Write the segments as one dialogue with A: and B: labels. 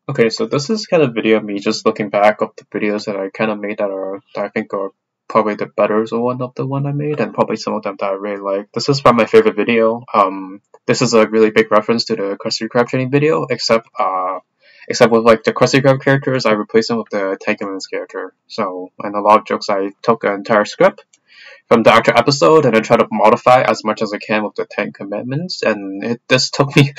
A: Okay, so this is kind of video of me just looking back of the videos that I kind of made that I think are probably the better one of the one I made, and probably some of them that I really like. This is probably my favorite video. This is a really big reference to the Krusty Krab training video, except with like the Krusty Krab characters, I replaced them with the Ten Commandments character. So, in a lot of jokes, I took an entire script from the actual episode and then try to modify as much as I can with the Ten Commandments, and this took me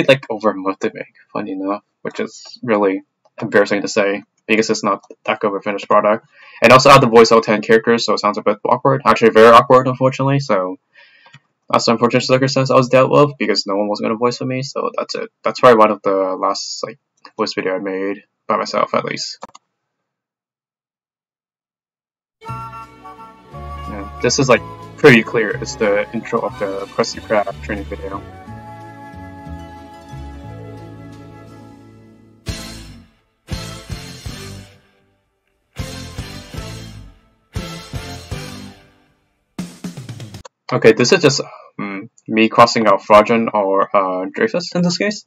A: like over a month to make, funny enough, which is really embarrassing to say because it's not that good of a finished product. And also I had to voice all 10 characters, so it sounds a bit awkward, actually very awkward, unfortunately. So that's the unfortunate circumstance I was dealt with because no one was going to voice for me. So that's it. That's probably one of the last like voice video I made by myself, at least. This is like pretty clear. It's the intro of the Krusty Krab training video. Okay, this is just me crossing out Fraudrin or Dreyfus in this case.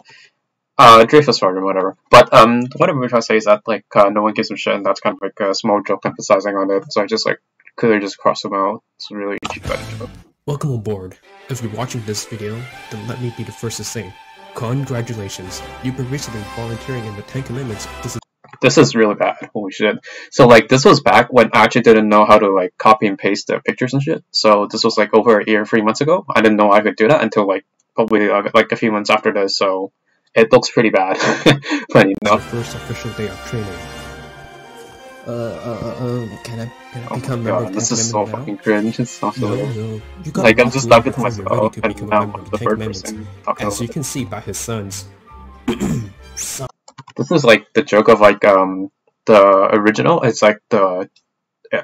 A: Dreyfus, Fraudrin, whatever. But what I'm trying to say is that like no one gives a shit, and that's kind of like a small joke emphasizing on it. So I just like clearly just cross them out. It's a really cheap joke.
B: Welcome aboard. If you're watching this video, then let me be the first to say, congratulations. You've been recently volunteering in the Ten Commandments.
A: This is really bad. Holy shit. So like this was back when I actually didn't know how to like copy and paste the pictures and shit. So this was like over a year, 3 months ago. I didn't know I could do that until like probably like a few months after this. So it looks pretty bad. Funny enough.
B: First official day of training. Can I become
A: member of this is so fucking cringe. It's so no. Like I'm just talking to myself and now I'm the third person talking.
B: As you can see by his sons.
A: This is like the joke of like the original. It's like the,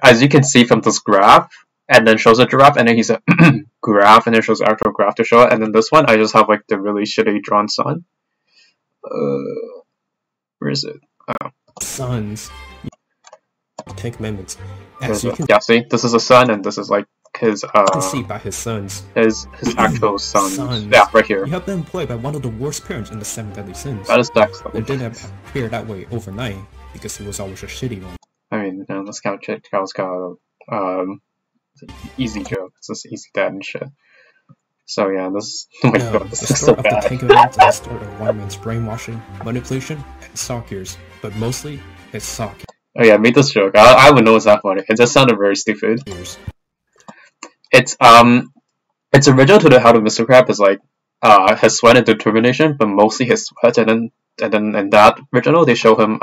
A: as you can see from this graph, and then shows a giraffe, and then he's a graph, and then shows the actual graph to show it. And then this one, I just have like the really shitty drawn sun. Where is it?
B: Sons. Ten Commandments.
A: Yeah, see, this is a sun, and this is like his
B: you can see by his sons.
A: His actual sons. Yeah, right here.
B: You have been employed by one of the worst parents in the 7 Deadly Sins.
A: That is Dex.
B: It didn't appear that way overnight because he was always a shitty one.
A: I mean, that's kind of easy joke. It's just easy dad and shit. So yeah, this. Oh my god, this is so bad.
B: The Ten Commandments is the story of one man's brainwashing, manipulation, and sock ears, but mostly it's sock.
A: Oh yeah, I made this joke. I would know it's not funny. It just sounded very stupid. It's original to the How to Mr. Crab is like his sweat and determination, but mostly his sweat, and then in that original they show him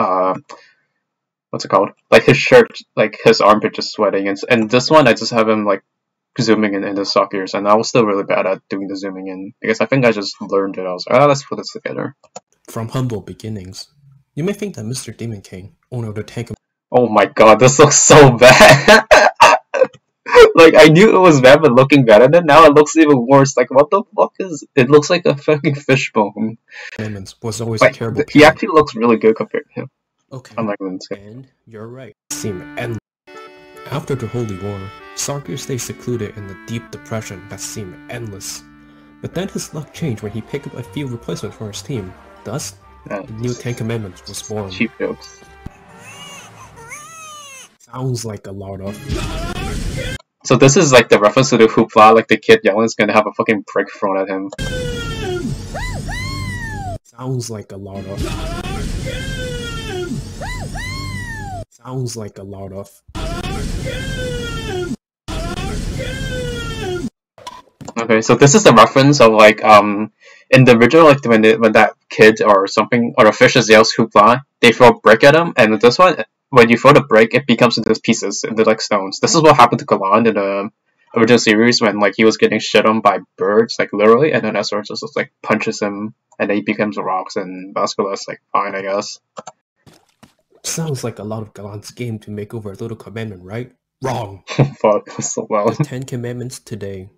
A: what's it called? Like his shirt, like his armpit just sweating, and this one I just have him like zooming in the sock ears, and I was still really bad at doing the zooming in because I think I just learned it. I was like, let's put this together.
B: From humble beginnings, you may think that Mr. Demon King, owner of the tank.
A: Oh my god, this looks so bad. Like, I knew it was bad, but looking better than now, it looks even worse. Like, what the fuck is... It looks like a fucking fishbone.
B: Was always
A: like,
B: a terrible
A: he actually looks really good compared to him.
B: Okay.
A: Unlike
B: and you're right. Seem endless. After the Holy War, Sarkir stayed secluded in a deep depression that seemed endless. But then his luck changed when he picked up a few replacements for his team. Thus, the new Ten Commandments was born.
A: Cheap jokes.
B: Sounds like a lot of...
A: So this is like the reference to the hoopla, like the kid yelling is gonna have a fucking brick thrown at him.
B: Sounds like a lot of... Sounds like a lot of...
A: Okay, so this is the reference of like in the original, like when that kid or something or a fish yells hoopla, they throw a brick at him, and this one, when you throw the brick, it becomes into pieces, into like stones. This is what happened to Galand in the original series when like he was getting shit on by birds, like literally, and then Ezra just like punches him, and then he becomes rocks, and Basculas like fine, I guess.
B: Sounds like a lot of Galand's game to make over a little commandment, right? Wrong.
A: Fuck, so well.
B: The 10 Commandments today.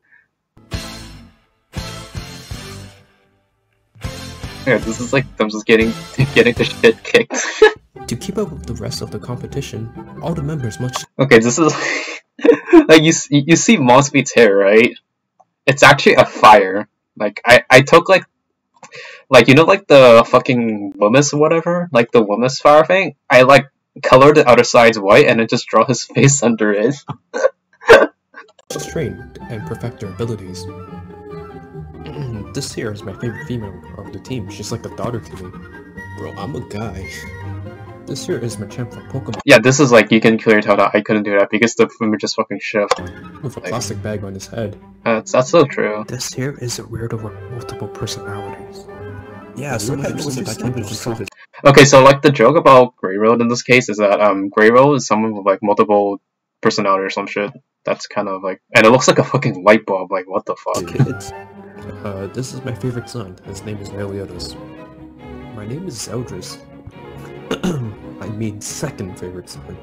A: Yeah, this is like them just getting the shit kicked.
B: To keep up with the rest of the competition, all the members must...
A: Okay, this is like you see Moss Beats hair, right? It's actually a fire. Like I took like Like, you know, like the fucking Loomis or whatever? Like the Loomis fire thing? I like color the outer sides white and then just draw his face under it.
B: Just train and perfect their abilities. This here is my favorite female of the team. She's like a daughter to me. Bro, I'm a guy. This here is my champ for Pokemon.
A: Yeah, this is like, you can clearly tell that I couldn't do that because the image just fucking shift.
B: With a plastic bag on his head.
A: That's so true.
B: This here is a weirdo with multiple personalities. Yeah,
C: so I can't believe it.
A: Okay, so like the joke about Grey Road in this case is that Grey Road is someone with like multiple personality or some shit. That's kind of like, and it looks like a fucking light bulb. Like, what the fuck?
B: Kids. This is my favorite son. His name is Meliodas. My name is Zeldris. I mean, second favorite son.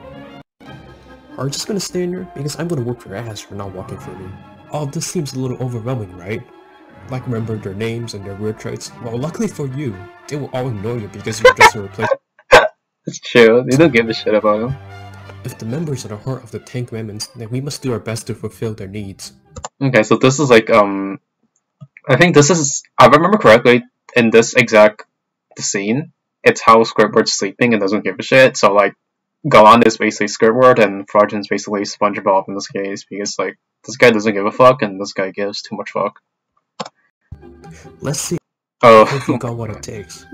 B: Are you just gonna stay in here? Because I'm gonna whoop your ass for not walking for me. Oh, this seems a little overwhelming, right? Like, remember their names and their weird traits? Well, luckily for you, they will all ignore you because you're just a replacement.
A: It's true. They don't give a shit about him.
B: If the members are the heart of the 10 Commandments, then we must do our best to fulfill their needs.
A: Okay, so this is like, I think this is, I remember correctly, in this exact scene, it's how Squidward's sleeping and doesn't give a shit, so like, Galand is basically Squidward and Fraudrin is basically SpongeBob in this case, because like, this guy doesn't give a fuck and this guy gives too much fuck.
B: Let's see if you got what it takes.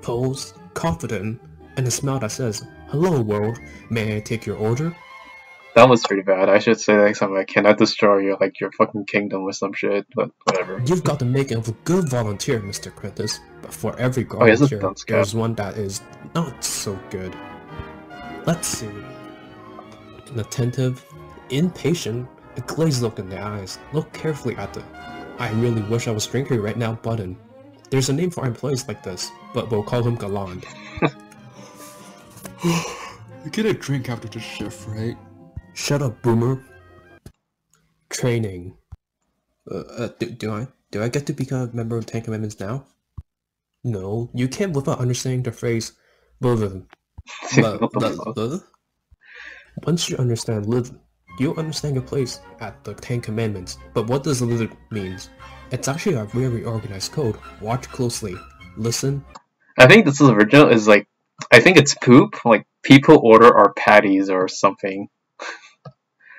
B: Pose, confident, and a smile that says, "Hello world, may I take your order?"
A: That was pretty bad. I should say like something like, "Can I destroy you, like your fucking kingdom or some shit?" But whatever.
B: You've got the making of a good volunteer, Mr. Quintus. But for every volunteer, there's one that is not so good. Let's see. Inattentive, impatient, a glazed look in the eyes. Look carefully at the "I really wish I was drinking right now" button. There's a name for employees like this, but we'll call him Galand.
C: You get a drink after the shift, right?
B: Shut up, boomer. Training. Do I get to become a member of 10 Commandments now? No, you can't without understanding the phrase "Lilith." Once you understand Lilith, you'll understand your place at the 10 Commandments. But what does Lilith means? It's actually a very organized code. Watch closely. Listen.
A: I think this is original is like, I think it's poop, like people order our patties or something.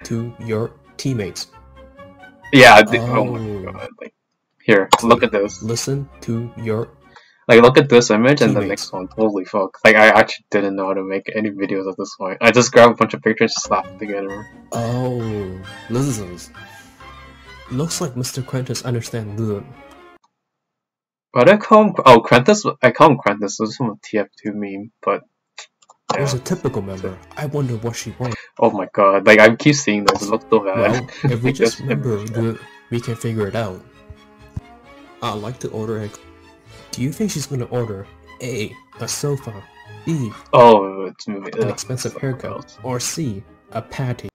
B: To your teammates.
A: Yeah, oh my god, like, here, look at this.
B: Listen to your
A: like, look at this image
B: teammates.
A: And the next one. Holy fuck. Like, I actually didn't know how to make any videos at this point. I just grabbed a bunch of pictures and slapped them together.
B: Oh, lizards. Looks like Mr. Quintus understands lizard.
A: Why do I call him? Oh, Quintus? I call him Quintus. This is from a TF2 meme, but... yeah.
B: There's a typical member. I wonder what she wants.
A: Oh my god, like, I keep seeing this. It looks so bad.
B: Well, if we just remember lizard, we can figure it out. I'd like to order a... Do you think she's gonna order A, a sofa, B,
A: it's
B: an expensive haircut, or C, a patty?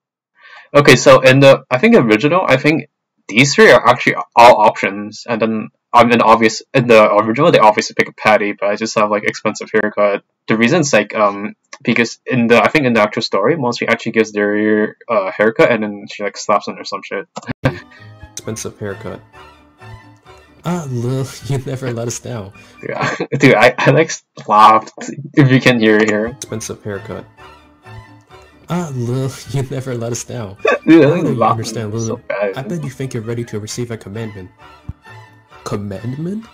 A: Okay, so in the, I think original, I think these three are actually all options, and then in the original they obviously pick a patty, but I just have like expensive haircut. The reason's like because in the, I think in the actual story, Monster actually gives their haircut and then she like slaps them or some shit.
B: Expensive haircut. Ah, Lil, you never let us down.
A: Yeah, dude, I like slapped. If you can hear it here.
B: Expensive haircut. Ah, Lil, you never let us down.
A: Dude,
B: I don't understand, Lil.
A: So bad.
B: I bet you think you're ready to receive a commandment. Commandment?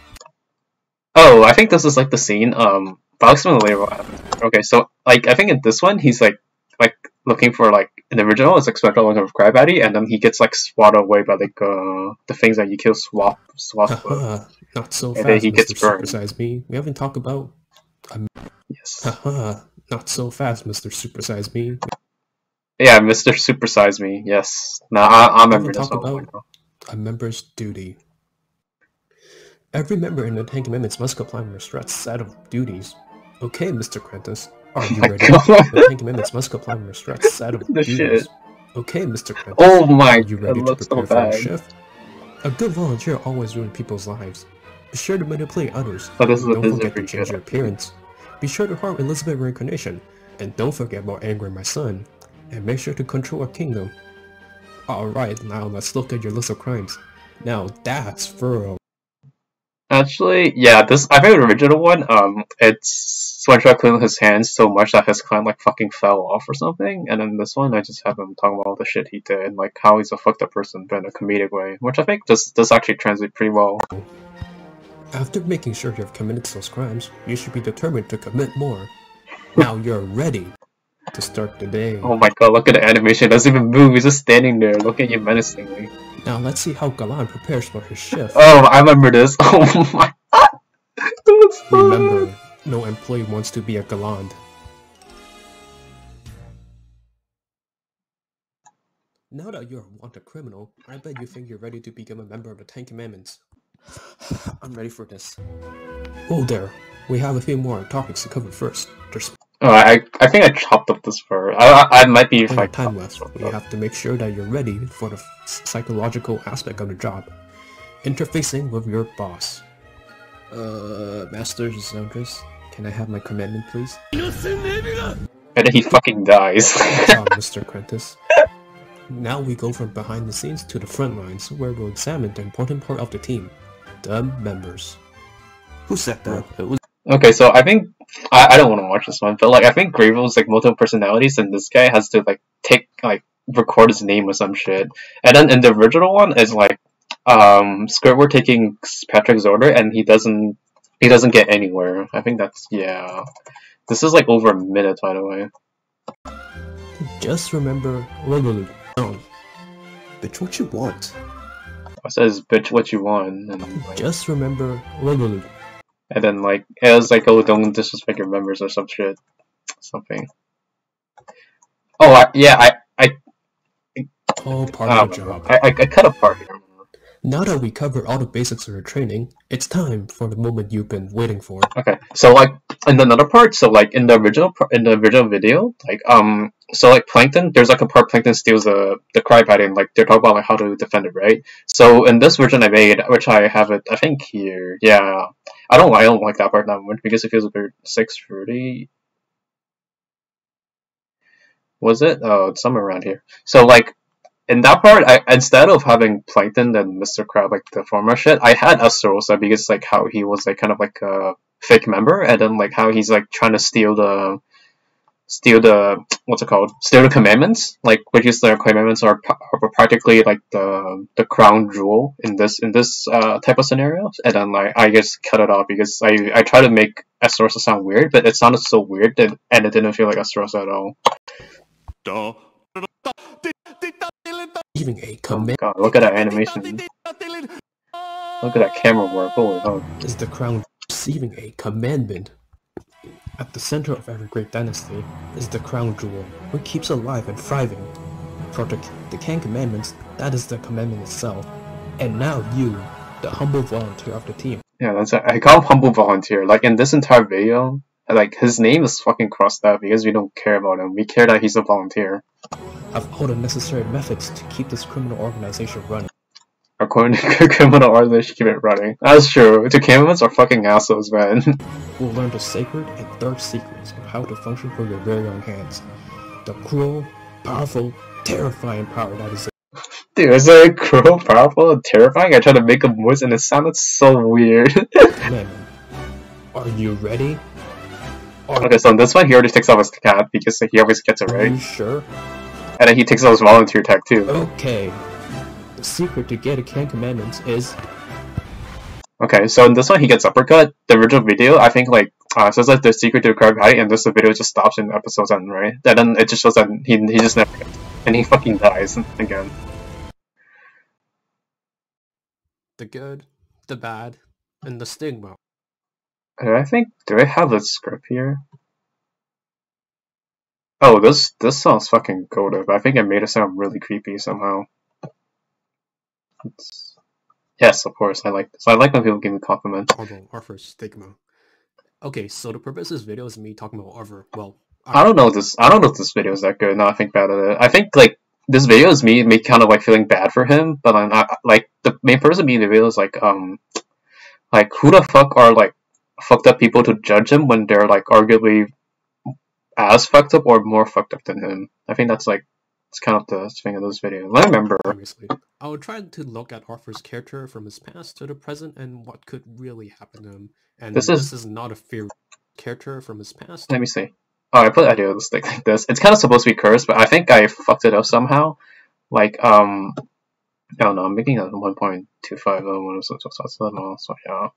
A: Oh, I think this is like the scene. But I'll explain later what happened. Okay, so like I think in this one he's like looking for like in the original it's like SpongeBob looking for Krabby, and then he gets like swatted away by like the things that you kill swap with.
B: Not so
A: and
B: fast,
A: then he
B: Mr.
A: gets burned.
B: Supersize Me. We haven't talked about.
A: Yes.
B: Haha, not so fast, Mr. Supersize Me.
A: Yeah, Mr. Supersize Me. Yes. Now I remember this one.
B: About a member's duty. Every member in the 10 Commandments must comply with a strict set of duties. Okay, Mr. Quintus. Are you ready? The 10 Commandments must comply with a strict set of duties.
A: Shit.
B: Okay, Mr. Quintus.
A: Oh my,
B: are you ready to
A: looks
B: prepare
A: so
B: for your
A: bad.
B: shift? A good volunteer always ruins people's lives. Be sure to manipulate others.
A: So this is a
B: Don't forget to change your appearance. Be sure to harm Elizabeth reincarnation. And don't forget about angering my son. And make sure to control our kingdom. Alright, now let's look at your list of crimes. Now that's thorough.
A: Actually, yeah, this I think the original one, it's Sweatshirt cleaning his hands so much that his clan like fucking fell off or something, and then this one I just have him talking about all the shit he did and like how he's a fucked up person, but in a comedic way, which I think this actually translates pretty well.
B: After making sure you've committed those crimes, you should be determined to commit more. Now you're ready to start the day.
A: Oh my god, look at the animation, it doesn't even move, he's just standing there looking at you menacingly.
B: Now let's see how Galand prepares for his shift.
A: Oh, I remember this. Oh my god.
B: Remember, no employee wants to be a Galand. Now that you're a wanted criminal, I bet you think you're ready to become a member of the Ten Commandments. I'm ready for this. Oh there, we have a few more topics to cover first. There's
A: Oh, I think I chopped up this part. I might be if I
B: time left. We have to make sure that you're ready for the psychological aspect of the job. Interfacing with your boss. Master Zandris, can I have my commandment, please?
A: And then he fucking dies.
B: Good job, Mr. Prentice. Now we go from behind the scenes to the front lines, where we'll examine the important part of the team, the members.
C: Who said that? It was
A: Okay, so I think I don't want to watch this one, but like I think Gravel's like multiple personalities, and this guy has to like record his name or some shit. And then in the original one is like Squidward taking Patrick's order, and he doesn't get anywhere. I think that's yeah. This is like over a minute, by the way.
B: Just remember,
C: bitch, what you want?
A: It says bitch what you want, and like,
B: just remember,
A: and then like it was like, oh, don't disrespect your members or some shit, something. Oh
B: all part of the job.
A: I cut a part here.
B: Now that we covered all the basics of your training, it's time for the moment you've been waiting for.
A: Okay, so like in another part, so like in the original video, like so like Plankton, there's like a part Plankton steals the cry patty, and like they're talking about like how to defend it, right? So in this version I made, which I have it, I think here, yeah, I don't like that part that much because it feels a bit 6:30. Was it? Oh, it's somewhere around here. So like in that part, instead of having Plankton and Mr. Crab like the former shit, I had Esterosa because like how he was like kind of like a fake member, and then like how he's like trying to steal the what's it called? Steal the commandments, like which is the commandments are practically like the crown jewel in this type of scenarios, and then like I just cut it off because I try to make Esterosa sound weird, but it sounded so weird that and it didn't feel like Esterosa at all.
B: Giving a command.
A: God, look at that animation. Look at that camera work. Holy fuck.
B: Is the crown receiving a commandment? At the center of every great dynasty is the crown jewel, which keeps alive and thriving. For the 10 commandments, that is the commandment itself. And now you, the humble volunteer of the team.
A: Yeah, that's it. I call him humble volunteer. Like in this entire video, like his name is fucking crossed out because we don't care about him. We care that he's a volunteer.
B: Have all the necessary methods to keep this criminal organization running.
A: According to criminal organization, keep it running. That's true. The commandments are fucking assholes, man.
B: We'll learn the sacred and dark secrets of how to function for your very own hands. The cruel, powerful, terrifying power that is.
A: Dude, is it cruel, powerful, and terrifying? I tried to make a voice and it sounded so weird.
B: Man, are you ready?
A: Okay, so in this one, he already takes off his cap because he always gets it
B: Are
A: right.
B: you sure?
A: And then he takes off his volunteer tag too.
B: Okay. The secret to get a 10 commandments is.
A: Okay, so in this one, he gets uppercut. The original video, I think, like, says like the secret to crab height, and this the video just stops in the episode's end, right? And then it just shows that he just never gets, and he fucking dies again.
B: The good, the bad, and the stigma.
A: Do I have a script here? Oh, this sounds fucking goated, but I think I made it sound really creepy somehow. Yes, of course, I like this. I like when people give me compliments.
B: Although, Arthur stigma. Okay, so the purpose of this video is me talking about Arthur. Well,
A: I don't know if this video is that good. Now I think bad at it. I think like this video is me kind of like feeling bad for him, but I'm not like the main purpose of me in the video is like who the fuck are like fucked up people to judge him when they're like arguably as fucked up or more fucked up than him. I think that's like It's kind of the thing of this video. Let me remember.
B: Obviously, I would try to look at Arthur's character from his past to the present and what could really happen to him. And this is not a fair character from his past.
A: Let me see. Oh, I put idealistic like this. It's kind of supposed to be cursed, but I think I fucked it up somehow. Like, I don't know, I'm making it 1.25, so yeah.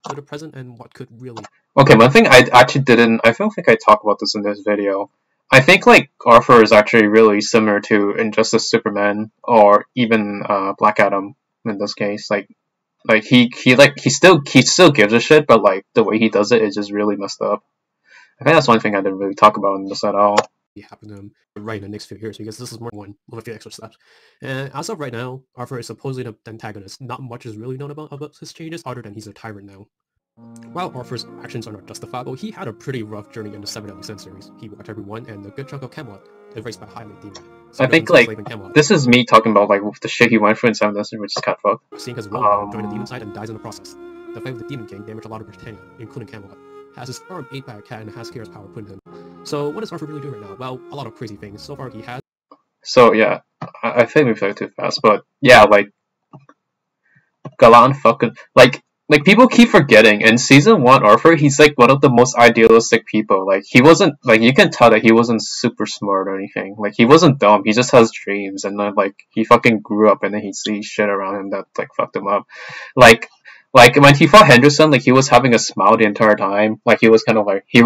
B: To the present and what could really...
A: Okay, one thing I actually didn't... I don't think I talked about this in this video. I think, like, Arthur is actually really similar to Injustice Superman, or even, Black Adam, in this case. Like he still gives a shit, but, like, the way he does it is just really messed up. I think that's one thing I didn't really talk about in this at all.
B: Happen to him right in the next few years, because this is more one with a few extra steps. And as of right now, Arthur is supposedly the antagonist. Not much is really known about his changes, other than he's a tyrant now. While Arthur's actions are not justifiable, he had a pretty rough journey in the 7 Deadly Sins series. He watched everyone, and a good chunk of Camelot, erased by Highland Demon.
A: I think, like, this is me talking about, like, the shit he went through in 7 Deadly Sins, which is kind of fucked.
B: Seeing his role join the demon side and dies in the process. The fight with the Demon King damaged a lot of Britannia, including Camelot. Has his arm ate by a cat and has Kira's power put in him. So what is Arthur really doing right now? Well, a lot of crazy things. So far he has...
A: So yeah, I think we played too fast, but yeah, like, Galand fucking... Like, people keep forgetting, in Season 1 Arthur, he's like one of the most idealistic people. Like, he wasn't... Like, you can tell that he wasn't super smart or anything. Like, he wasn't dumb, he just has dreams, and then, like, he fucking grew up and then he sees shit around him that, like, fucked him up. Like, when he fought Henderson, like, he was having a smile the entire time. Like, he was kind of like, he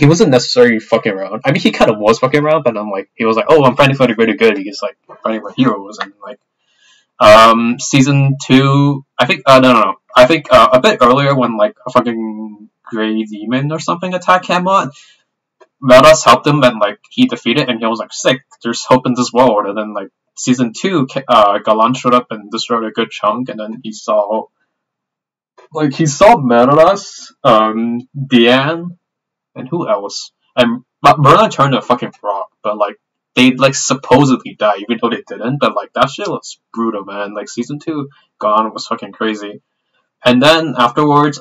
A: wasn't necessarily fucking around. I mean, he kind of was fucking around, but I'm like, he was like, oh, I'm fighting for the greater good. He's like, fighting for heroes. And like, Season 2, I think, no. I think, a bit earlier when, like, a fucking Grey Demon or something attacked Camelot, Meldas helped him and, like, he defeated, and he was like, sick, there's hope in this world. And then, like, Season 2, Galand showed up and destroyed a good chunk, and then he saw Meldas, Diane, and who else? And Merlin turned a fucking frog, but, like, they, like, supposedly died, even though they didn't, but, like, that shit was brutal, man. Like, Season 2 Galand was fucking crazy. And then, afterwards,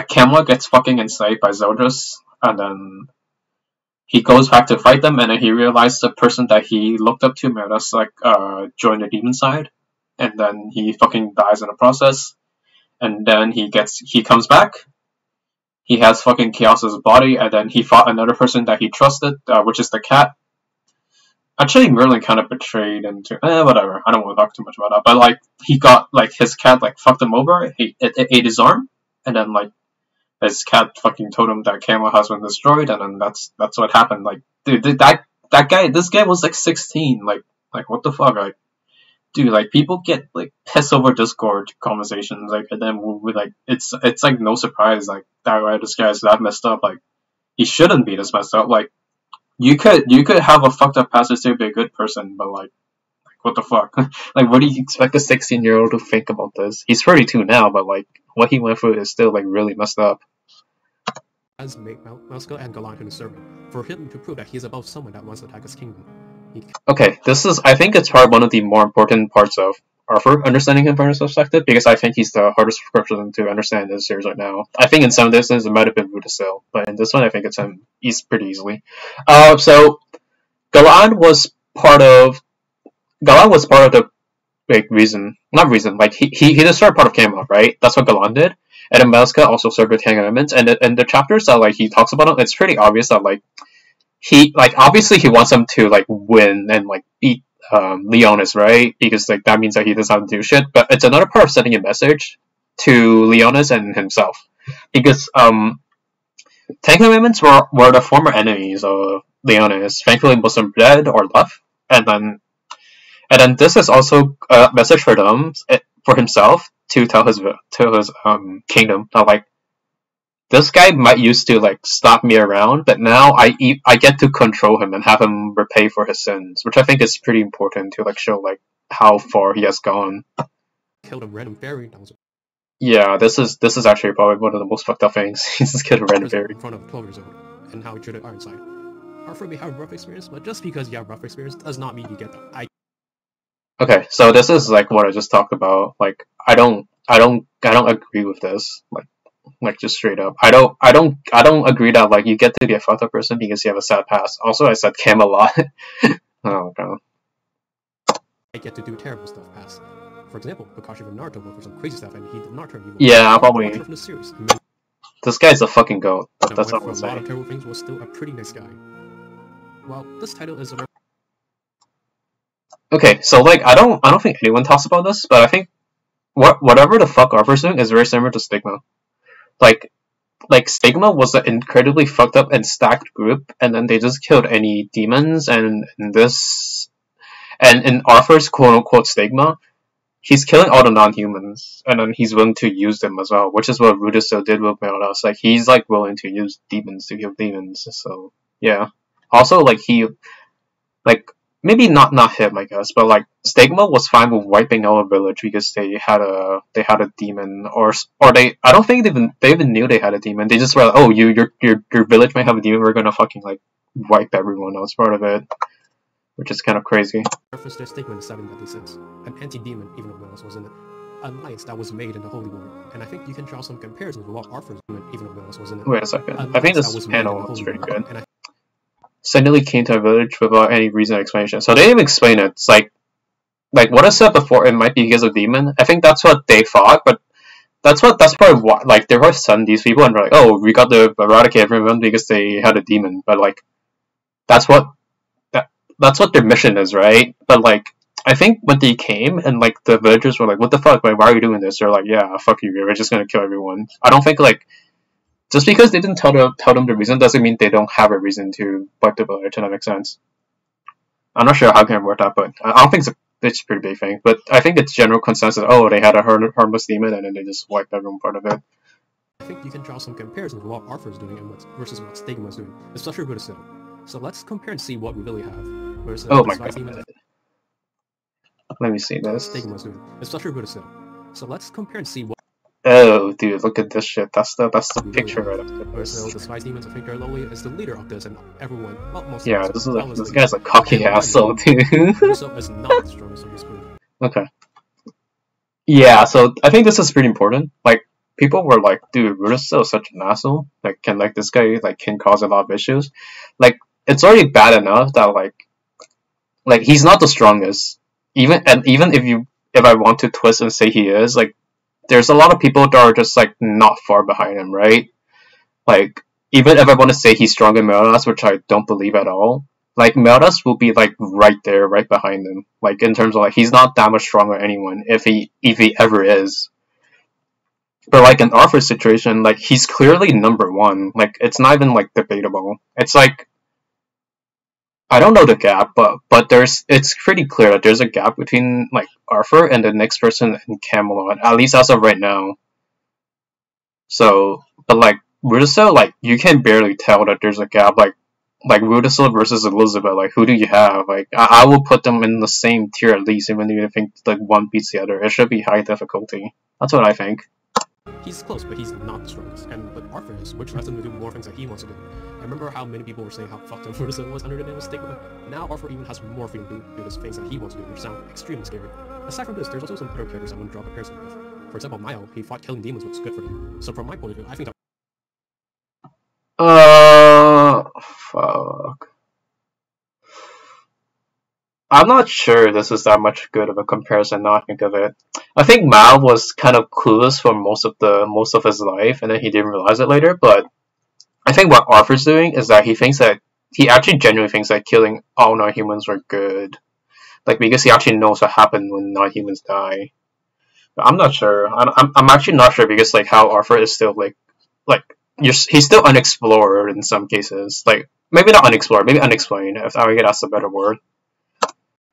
A: Camelot gets fucking enslaved by Zeldris, and then he goes back to fight them, and then he realized the person that he looked up to, Meldas, like, joined the demon side, and then he fucking dies in the process, and then he comes back, he has fucking Chaos's body, and then he fought another person that he trusted, which is the cat. Actually, Merlin kind of betrayed into... whatever, I don't want to talk too much about that, but, like, he got, like, his cat, like, fucked him over, it ate his arm, and then, like, his cat fucking told him that Camelot has been destroyed, and then that's what happened. Like, dude, this guy was, like, 16, like, what the fuck, like, dude, like, people get, like, pissed over Discord conversations, like, and then we like, it's like, no surprise, like, that this guy is that messed up, like, he shouldn't be this messed up, like, you could have a fucked up past and still be a good person, but, like, what the fuck? Like, what do you expect a 16-year-old to think about this? He's 32 now, but, like, what he went through is still, like, really messed up.
B: Has made Malska and Galand his servant, for him to prove that he is above someone that wants to attack his kingdom.
A: Okay, I think it's probably one of the more important parts of Arthur, understanding him from his perspective, because I think he's the hardest person to understand in this series right now. I think in some of this it might have been Rueduciel, but in this one I think it's him pretty easily. So Galand was part of the, like, he destroyed part of Camelot, right? That's what Galand did. And then Malska also served with Ten Commandments, and the chapters that, like, he talks about them, it's pretty obvious that, like, obviously he wants them to, like, win and, like, beat Leonis, right? Because, like, that means that he doesn't have to do shit. But it's another part of sending a message to Leonis and himself. Because Ten Commandments were the former enemies of Leonis. Thankfully, most of them dead or left. And then this is also a message for himself to tell his kingdom that, like, this guy might used to, like, stop me around, but now I get to control him and have him repay for his sins, which I think is pretty important to, like, show, like, how far he has gone.
B: Killed a random fairy.
A: Yeah, this is actually probably one of the most fucked up things. He just killed a random fairy
B: in front of 12 years old, and how he treated Ironside. Arthur may have a rough experience, but just because you have rough experience does not mean you get the
A: Okay, so this is, like, what I just talked about. Like, I don't agree with this. Like, Like just straight up. I don't agree that like you get to be a fucked up person because you have a sad past. Also, I said Cam a lot. Oh god.
B: I get to do terrible stuff past. For example, Kakashi from Naruto went for some crazy stuff and he did not turn evil.
A: Yeah, probably.
B: From the series.
A: This guy's a fucking goat. That's all I'm
B: a lot
A: saying.
B: of terrible things, was still a pretty nice guy. Well, this title is a...
A: Okay, so like I don't think anyone talks about this, but I think whatever the fuck Arthur's doing is very similar to Stigma. Like Stigma was an incredibly fucked up and stacked group, and then they just killed any demons, and in Arthur's quote unquote Stigma, he's killing all the non-humans, and then he's willing to use them as well, which is what Rueduciel did with Meliodas. Like he's like willing to use demons to kill demons. So yeah. Also, like he, like maybe not him, I guess, but like Stigma was fine with wiping out a village because they had a demon, or they, I don't think they even knew they had a demon. They just were like, oh, your village might have a demon. We're gonna fucking like wipe everyone else part of it, which is kind of crazy.
B: Reference to Stigma in the 7 Deadly Sins. An anti-demon, even if Meliodas was in it. An alliance that was made in the Holy War, and I think you can draw some comparisons with what Arthur's doing, even if Meliodas was in it.
A: Wait a second. I think this panel is pretty good. Suddenly came to a village without any reason or explanation. So they didn't even explain it. It's like what I said before, it might be because of demon. I think that's what they thought, but that's probably why, like, they were stunned, these people, and they're like, oh, we got to eradicate everyone because they had a demon. But like, that's what their mission is, right? But like, I think when they came and like the villagers were like, what the fuck, like, why are you doing this? They're like, yeah, fuck you, we're just gonna kill everyone. I don't think like, just because they didn't tell them the reason doesn't mean they don't have a reason to wipe the village, and that makes sense. I'm not sure how can I work that, but I don't think it's a pretty big thing. But I think it's general consensus, oh, they had a harmless demon and then they just wiped everyone part of it.
B: I think you can draw some comparisons with what Arthur's doing and versus what Stigma's doing, especially Rueduciel. So let's compare and see what we really have. Versus
A: oh my god. Let me see this.
B: Stigma's doing, especially Rueduciel. So let's compare and see what...
A: Oh, dude, look at this shit. That's the picture right after this.
B: So the Spice Demons, I think Loli is the leader of this, and everyone, well, most
A: yeah,
B: of
A: this guy's a cocky asshole, dude.
B: So is not the strongest of this group.
A: Okay. Yeah, so I think this is pretty important. Like, people were like, dude, Rueduciel is such an asshole. Like, this guy like can cause a lot of issues. Like, it's already bad enough that like he's not the strongest. Even if I want to twist and say he is, like, there's a lot of people that are just like not far behind him, right? Like, even if I want to say he's stronger than Meliodas, which I don't believe at all, like Meliodas will be like right there, right behind him. Like, in terms of like, he's not that much stronger than anyone if he ever is. But like in Arthur's situation, like he's clearly number one. Like, it's not even like debatable. It's like, I don't know the gap, but it's pretty clear that there's a gap between like Arthur and the next person in Camelot, at least as of right now. So, but like Rueduciel, like you can barely tell that there's a gap. Like Rueduciel versus Elizabeth, like who do you have? Like I will put them in the same tier at least, even if you think like one beats the other. It should be high difficulty. That's what I think.
B: He's close, but he's not the strongest. But Arthur is, which lets him to do more things that he wants to do. I remember how many people were saying how fucked up Rueduciel was under the name of Stigma. Now Arthur even has more freedom to do these things that he wants to do, which sound extremely scary. Aside from this, there's also some other characters I want to draw a comparison with. For example, Mile, he thought killing demons was good for him. So from my point of view, I think that...
A: Fuck. I'm not sure this is that much good of a comparison now I think of it. I think Mao was kind of clueless for most of his life, and then he didn't realize it later, but I think what Arthur's doing is that he actually genuinely thinks that killing all non-humans were good. Like, because he actually knows what happened when non-humans die. But I'm not sure. I'm actually not sure because like how Arthur is still he's still unexplored in some cases. Like, maybe not unexplored, maybe unexplained, if I think that's a better word.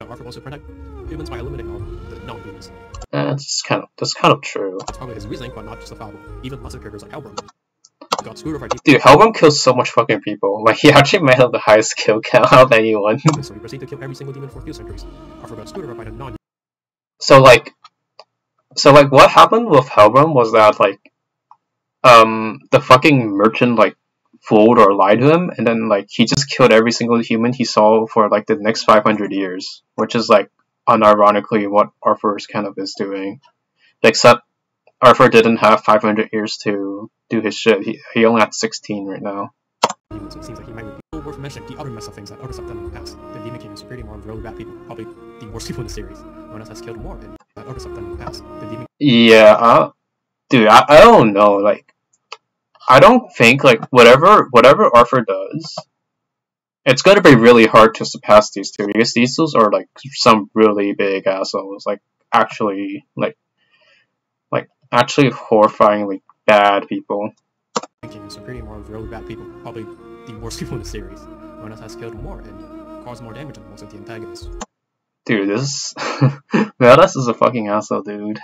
B: Arthur wants to protect humans by eliminating all the non-humans.
A: That's kind of true.
B: That's probably his reasoning, but not justifiable. Even lots of characters like Hellbrom got screwed over.
A: Dude, Hellbrom kills so much fucking people. Like, he actually might have the highest kill count of anyone.
B: So he proceeded to kill every single demon for a few centuries. Arthur got screwed over by the non.
A: So like what happened with Hellbrom was that like the fucking merchant like fooled or lied to him, and then like he just killed every single human he saw for like the next 500 years, which is like unironically what Arthur's kind of is doing. Except Arthur didn't have 500 years to do his shit. He only had 16 right now.
B: Demons, it seems like he might be worth mentioning the other mess of things that others have done in the past. The Demon King is pretty more really bad people, probably the worst people in the series. No one else has killed more than that others have done in the past. The Demon
A: Yeah, dude, I don't know. Like, I don't think like whatever Arthur does, it's gonna be really hard to surpass these two because these two are like some really big assholes. Like actually, actually horrifyingly bad people.
B: King is pretty more really bad people, probably the worst people in the series. No one else has killed more and caused more damage than most of the antagonists.
A: Dude, this Rueduciel is a fucking asshole, dude.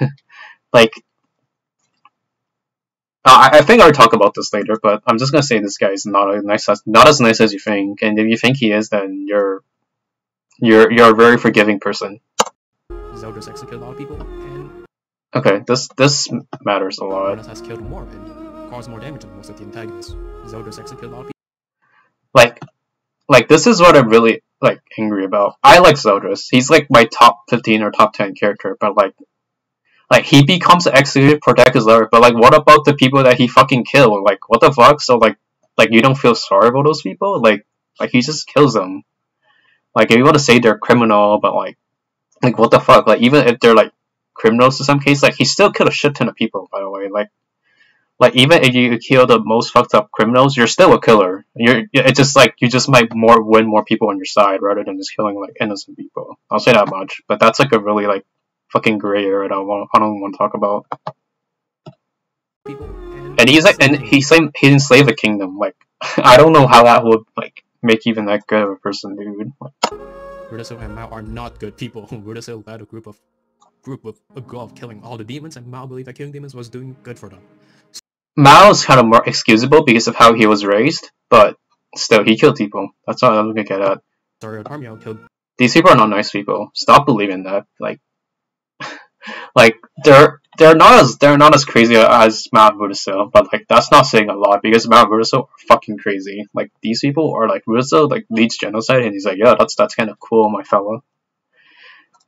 A: Like, I think I'll talk about this later, but I'm just gonna say this guy is not as nice as you think, and if you think he is, then you're a very forgiving person.
B: Zeldris executed a lot of people, and
A: okay, this matters a lot.
B: Has killed more and caused more damage than most of the antagonists. Zeldris executed a lot of people.
A: Like this is what I'm really like angry about. I like Zeldris. He's like my top 15 or top 10 character, but like he becomes executed, protect his lover, but like what about the people that he fucking killed? Like what the fuck? So like you don't feel sorry about those people? Like he just kills them. Like if you want to say they're criminal, but like what the fuck? Like even if they're like criminals in some case, like he still killed a shit ton of people, by the way. Like even if you kill the most fucked up criminals, you're still a killer. It's just like you just might win more people on your side rather than just killing like innocent people. I'll say that much. But that's like a really like fucking gray area that I don't want to talk about. And he's like, and he enslaved a kingdom. Like I don't know how that would like make even that good of a person, dude.
B: Rueduciel and Mao are not good people. Rueduciel led a group with a goal of killing all the demons, and Mao believed that killing demons was doing good for them.
A: Mao's kind of more excusable because of how he was raised, but still, he killed people. That's what I'm gonna get at.
B: Sorry, Armio killed.
A: These people are not nice people. Stop believing that. Like they're not as crazy as Mount Rueduciel, but like that's not saying a lot because Mount Rueduciel are fucking crazy. Like these people are like Rueduciel like leads genocide, and he's like, yeah, that's kind of cool, my fella.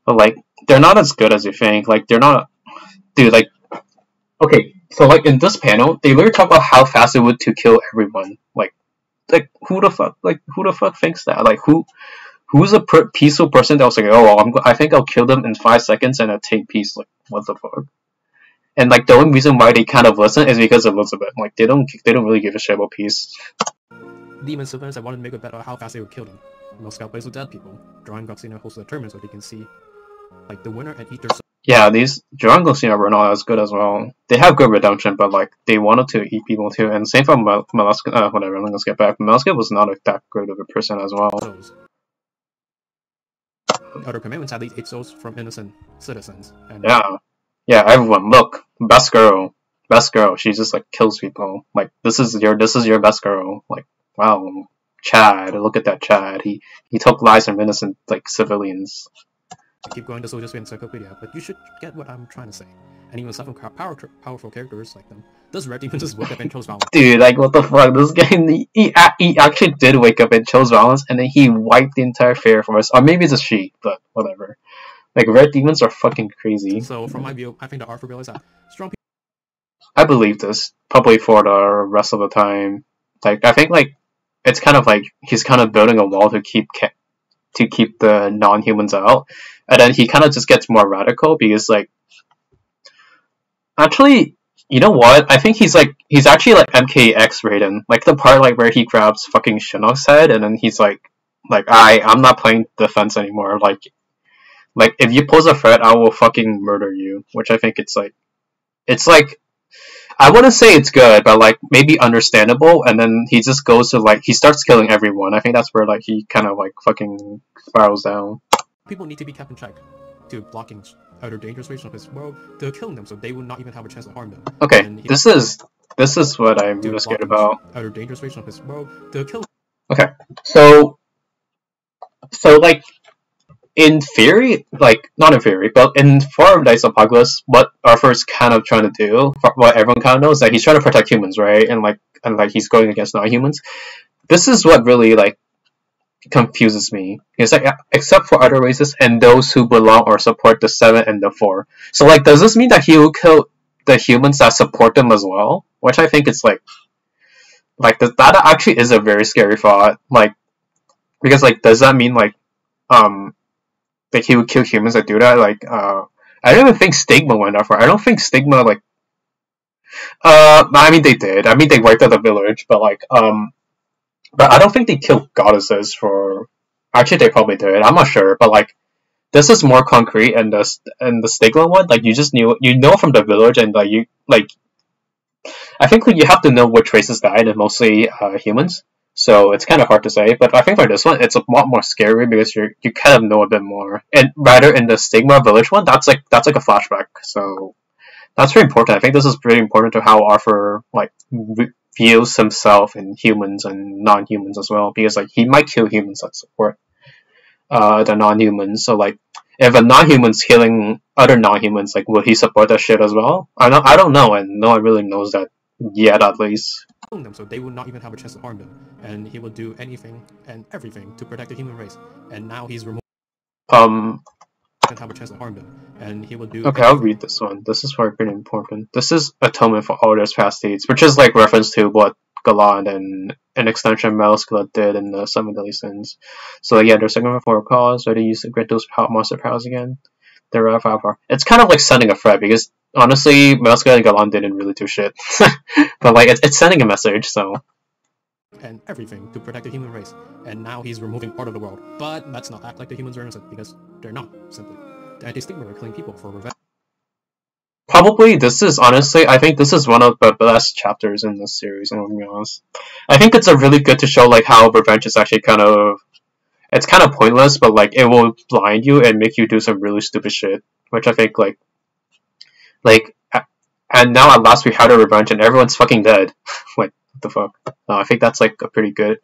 A: But like they're not as good as you think. Like they're not, dude. Like okay. So like in this panel, they literally talk about how fast it would to kill everyone. Like who the fuck thinks that? Like who's a peaceful person that was like, oh, I think I'll kill them in 5 seconds and I'll take peace. Like what the fuck? And like the only reason why they kind of listen is because of Elizabeth. Like they don't really give a shit about peace.
B: Demons sometimes I wanted to make a bet on how fast they would kill them. Most scout plays with dead people. Drawing Goxina hosts the tournament so they can see like the winner and eat their.
A: Yeah, these Joran Goxina were not as good as well. They have good redemption, but like they wanted to eat people too. And same for Malaska. Whatever. Let's get back. Malaska was not that great of a person as well.
B: Other commandments had these 8 souls from innocent citizens. And
A: yeah. Everyone, look, best girl. She just like kills people. Like this is your best girl. Like wow, Chad. Look at that Chad. He took lives from innocent like civilians.
B: I keep going, this will just be an encyclopedia, but you should get what I'm trying to say. And even some powerful characters like them. Does Red Demon just wake up and chose violence?
A: Dude, like what the fuck? This guy, he actually did wake up and chose violence, and then he wiped the entire fair for us. Or maybe it's a she, but whatever. Like Red Demons are fucking crazy.
B: So from my view, I think the Arthur realized that strong people.
A: I believe this probably for the rest of the time. Like I think like it's kind of like he's kind of building a wall to keep the non-humans out. And then he kind of just gets more radical because, like, actually, you know what? I think he's actually like MKX Raiden. Like the part like where he grabs fucking Shinnok's head and then he's like I'm not playing defense anymore. Like if you pose a threat, I will fucking murder you. Which I think it's like I wouldn't say it's good, but like maybe understandable. And then he just goes to like he starts killing everyone. I think that's where like he kind of like fucking spirals down.
B: People need to be kept in check to blocking other dangerous races of this world, to killing them so they will not even have a chance to harm them.
A: Okay, this is what I'm really scared about.
B: Other dangerous races of this world, to kill.
A: Okay, so like in theory, like not in theory, but in Paradise Apocalypse, what Arthur's kind of trying to do, what everyone kind of knows, that he's trying to protect humans, right? And like he's going against non-humans. This is what really like confuses me. It's like except for other races and those who belong or support the 7 and the 4. So like does this mean that he will kill the humans that support them as well, which I think is that actually is a very scary thought. Like, because like, does that mean like he would kill humans that do that? Like, I don't even think Stigma went that far. I don't think Stigma like, I mean they did. I mean they wiped out the village, but like, but I don't think they killed goddesses for. Actually, they probably did. I'm not sure, but like, this is more concrete, and the Stigma one, like, you just know from the village, and like you like. I think you have to know which races died, and mostly humans. So it's kind of hard to say, but I think for this one, it's a lot more scary because you kind of know a bit more. And rather in the Stigma Village one, that's like a flashback. So that's very important. I think this is pretty important to how Arthur like views himself in humans and non-humans as well, because like he might kill humans that support the non-humans. So like if a non-human's killing other non-humans, like will he support that shit as well? I don't know, and no one really knows that yet, at least.
B: Them so they would not even have a chance to harm them, and he would do anything and everything to protect the human race. And now he's removed.
A: Have
B: a chance to harm them, and he will do.
A: Okay, I'll read this one. This is probably pretty important. This is atonement for all their past deeds, which is like reference to what Galand and an extension Meliscula did in the Seven Deadly Sins. So yeah, they're second for a cause, or they use to grant those monster powers again. They're power. It's kind of like sending a threat, because honestly, Meliscula and Galand didn't really do shit. But like, it's sending a message, so.
B: And everything to protect the human race, and now he's removing part of the world. But let's not act like the humans are innocent, because they're not, simply. The anti-stigma are killing people for revenge.
A: Probably, this is, honestly, I think this is one of the best chapters in this series, I'm gonna be honest. I think it's a really good to show, like, how revenge is actually kind of, it's kind of pointless, but, like, it will blind you and make you do some really stupid shit, which I think, like, and now at last we had a revenge and everyone's fucking dead. Like, what the fuck? I think that's, like, a pretty good,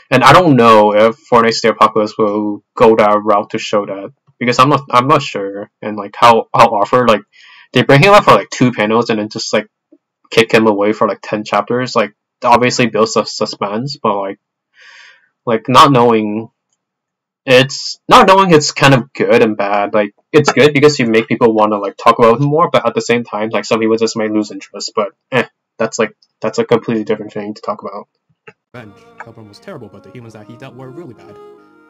A: and I don't know if Fortnite's The Apocalypse will go that route to show that, because I'm not sure, and, like, how Arthur, like, they bring him up for like 2 panels and then just like kick him away for like 10 chapters. Like, obviously builds the suspense, but like not knowing it's kind of good and bad. Like, it's good because you make people want to like talk about him more, but at the same time, like, some people just might lose interest. But that's a completely different thing to talk about.
B: Revenge. Helping was terrible, but the humans that he dealt were really bad.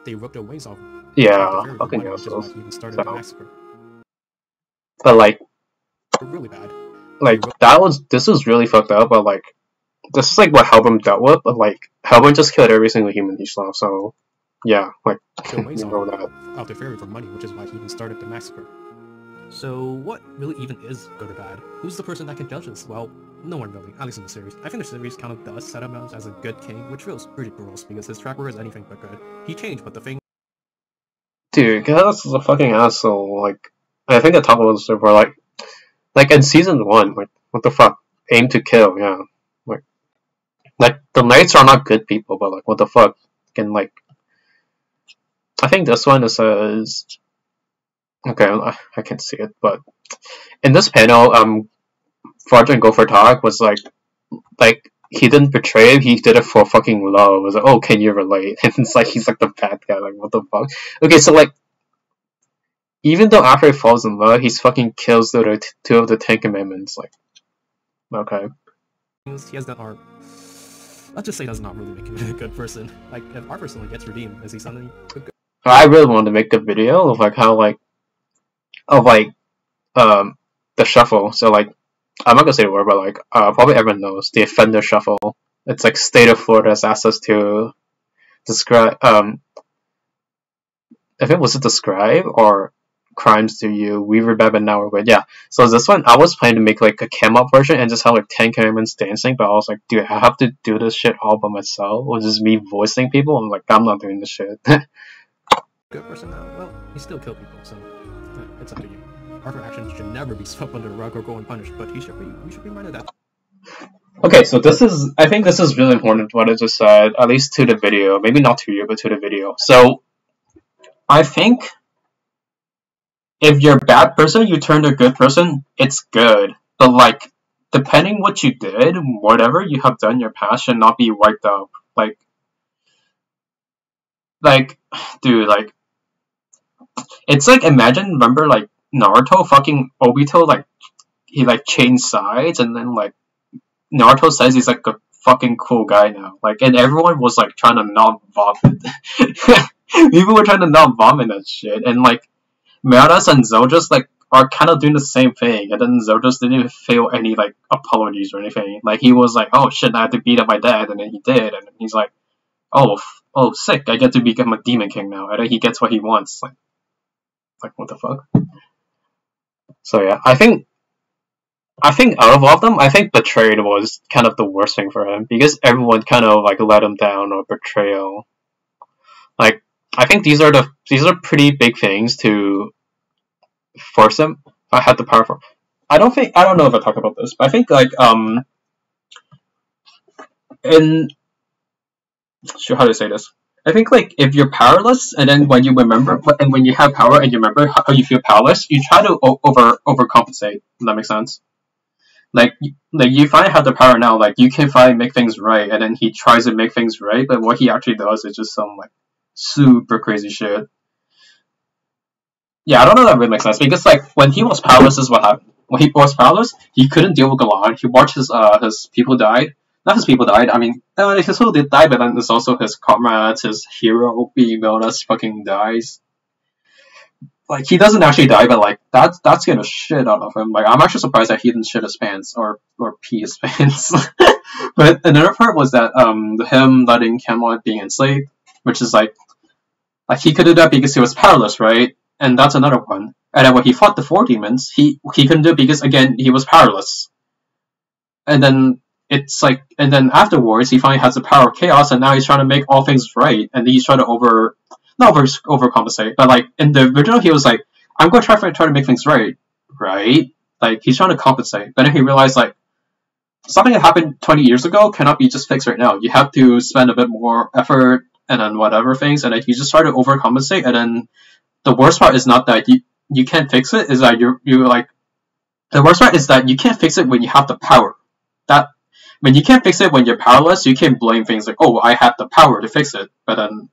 B: They ripped their wings off.
A: Yeah, fucking assholes.
B: Even started the massacre.
A: But like,
B: really bad.
A: Like, this was really fucked up, but like, this is like what Hellbrim dealt with, but like, Hellbrim just killed every single human he saw, so yeah, like,
B: that. Out the ferry for money, which is why he even started the massacre. So what really even is good or bad? Who's the person that can judge this? Well, no one really, at least in the series. I think the series kind of does set him out as a good king, which feels pretty gross because his track record is anything but good. He changed, but the thing.
A: Dude, Galas is a fucking asshole. Like, I think the top of this were like in season 1, like, what the fuck? Aim to kill, yeah. Like the knights are not good people, but like, what the fuck? And like, I think this one says, okay, I can't see it, but in this panel, Fraudrin Go for Talk was like he didn't betray him, he did it for fucking love. It was like, oh, can you relate? And it's like, he's like the bad guy, like, what the fuck? Okay, so like, even though after he falls in love, he fucking kills the 2 of the 10 commandments. Like, okay.
B: He has that art. Let's just say does not really make him a good person. Like, if Arthur suddenly gets redeemed, is he suddenly a good?
A: I really wanted to make a video of like how the shuffle. So like, I'm not gonna say the word, but like, probably everyone knows the offender shuffle. It's like State of Florida's asked us to describe. I think was it describe or crimes to you, we remember now we're good. Yeah, so this one I was planning to make like a cam up version and just have like 10 commandments dancing, but I was like, dude, I have to do this shit all by myself, or just me voicing people. I'm like, I'm not doing this shit.
B: Good person now? Well, he still killed people, so it's up to you. Arthur actions should never be swept under the rug or go unpunished, but we should be reminded that.
A: Okay, so I think this is really important what I just said, at least to the video, maybe not to you, but to the video. So I think if you're a bad person, you turn to a good person, it's good. But like, depending what you did, whatever you have done in your past should not be wiped out. Like, dude, like, it's like, imagine, remember, like, Naruto fucking Obito, like, he like changed sides, and then like Naruto says he's like a fucking cool guy now. Like, and everyone was like trying to not vomit. People were trying to not vomit that shit, and like Miradas and Zojus like are kind of doing the same thing, and then Zojus didn't even feel any like apologies or anything. Like he was like, "Oh shit, I had to beat up my dad," and then he did, and he's like, "Oh, sick! I get to become a demon king now," and then he gets what he wants. Like what the fuck? So yeah, I think out of all of them, I think betrayed was kind of the worst thing for him because everyone kind of like let him down or betrayal. Like I think these are pretty big things to force him. I had the power for. I don't know if I talked about this, but I think like sure how to say this. I think like if you're powerless and then when you remember and when you have power and you remember how you feel powerless, you try to overcompensate. Does that make sense? Like you finally have the power now, like you can finally make things right, and then he tries to make things right, but what he actually does is just some like super crazy shit. Yeah, I don't know if that really makes sense, because like when he was powerless is what happened. When he was powerless, he couldn't deal with Galand. He watched his people die. Not his people died, I mean, his people did die, but then there's also his comrades, his hero, Miradas fucking dies. Like, he doesn't actually die, but like, that's gonna shit out of him. Like, I'm actually surprised that he didn't shit his pants, or pee his pants. But another part was that, him letting Camelot being enslaved, which is like he could do that because he was powerless, right? And that's another one. And then when he fought the 4 demons, he couldn't do it because, again, he was powerless. And then it's like, and then afterwards, he finally has the power of chaos, and now he's trying to make all things right, and he's trying to overcompensate, but like, in the original, he was like, I'm going to try to make things right? Like, he's trying to compensate, but then he realized, like, something that happened 20 years ago cannot be just fixed right now. You have to spend a bit more effort, and then whatever things, and then he just tried to overcompensate, and then the worst part is not that you can't fix it, is that you're like, the worst part is that you can't fix it when you have the power. When you can't fix it when you're powerless, you can blame things like, oh, I had the power to fix it. But then,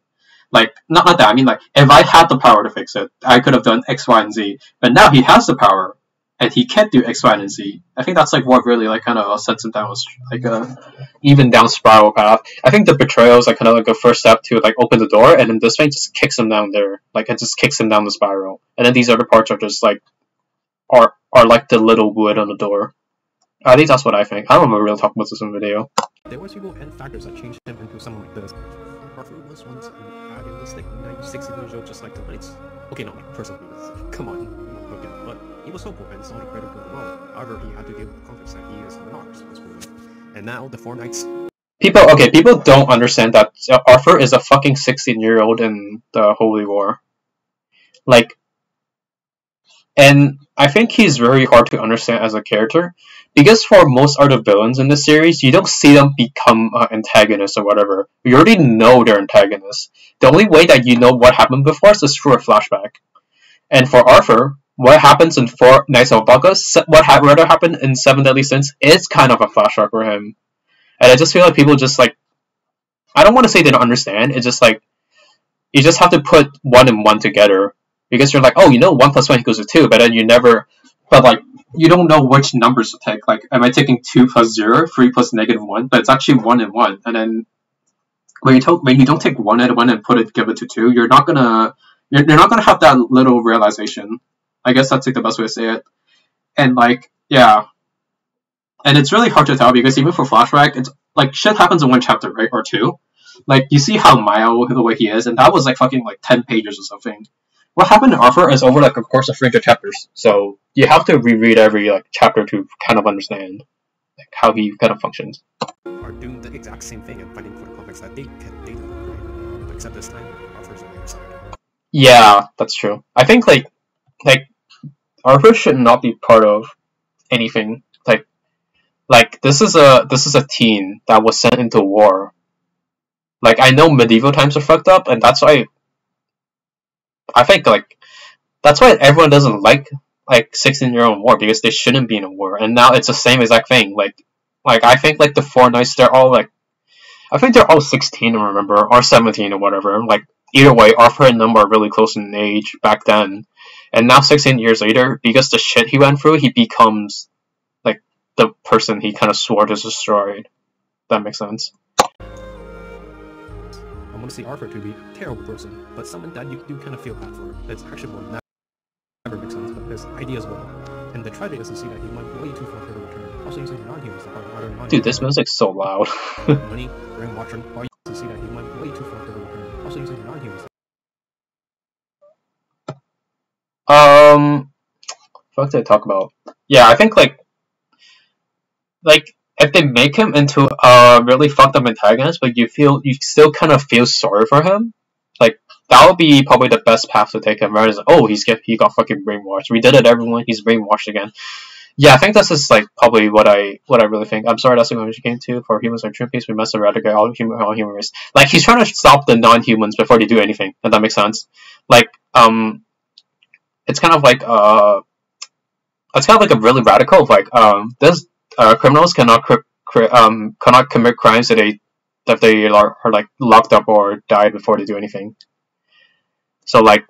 A: like, not that. I mean, like, if I had the power to fix it, I could have done X, Y, and Z. But now he has the power, and he can't do X, Y, and Z. I think that's, like, what really, like, kind of sets him down, like, a even down spiral path. I think the betrayal is, like, kind of like a first step to, like, open the door, and then this thing just kicks him down there. Like, it just kicks him down the spiral. And then these other parts are just, like, are like the little wood on the door. At least that's what I think. I don't remember really talking about this in the video.
B: There was people and factors that changed him into someone like this. Arthur was once an idealistic 96-year-old just like the Knights. Okay, not like personally, come on, okay, but he was hopeful and saw the greater good of the world. However, he had to deal with the conflicts that he is not responsible for. And now the 4 Knights.
A: People don't understand that Arthur is a fucking 16-year-old in the Holy War. Like, and I think he's very hard to understand as a character, because for most other villains in the series, you don't see them become antagonists or whatever. You already know they're antagonists. The only way that you know what happened before is through a flashback. And for Arthur, what happens in 4 Knights of Bacchus, what rather happened in 7 Deadly Sins, is kind of a flashback for him. And I just feel like people just like, I don't want to say they don't understand, it's just like, you just have to put 1 and 1 together. Because you're like, oh, you know 1 plus 1 equals to 2, but then you never, but like, you don't know which numbers to take. Like, am I taking 2 plus 0, 3 plus -1? But it's actually 1 and 1. And then when you don't take 1 and 1 and give it to 2, you're not gonna have that little realization. I guess that's like the best way to say it. And like, yeah. And it's really hard to tell because even for flashback, it's like shit happens in 1 chapter, right? Or 2. Like, you see how mild the way he is, and that was like fucking like 10 pages or something. What happened to Arthur is over like a course of 300 chapters, so you have to reread every like chapter to kind of understand like how he kind of functions.
B: Are doing the exact same thing and fighting for the conflicts that they do, except this time Arthur's on the other side.
A: Yeah, that's true. I think like Arthur should not be part of anything. Like this is a teen that was sent into war. Like, I know medieval times are fucked up, and that's why I think, like, that's why everyone doesn't like 16-year-old war, because they shouldn't be in a war. And now it's the same exact thing. Like I think, like, the 4 Knights, they're all, like, I think they're all 16, I remember, or 17 or whatever. Like, either way, Arthur and them were really close in age back then. And now, 16 years later, because the shit he went through, he becomes the person he kind of swore to destroy. That makes sense.
B: I want to see Arthur to be a terrible person, but someone that you do kind of feel bad for. It's actually will never make sense, but his ideas will. And the tragedy is to see that he went way too far for the return. Also using non-humans to fight other non-humans.
A: Dude, this music's so loud.
B: Money, Rewatching, or you to see that he went way too far for the return. Also using non-humans.
A: What did I talk about? Yeah, I think like if they make him into a really fucked up antagonist, but you still kind of feel sorry for him, like that would be probably the best path to take him. Rather than, oh, he got fucking brainwashed. We did it, everyone. He's brainwashed again. Yeah, I think this is like probably what I really think. I'm sorry, that's the conclusion came to. For humans are true peace, we must eradicate all human race. Like he's trying to stop the non-humans before they do anything, if that makes sense. Like it's kind of like a really radical of like this criminals cannot commit crimes if they are like locked up or died before they do anything. So but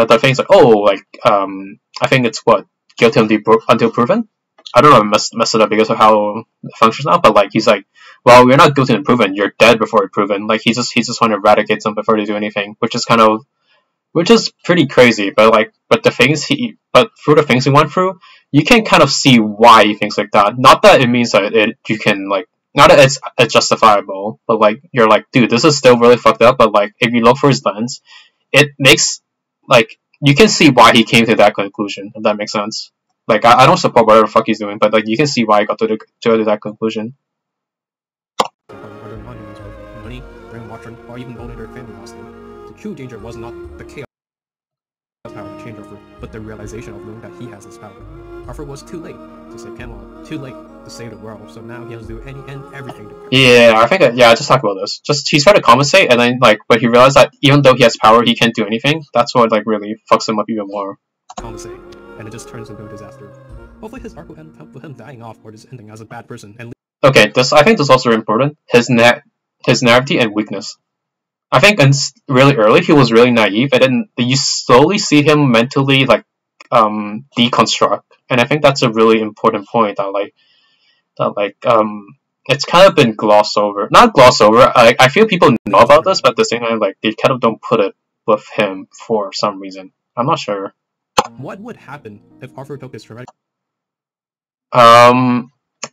A: the thing's like, oh, like I think it's what guilty until proven. I don't know, mess it up because of how it functions now, but like he's like, well, you're not guilty until proven, you're dead before you're proven. Like he just want to eradicate them before they do anything, which is pretty crazy. But through the things he went through, you can kind of see why he thinks like that. Not that it means that you can like, not that it's justifiable, but like you're like, dude, this is still really fucked up. But like if you look for his lens, it makes like you can see why he came to that conclusion. If that makes sense. Like I don't support whatever the fuck he's doing, but like you can see why he got to that conclusion.
B: Money, brainwashing, or even owning their family hostage. The true danger was not the chaos power to change Arthur, but the realization of knowing that he has this power. Arthur was too late to save Camelot, too late to save the world, so now he has to do any and everything to
A: Yeah, I think I just talked about this. Just he's trying to compensate, and then like, but he realized that even though he has power, he can't do anything. That's what like really fucks him up even more.
B: compensate, and it just turns into a disaster. Hopefully his arc will end up with him dying off or just ending as a bad person and
A: Okay, I think this is also very important. His naivety and weakness. I think really early he was really naive, and then you slowly see him mentally like deconstruct, and I think that's a really important point that it's kind of been glossed over. Not glossed over. I feel people know about this, but at the same time, like they kind of don't put it with him for some reason. I'm not sure.
B: What would happen if Arthur took his traumatic?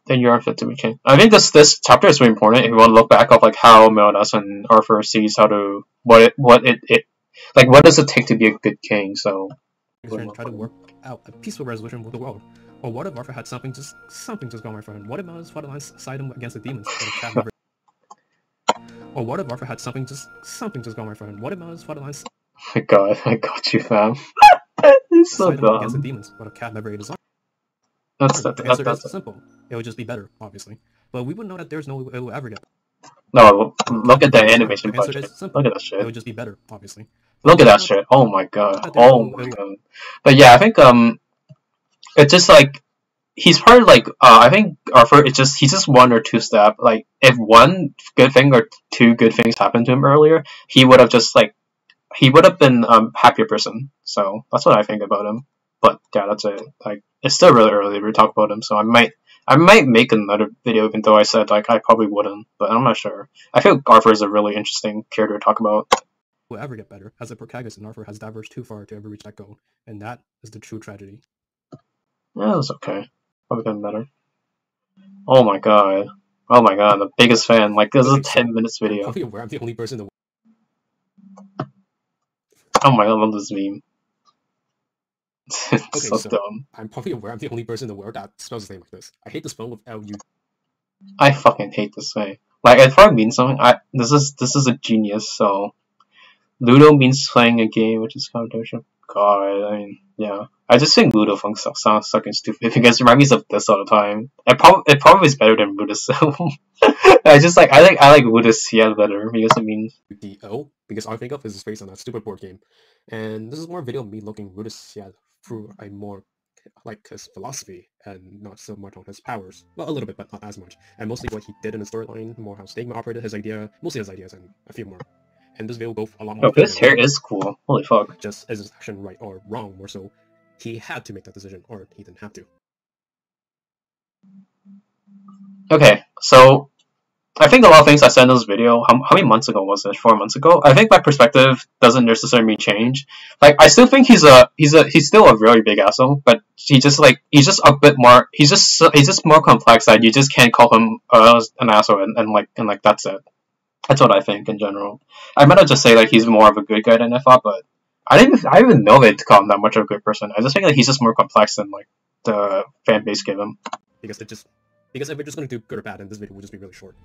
A: Then you are fit to be king. I think this chapter is very important if you want to look back of like how Meliodas and Arthur sees how to what does it take to be a good king. So
B: try to work out a peaceful resolution with the world. Or what if Arthur had something just going right for him? What if Meliodas fought alliance side him against the demons? Or what if Arthur had something just going right for him? What if Meliodas fought alliance?
A: Oh my god, I got you, fam. It's so dumb.
B: Against the demons, what a cat never ate his
A: The
B: answer is simple. It would just be better, obviously. But we would know that there's no way it will ever get better.
A: No, look at the animation budget. Look at that shit.
B: It would just be better, obviously.
A: Look at that shit. Oh my god. Oh my god. But yeah, I think it's just like he's probably like I think Arthur he's just one or two step. Like if one good thing or two good things happened to him earlier, he would have been happier person. So that's what I think about him. But yeah, that's it. Like it's still really early to talk about him, so I might make another video, even though I said like I probably wouldn't, but I'm not sure. I feel Arthur is a really interesting character to talk about.
B: Will ever get better, as the protagonist in Arthur has diverged too far to ever reach that goal, and that is the true tragedy.
A: Yeah, it's okay. Probably gotten better. Oh my god, the biggest fan. Like this is a 10 minutes video.
B: I'm aware I'm the only person in the world.
A: Oh my god, I love this meme.
B: It's
A: so dumb.
B: I'm probably aware I'm the only person in the world that spells his name like this. I hate the spell with L-U.
A: I fucking hate this way. Like, if I mean something, this is a genius. So, Ludo means playing a game, which is competition. God, I mean, yeah. I just think Ludo sounds fucking stupid because it reminds me of this all the time. It probably is better than Rueduciel. I like Rueduciel better because it means
B: the O, because all I think of is based on that stupid board game, and this is more a video of me looking Rueduciel through a more like his philosophy and not so much on his powers. Well, a little bit, but not as much. And mostly what he did in the storyline, more how Stigma operated his idea, mostly his ideas, and a few more. And this video will go a lot more.
A: Oh, his hair is cool. Holy fuck.
B: Just is his action right or wrong, more so he had to make that decision, or he didn't have to.
A: Okay, so I think a lot of things I said in this video, how many months ago was it? 4 months ago? I think my perspective doesn't necessarily change. Like, I still think he's still a very big asshole, but he's just a bit more, he's just more complex that you just can't call him an asshole and that's it. That's what I think in general. I might not just say like he's more of a good guy than I thought, but I didn't even know they'd call him that much of a good person. I just think that he's just more complex than like the fan base give him.
B: Because if we're just going to do good or bad, then this video will just be really short.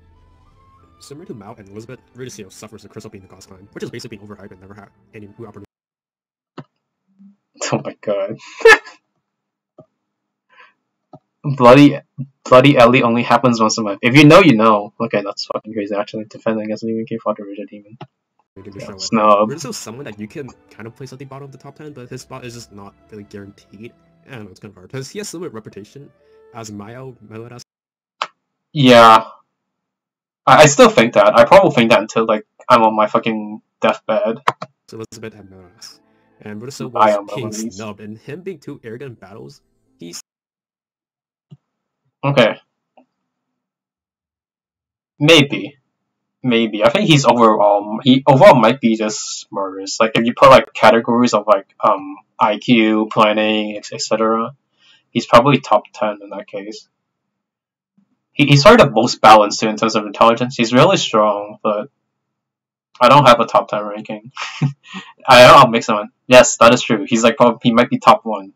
B: Similar to Mao and Elizabeth, Rueduciel suffers the crystal being the God's kind, which is basically being overhyped and never had any new opportunity.
A: Oh my god. Bloody Ellie only happens once a month. If you know, you know. Okay, that's fucking crazy actually. Defending against an even fought the Rigid Demon. Snub.
B: Rueduciel's someone that you can kind of place at the bottom of the top 10, but his spot is just not really guaranteed. I don't know, it's kind of hard. Because he has similar reputation as Mao, Melodas.
A: Yeah. I still think that. I probably think that until like I'm on my fucking deathbed.
B: Elizabeth and Melodas. And Rueduciel was being snubbed, and him being too arrogant in battles, he's...
A: Okay. Maybe. I think he overall might be just murderous. Like if you put like categories of like IQ, planning, etc., he's probably top 10 in that case. He's sort of the most balanced too in terms of intelligence. He's really strong, but I don't have a top 10 ranking. I'll make someone. Yes, that is true. He's like he might be top 1.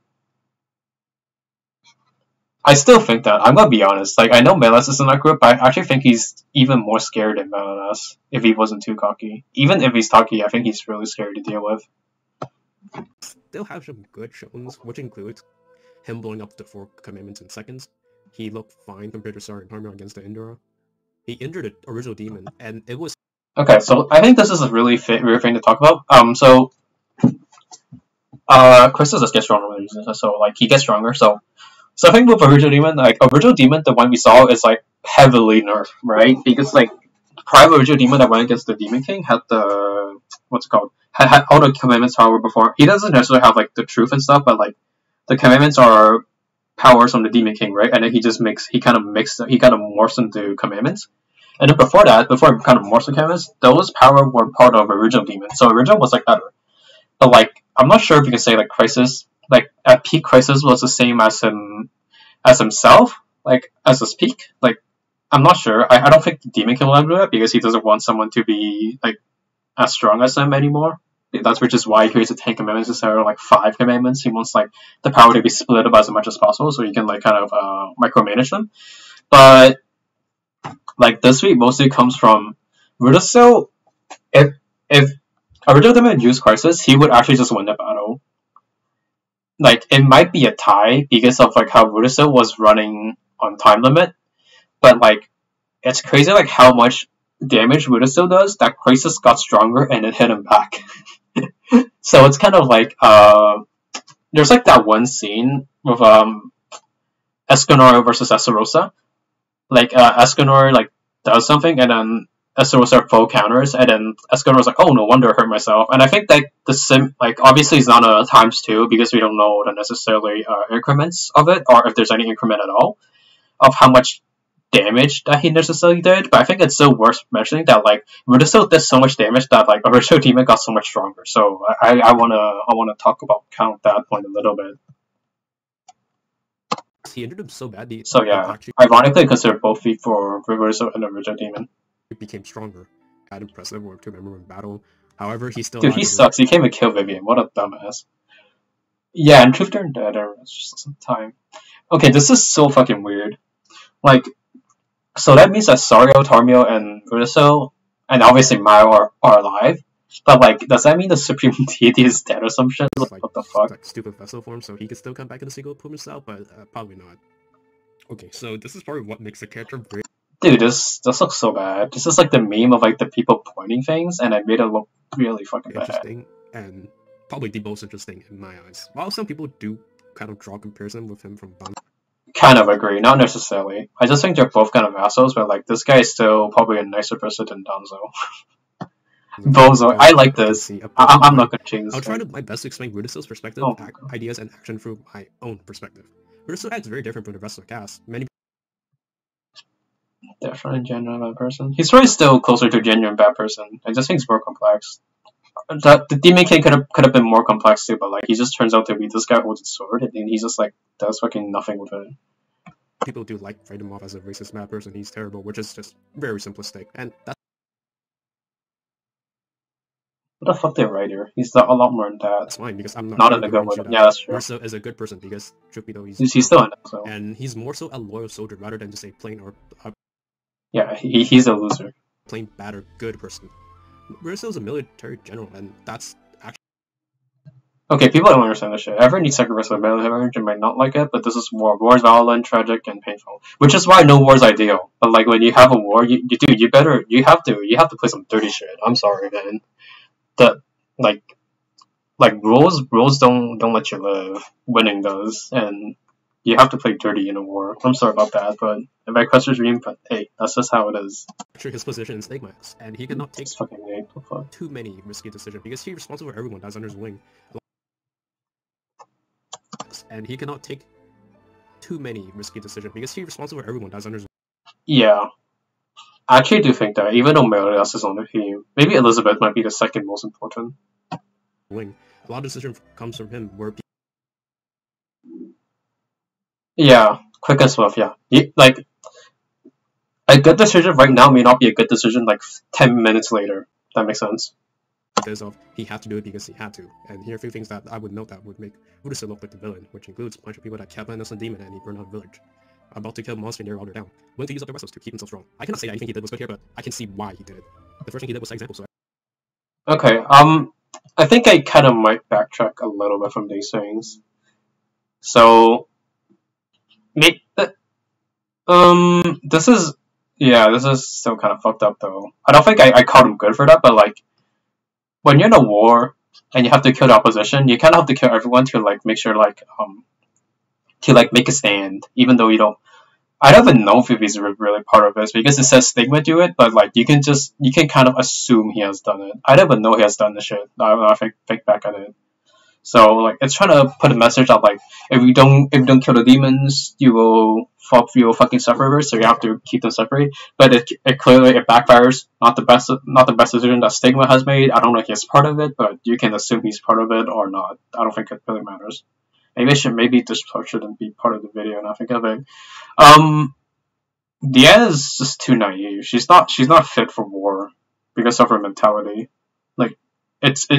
A: I still think that. I'm gonna be honest. Like I know Melas is in that group, but I actually think he's even more scared than Melas if he wasn't too cocky. Even if he's cocky, I think he's really scary to deal with.
B: Still have some good showings, which includes him blowing up the 4 commandments in seconds. He looked fine compared to Sarah and Harmon against the Indra. He injured the original demon, and it was...
A: Okay, so I think this is a really weird thing to talk about. Crystal just gets stronger with using it, so like he gets stronger. So I think with original demon, the one we saw is like heavily nerfed, right? Because like prior original demon that went against the Demon King had the had all the commandments power before. He doesn't necessarily have like the truth and stuff, but like the commandments are powers from the Demon King, right? And then he kind of morphs into commandments. And then before he kind of morphs into commandments, those power were part of original demon. So original was like better. But like I'm not sure if you can say like Crisis, like at peak Crisis was the same as himself, like as his peak. Like I'm not sure. I don't think the Demon King will ever do that because he doesn't want someone to be like as strong as him anymore. That's which is why he creates the 10 commandments instead of like 5 commandments. He wants like the power to be split up as much as possible so he can like kind of micromanage them. But like this week mostly comes from Rueduciel. If original demon used Crisis, he would actually just win the battle. Like it might be a tie because of like how Rueduciel was running on time limit, but like it's crazy like how much damage Rueduciel does that Crisis got stronger and it hit him back. So it's kind of like there's like that one scene with Escanor versus Essarosa. Like Escanor like does something and then Essarosa full counters and then Escanor's like, oh no wonder I hurt myself. And I think that like obviously it's not a ×2 because we don't know the necessarily increments of it or if there's any increment at all of how much damage that he necessarily did, but I think it's still worth mentioning that like Rueduciel did so much damage that like original demon got so much stronger. So I wanna talk about count that point a little bit.
B: He injured him so badly.
A: So yeah, ironically consider both feet for Rueduciel and original demon.
B: He became stronger. Had impressive work to remember in battle. However, he still...
A: Dude, he sucks. He came and killed Vivian. What a dumbass. Yeah, and Truth turned dead. It's just some time. Okay, this is so fucking weird. Like, so that means that Sario, Tarmio, and Rueduciel, and obviously Mao are alive. But like, does that mean the Supreme Deity is dead or some shit? Like, what the fuck?
B: Like stupid vessel form, so he could still come back in the single prove himself, but probably not. Okay, so this is probably what makes the character great.
A: Dude, this looks so bad. This is like the meme of like the people pointing things, and I made it look really fucking
B: interesting, and probably the most interesting in my eyes. While some people do kind of draw comparison with him from Bang.
A: Kind of agree, not necessarily. I just think they're both kind of assholes, but like this guy is still probably a nicer person than Danzo. Bozo, I like this. I'm not gonna change this.
B: I'll try my best to explain Rueduciel's perspective, ideas, and action through my own perspective. Rueduciel acts very different from the rest of the cast.
A: Different genuine bad person. He's probably still closer to genuine bad person. I just think it's more complex. The Demon King could have been more complex too, but like he just turns out to be this guy holds a sword and he just like does fucking nothing with it.
B: People do like write him off as a racist mad person, he's terrible, which is just very simplistic, and that's
A: What the fuck they write here? He's a lot more than that.
B: fine, because I'm
A: Not in a good way. Yeah, that's true.
B: Rueduciel is a good person, because truth be told,
A: He's still in it, so.
B: And he's more so a loyal soldier rather than just a plain or
A: yeah, he's a loser.
B: Plain bad or good person. Rueduciel is a military general, and that's actually...
A: Okay, people don't understand this shit. Everyone needs sacrifice of military and might not like it, but this is war. War is violent, tragic, and painful. Which is why no war is ideal. But like when you have a war, you have to play some dirty shit. I'm sorry, man. The like rules don't let you live. Winning does, and you have to play dirty in a war. I'm sorry about that, but if my question's reading, but hey, that's just how it is.
B: Actually, his position in Stigmas, and he cannot take
A: fucking
B: too many risky decisions because he's responsible for everyone that's under his wing. And he cannot take too many risky decisions because he's responsible for everyone that's under his wing.
A: Yeah. I actually do think that, even though Meliodas is on the team, maybe Elizabeth might be the second most important.
B: Wing. A lot of decisions comes from him where
A: yeah, quick and swift, yeah. Like, a good decision right now may not be a good decision like 10 minutes later. That makes sense.
B: Of he had to do it because he had to, and here are a few things that I would note that would make Rueduciel look like the villain, which includes a bunch of people that killed an innocent demon and he burned out a village. About to kill a monster near Alder Down, willing to use up their vessels to keep himself strong. I cannot say that anything he did was good here, but I can see why he did it. The first thing he did was set example, so
A: okay, I think I kind of might backtrack a little bit from these things. So, this is still kind of fucked up though. I don't think I called him good for that, but like, when you're in a war and you have to kill the opposition, you kind of have to kill everyone to like make sure to like make a stand, even though you don't. I don't even know if he's really part of this because it says Stigma do it, but like you can kind of assume he has done it. I don't even know he has done the shit. I think back at it. So like it's trying to put a message that like if you don't kill the demons, you will fucking suffer. So you have to keep them separate. But it clearly backfires. Not the best decision that Stigma has made. I don't know if he's part of it, but you can assume he's part of it or not. I don't think it really matters. Maybe this part shouldn't be part of the video. Now think of it. Deanna is just too naive. She's not fit for war because of her mentality. Like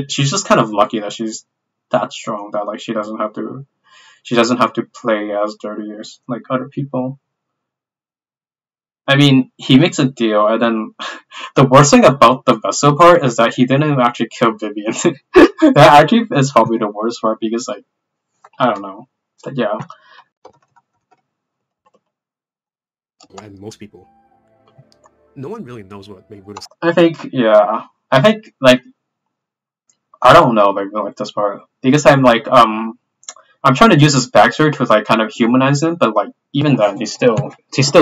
A: she's just kind of lucky that she's that strong that like she doesn't have to play as dirty as like other people. I mean, he makes a deal, and then the worst thing about the vessel part is that he didn't actually kill Vivian. That actually is probably the worst part because like I don't know, but yeah.
B: And most people, no one really knows what made Rueduciel.
A: I think like I don't know like this part because I'm like I'm trying to use his backstory to like kind of humanize him, but like even then he still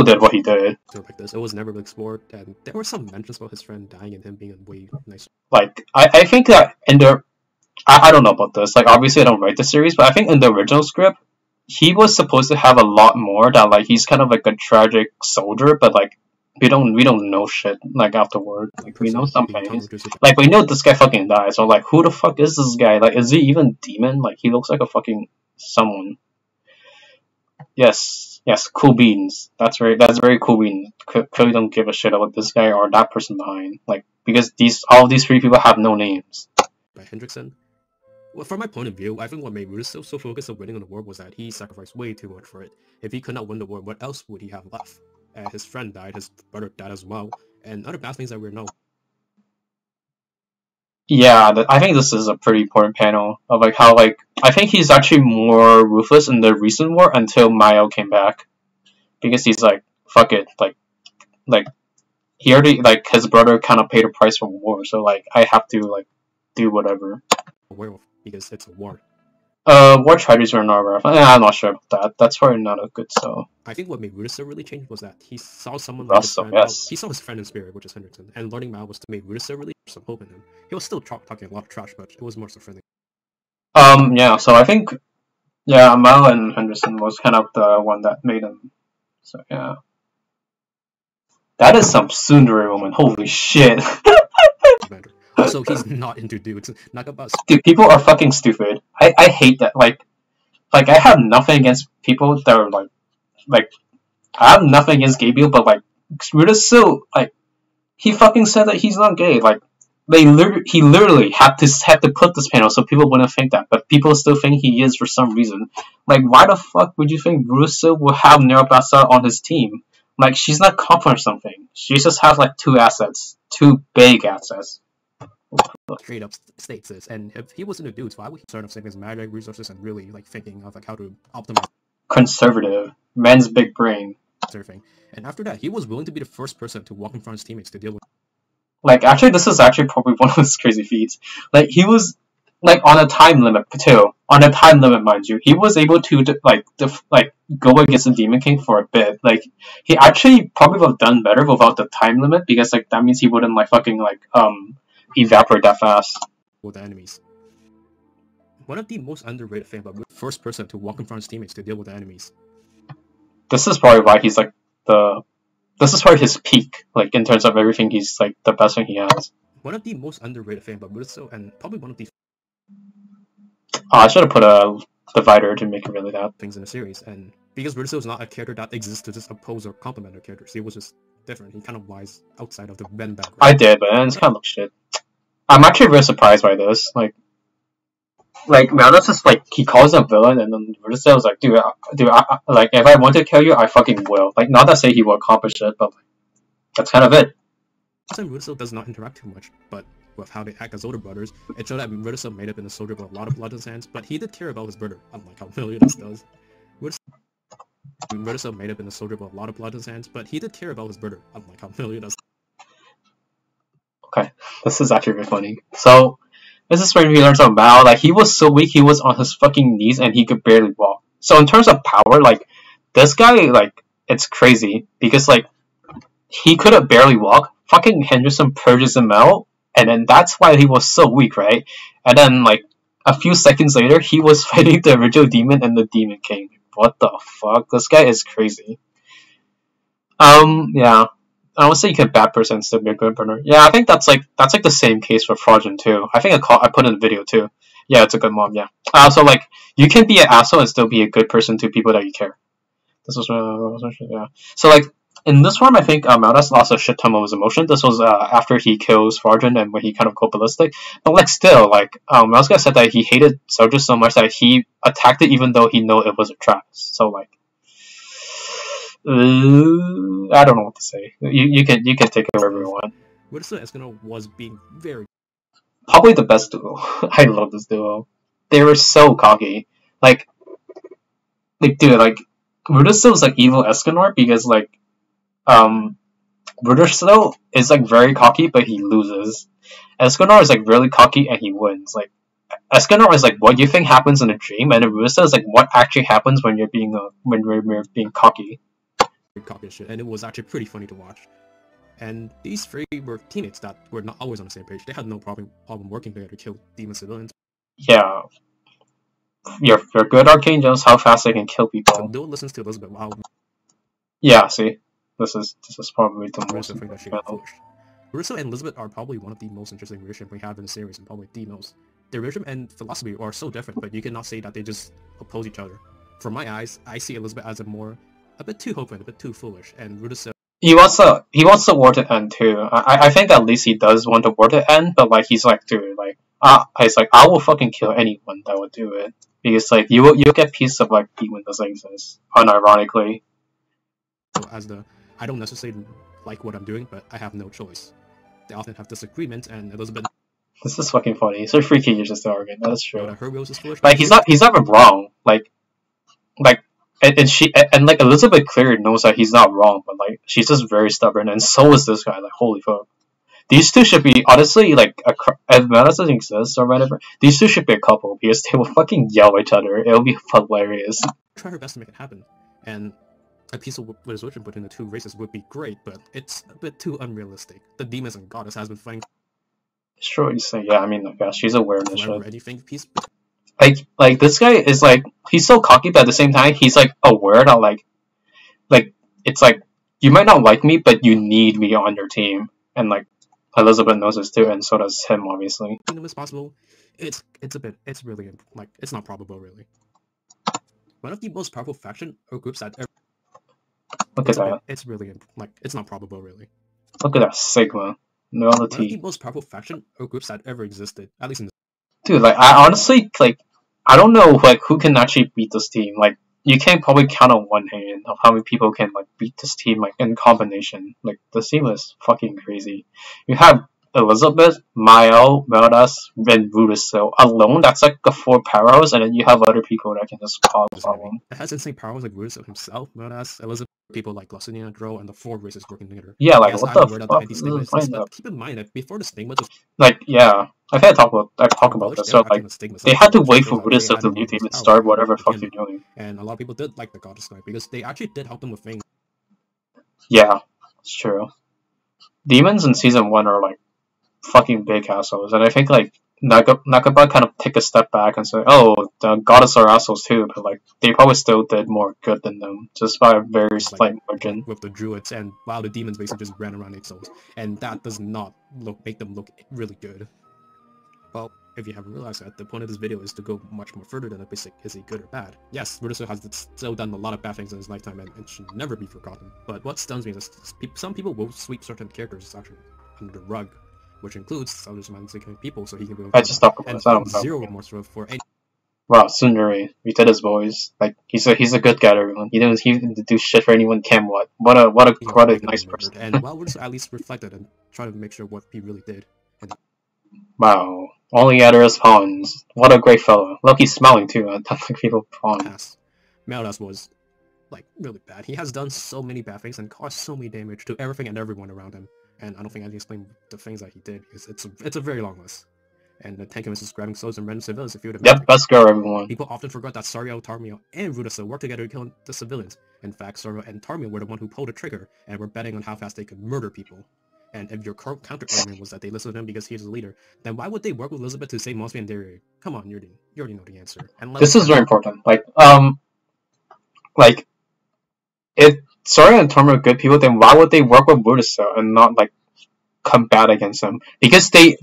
A: did what he did.
B: Like this, it was never really explored, and there were some mentions about his friend dying and him being a way nicer.
A: Like I think that in the I don't know about this. Like obviously I don't write the series, but I think in the original script he was supposed to have a lot more that like he's kind of like a tragic soldier, but like we don't know shit like afterward. Like we know some things. Like we know this guy fucking died, so like who the fuck is this guy? Like is he even demon? Like he looks like a fucking someone. Yes, cool beans. That's very cool beans. Clearly don't give a shit about this guy or that person behind. Like because all of these three people have no names.
B: By Hendrickson. Well, from my point of view, I think what made Rueduciel so focused on winning on the war was that he sacrificed way too much for it. If he could not win the war, what else would he have left? His friend died, his brother died as well, and other bad things that we know.
A: Yeah, I think this is a pretty important panel of like how like I think he's actually more ruthless in the recent war until Mayo came back, because he's like fuck it, like he already like his brother kind of paid a price for war, so like I have to like do whatever.
B: Werewolf, because it's a war.
A: War tragedies are not rough. I'm not sure about that. That's probably not a good so.
B: I think what made Rueduciel really change was that he saw someone
A: like his friend. Yes.
B: He saw his friend in spirit, which is Hendrickson, and learning Mal was to make Rueduciel really some hope in him. He was still talking a lot of trash, but it was more so friendly.
A: Yeah, so I think Mal and Hendrickson was kind of the one that made him. So yeah. That is some tsundere woman. Holy shit.
B: Also, he's not into dudes. Not about.
A: Dude, people are fucking stupid. I hate that. Like I have nothing against people that are like I have nothing against gay people, but like Rueduciel, like he fucking said that he's not gay. Like he literally had to put this panel so people wouldn't think that, but people still think he is for some reason. Like, why the fuck would you think Rueduciel will have Neurobasa on his team? Like, she's not confident or something. She just has like two big assets.
B: Straight up states this, and if he wasn't a dude, why would he start up saving his magic resources and really like thinking of like how to optimize
A: Conservative, man's big brain.
B: surfing? And after that, he was willing to be the first person to walk in front of his teammates to deal with.
A: Like, actually, this is actually probably one of his crazy feats. Like, he was like on a time limit too. On a time limit, mind you, he was able to go against the Demon King for a bit. Like, he actually probably would have done better without the time limit because like that means he wouldn't like fucking like evaporate that fast
B: with the enemies. One of the most underrated things about the first person to walk in front of his teammates to deal with the enemies.
A: This is probably why he's like this is probably his peak, like in terms of everything. He's like the best thing he has.
B: One of the most underrated things about Rueduciel, and probably one of the
A: I should have put a divider to make it really that
B: things in the series, and because Rueduciel is not a character that exists to just oppose or complement their characters, he was just different. He kind of lies outside of the Ben background.
A: I did, but it's kind of like shit. I'm actually really surprised by this. Like Malus just like he calls him a villain, and then Rueduciel was like, dude, like if I want to kill you, I fucking will. Like, not to say he will accomplish it, but like, that's kind of it.
B: Rueduciel does not interact too much, but with how they act as older brothers, it showed that Rueduciel made up in a soldier with a lot of blood on his hands, but he did care about his brother, unlike how Meliodas does. Rueduciel made up in a soldier with a lot of blood on his hands, but he did care about his brother, unlike how Meliodas.
A: Okay, this is actually really funny. So, this is when we learned about Mal. Like, he was so weak, he was on his fucking knees and he could barely walk. So in terms of power, like, this guy, like, it's crazy. Because, like, he couldn't barely walk. Fucking Henderson purges him out. And then that's why he was so weak, right? And then, like, a few seconds later, he was fighting the original demon and the Demon King. What the fuck? This guy is crazy. Yeah. I would say you can bad person still be a good burner. Yeah, I think that's like the same case for Fraudrin too. I think I put in the video too. Yeah, it's a good mom. Yeah. So like you can be an asshole and still be a good person to people that you care. This was yeah. So like in this form, I think Maldas lost a shit ton of his emotion. This was after he kills Fraudrin and when he kind of go ballistic. But like still, like Maldas said that he hated Soldier so much that he attacked it even though he knew it was a trap. So like. I don't know what to say. You can take it wherever you want.
B: Rueduciel Escanor was being very
A: probably the best duo. I love this duo. They were so cocky. Like dude, like Rueduciel is like evil Escanor because like Rueduciel is like very cocky but he loses. Escanor is like really cocky and he wins. Like Escanor is like what you think happens in a dream, and Rueduciel is like what actually happens when you're being cocky.
B: Cocky shit, and it was actually pretty funny to watch. And these three were teammates that were not always on the same page. They had no problem working together to kill demon civilians.
A: Yeah, you're good archangels. How fast they can kill people.
B: So no one listens to Elizabeth. Wow.
A: Yeah, see, this is probably the most
B: thing that she got pushed. Rueduciel and Elizabeth are probably one of the most interesting relationship we have in the series, and probably the most. Their relationship and philosophy are so different, but you cannot say that they just oppose each other. From my eyes, I see Elizabeth as a bit too hopeful, a bit too foolish, and Rueduciel.
A: He wants the war to end too. I think at least he does want the war to end, but like he's like, dude, like he's like, I will fucking kill anyone that would do it because like you'll get peace of like demon doesn't exist, unironically.
B: So I don't necessarily like what I'm doing, but I have no choice. They often have disagreements, and Elizabeth.
A: This is fucking funny. So freaky, you're just arguing. That's true.
B: Her will is foolish.
A: Like he's never wrong. Like. And like Elizabeth clearly knows that he's not wrong, but like she's just very stubborn, and so is this guy. Like holy fuck, these two should be honestly like if Malus doesn't exist or whatever. These two should be a couple because they will fucking yell at each other. It'll be hilarious.
B: Try her best to make it happen, and a peaceful resolution between the two races would be great, but it's a bit too unrealistic. The demons and goddess has been fighting.
A: Sure, what you say. Yeah, I mean, like, yeah, she's aware of this shit.
B: Anything peace.
A: Like this guy is like he's so cocky, but at the same time he's like aware that like it's like you might not like me, but you need me on your team. And like Elizabeth knows this too, and so does him, obviously.
B: Kingdom is possible. It's really like it's not probable really. One of the most powerful faction or groups that ever.
A: Look at that.
B: It's really like it's not probable really.
A: Look at that Sigma. No other
B: One of the
A: T.
B: most powerful faction or groups that ever existed, at least in the.
A: Dude, like I honestly like I don't know like who can actually beat this team. Like you can't probably count on one hand of how many people can like beat this team like in combination. Like this team is fucking crazy. You have Elizabeth, Mael, Meldas, and Rueduciel alone. That's like the 4 powerhouse, and then you have other people that can just cause a problem.
B: It has insane powers like Rueduciel himself, Meldas, Elizabeth, people like Glossinia, Dro, and the 4 races working together.
A: Yeah, like
B: Yes,
A: what
B: I'm
A: the
B: aware that
A: fuck?
B: anti-stigma exists, but keep in mind that before the stigma just
A: Like yeah, I've had talk about this. So like they had to wait for Rueduciel to leave to even start whatever the fuck they're doing.
B: And a lot of people did like the goddess knight because they actually did help them with things.
A: Yeah, it's true. Demons in season 1 are like fucking big assholes, and I think like Nakaba kind of take a step back and say, oh, the goddess are assholes too, but like they probably still did more good than them, just by a very slight margin.
B: With the druids, and while the demons basically just ran around 8 souls, and that does not make them look really good. Well, if you haven't realized that, the point of this video is to go much more further than a basic is he good or bad. Yes, Rueduciel has still done a lot of bad things in his lifetime, and it should never be forgotten. But what stuns me is some people will sweep certain characters actually under the rug, which includes others manipulating people, so he can be
A: I just talked about
B: and zero remorse for any.
A: Wow, Sundari, we did his boys. Like he's a good guy, everyone. He didn't do shit for anyone. What a nice person.
B: And while Rueduciel at least reflected and tried to make sure what he really did. And
A: wow, only at his pawns. What a great fellow. Look, he's smiling too. I don't think people pawn.
B: Meldas was like really bad. He has done so many bad things and caused so many damage to everything and everyone around him. And I don't think I can explain the things that he did because it's a very long list. And the tank is grabbing souls and random civilians if you would
A: Yep, best girl, everyone.
B: People often forgot that Sariel, Tarmio, and Rueduciel worked together to kill the civilians. In fact, Sariel and Tarmio were the one who pulled the trigger and were betting on how fast they could murder people. And if your counter argument was that they listened to him because he's the leader, then why would they work with Elizabeth to save Mosby and Dario? Come on, you already know the answer. And
A: this is very important. If Sariel and Tarmio are good people, then why would they work with Rueduciel and not like combat against him? Because they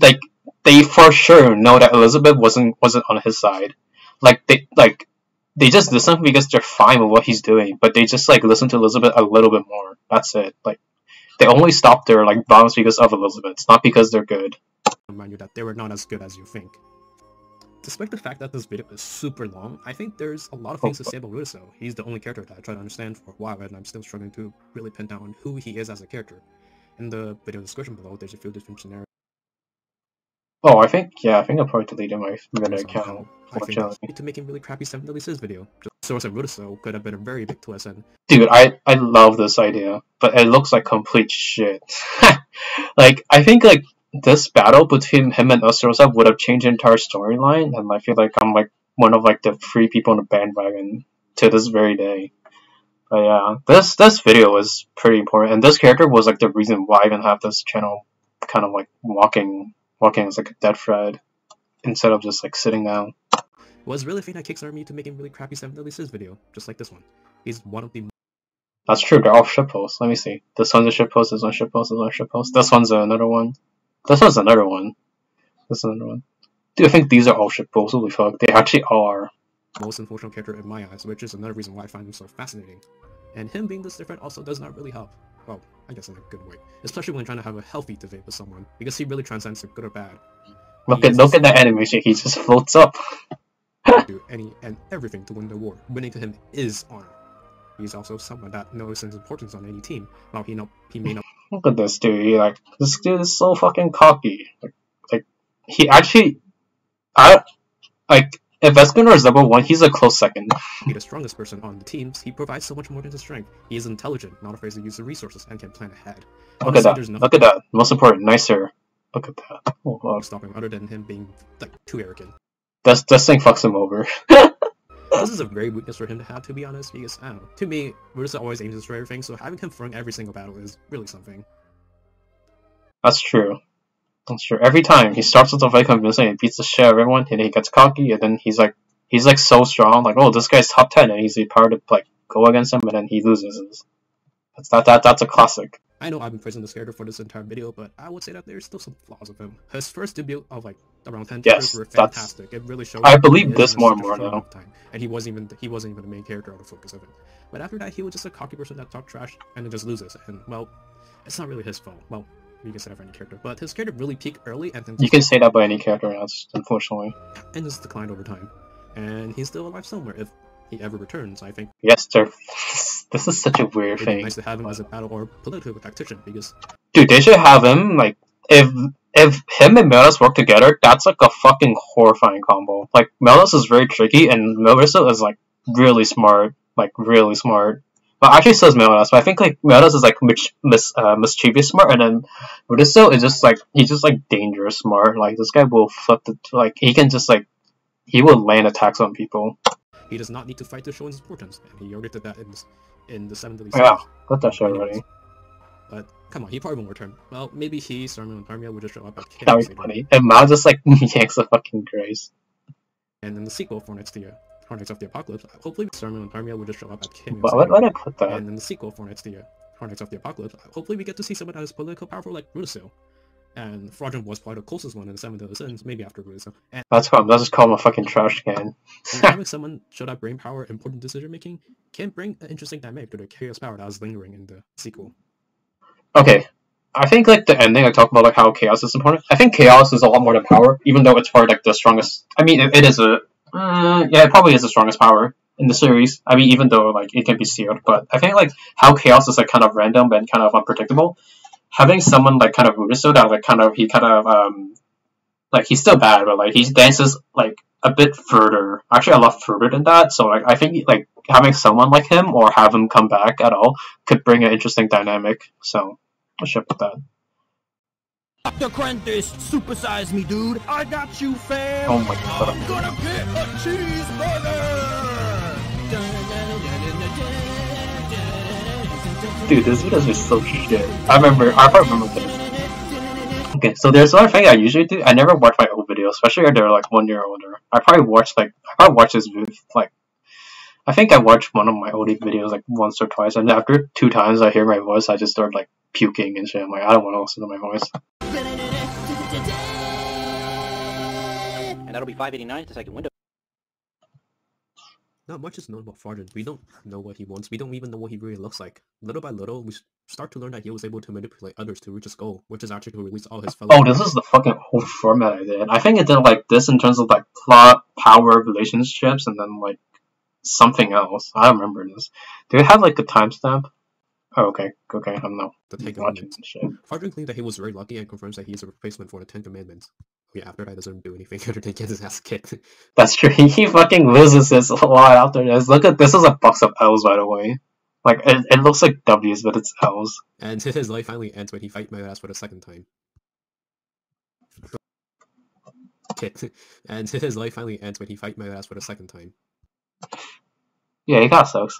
A: for sure know that Elizabeth wasn't on his side. They just listen because they're fine with what he's doing, but they just like listen to Elizabeth a little bit more. That's it. Like they only stop their like violence because of Elizabeth. It's not because they're good.
B: Remind you that they were not as good as you think. Despite the fact that this video is super long, I think there's a lot of things to say about Rueduciel. He's the only character that I try to understand for a while, and I'm still struggling to really pin down who he is as a character. In the video description below, there's a few different scenarios.
A: Oh, I think I'll probably delete my Reddit account.
B: I think to making really crappy 7 Deadly Sins video. Source of Rueduciel could have been a very big twist, and
A: dude, I love this idea, but it looks like complete shit. Like I think like this battle between him and Ustrosa would have changed the entire storyline, and I feel like I'm like one of like the 3 people in the bandwagon to this very day. But yeah, this video was pretty important, and this character was like the reason why I even have this channel kind of like walking as like a dead thread instead of just like sitting down.
B: Was really think that kickstarted me to making really crappy 7 Deadly Sins video, just like this one. He's one of the.
A: That's true. They're all shitposts. Let me see. This one's a shitpost. This one's shitpost. This one's shitpost. This one's another one. This one's another one. This is another one. Dude, I think these are all shitposts. Holy fuck, they actually are.
B: Most unfortunate character in my eyes, which is another reason why I find him so fascinating. And him being this different also does not really help. Well, I guess in a good way. Especially when trying to have a healthy debate with someone, because he really transcends to good or bad.
A: Look at that animation, he just floats up.
B: Do any and everything to win the war. Winning to him is honor. He's also someone that knows his importance on any team, while he may not.
A: Look at this dude, this dude is so fucking cocky. He actually, if Escanor is number 1, he's a close second.
B: Be the strongest person on the teams, he provides so much more than his strength. He is intelligent, not afraid to use the resources, and can plan ahead.
A: Look at that. Look at that. Most important, nicer. Look at that. Oh, wow.
B: Stop him, other than him being like too arrogant.
A: This thing fucks him over.
B: This is a very weakness for him to have, to be honest, because I don't know. To me, Rueduciel always aims to destroy everything, so having him throwing every single battle is really something.
A: That's true. That's true. Every time he starts with a fight convincing, he beats the shit out of everyone, and then he gets cocky, and then he's like so strong, like, oh, this guy's top 10, and he's powered to like go against him, and then he loses. That's a classic.
B: I know I've been praising this character for this entire video, but I would say that there's still some flaws of him. His first debut of like around 10 chapters were fantastic. It really showed.
A: I believe this more and more now.
B: And he wasn't even the main character or the focus of it. But after that, he was just a cocky person that talked trash and then just loses. And well, it's not really his fault. Well, you can say that for any character, but his character really peaked early and then.
A: You can say that by any character, unfortunately.
B: And just declined over time. And he's still alive somewhere if he ever returns, I think.
A: Yes, sir. This is such a weird thing.
B: It'd be nice to have him as a battle or political tactician because.
A: Dude, they should have him like if him and Melus work together, that's like a fucking horrifying combo. Like Melus is very tricky and Melissa is like really smart, Well, actually, so is Melus, but I think like Melus is like mischievous smart, and then Rueduciel is just like he's just like dangerous smart. Like this guy will flip he can just like he will land attacks on people.
B: He does not need to fight to show his importance, and he already did that in the 7 Deadly
A: Yeah, got that show already.
B: But come on, he probably won't return. Well, maybe he, Starman, and Parmia would just show up at
A: That would be funny. And Mao just like yanks the fucking grace.
B: And in the sequel for Hornets of the Apocalypse, hopefully Starman and Parmia would just show up at Kim.
A: Why did I put that?
B: And in the sequel for Hornets of the Apocalypse, hopefully we get to see someone that is political powerful like Rueduciel. And Fraudrin was probably the closest one in the 7 Deadly Sins, maybe after Rueduciel.
A: That's fine. Let's just call him a fucking trash can.
B: And having someone show that brain power, important decision making, can bring an interesting dynamic to the chaos power that was lingering in the sequel.
A: Okay, I think like the ending I talked about like how chaos is important. I think chaos is a lot more than power, even though it's probably like the strongest. I mean, it is it probably is the strongest power in the series. I mean, even though like it can be sealed, but I think like how chaos is like kind of random and kind of unpredictable. Having someone like kind of Rueduciel that like he's still bad, but like he dances like a bit further. Actually, a lot further than that. So like I think like having someone like him or have him come back at all could bring an interesting dynamic. So I'll ship with that.
D: Dr. Krentis, supersize me, dude. I got you, fam.
A: Oh my god.
D: I'm gonna get a cheeseburger.
A: Dude, this video is so shit. I probably remember this. Okay, so there's one thing I usually do. I never watch my old videos, especially if they're like 1 year older. I probably watch this like I think I watched one of my old videos like once or twice, and after 2 times I hear my voice, I just start like puking and shit. I'm like, I don't want to listen to my voice.
E: And that'll be $5.89 at the second window.
B: Not much is known about Fraudrin. We don't know what he wants. We don't even know what he really looks like. Little by little, we start to learn that he was able to manipulate others to reach his goal, which is actually to release all his fellow.
A: Oh, this is the fucking whole format I did. I think it did like this in terms of like plot, power, relationships, and then like something else. I don't remember this. Do it have like a timestamp? Oh, okay, I'm not watching this shit.
B: Fraudrin claimed that he was very lucky and confirms that he is a replacement for the 10 Commandments. Yeah, after that, doesn't do anything other than get his ass kicked.
A: That's true. He fucking loses his a lot after this. Look at this is a box of L's, by the way. Like it looks like W's, but it's L's.
B: And his life finally ends when he fights my ass for the second time. And his life finally ends when he fights my ass for the second time.
A: Yeah, he got sucks.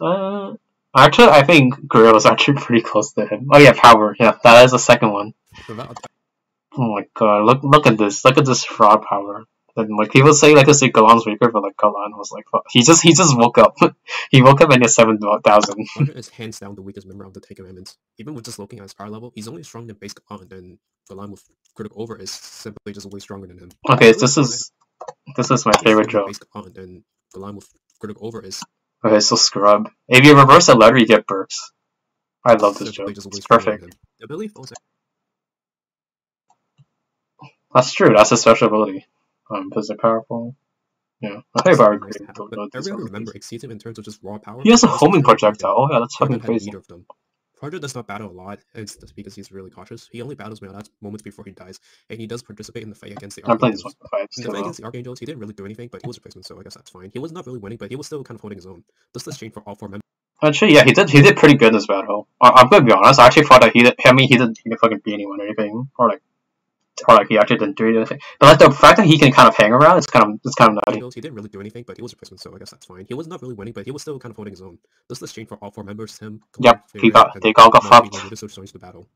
A: Actually, I think Grill is actually pretty close to him. Oh yeah, power. Yeah, that is the second one. Oh my god, look at this. Look at this fraud power. And like people say like to say Galand's weaker, but like Galand was like fuck. He just woke up. He woke up and he's 7,000.
B: Fraudrin is hands down the weakest member of the 10 Commandments. Even with just looking at his power level, he's only stronger than base Galand, and Galand with critical over is simply just way stronger than him.
A: Okay, this is my favorite joke.
B: And Galand with critical over is
A: okay, so scrub. If you reverse a letter, you get burps. I love this joke. It's perfect.
B: Ability falls.
A: That's true. That's a special ability. Because they're powerful. Yeah, I think I agree.
B: Everyone remember exceeds him in terms of just raw power.
A: He has a homing projectile. Oh yeah, that's fucking crazy.
B: Fraudrin does not battle a lot, it's just because he's really cautious. He only battles Melats moments before he dies, and he does participate in the fight against the Archangels. In the fight against the Archangels, he didn't really do anything, but he was a replacement, so I guess that's fine. He was not really winning, but he was still kind of holding his own. This change for all 4 members.
A: Actually, yeah, he did pretty good in this battle. I'm gonna be honest. I actually thought that he didn't fucking beat anyone or anything, or like he actually didn't do anything. But like the fact that he can kind of hang around, it's kind of nutty.
B: He didn't really do anything, but he was a replacement, so I guess that's fine. He was not really winning, but he was still kind of holding his own. This change for all 4 members. Him.
A: Yep, they all got fucked.
B: Joins the battle.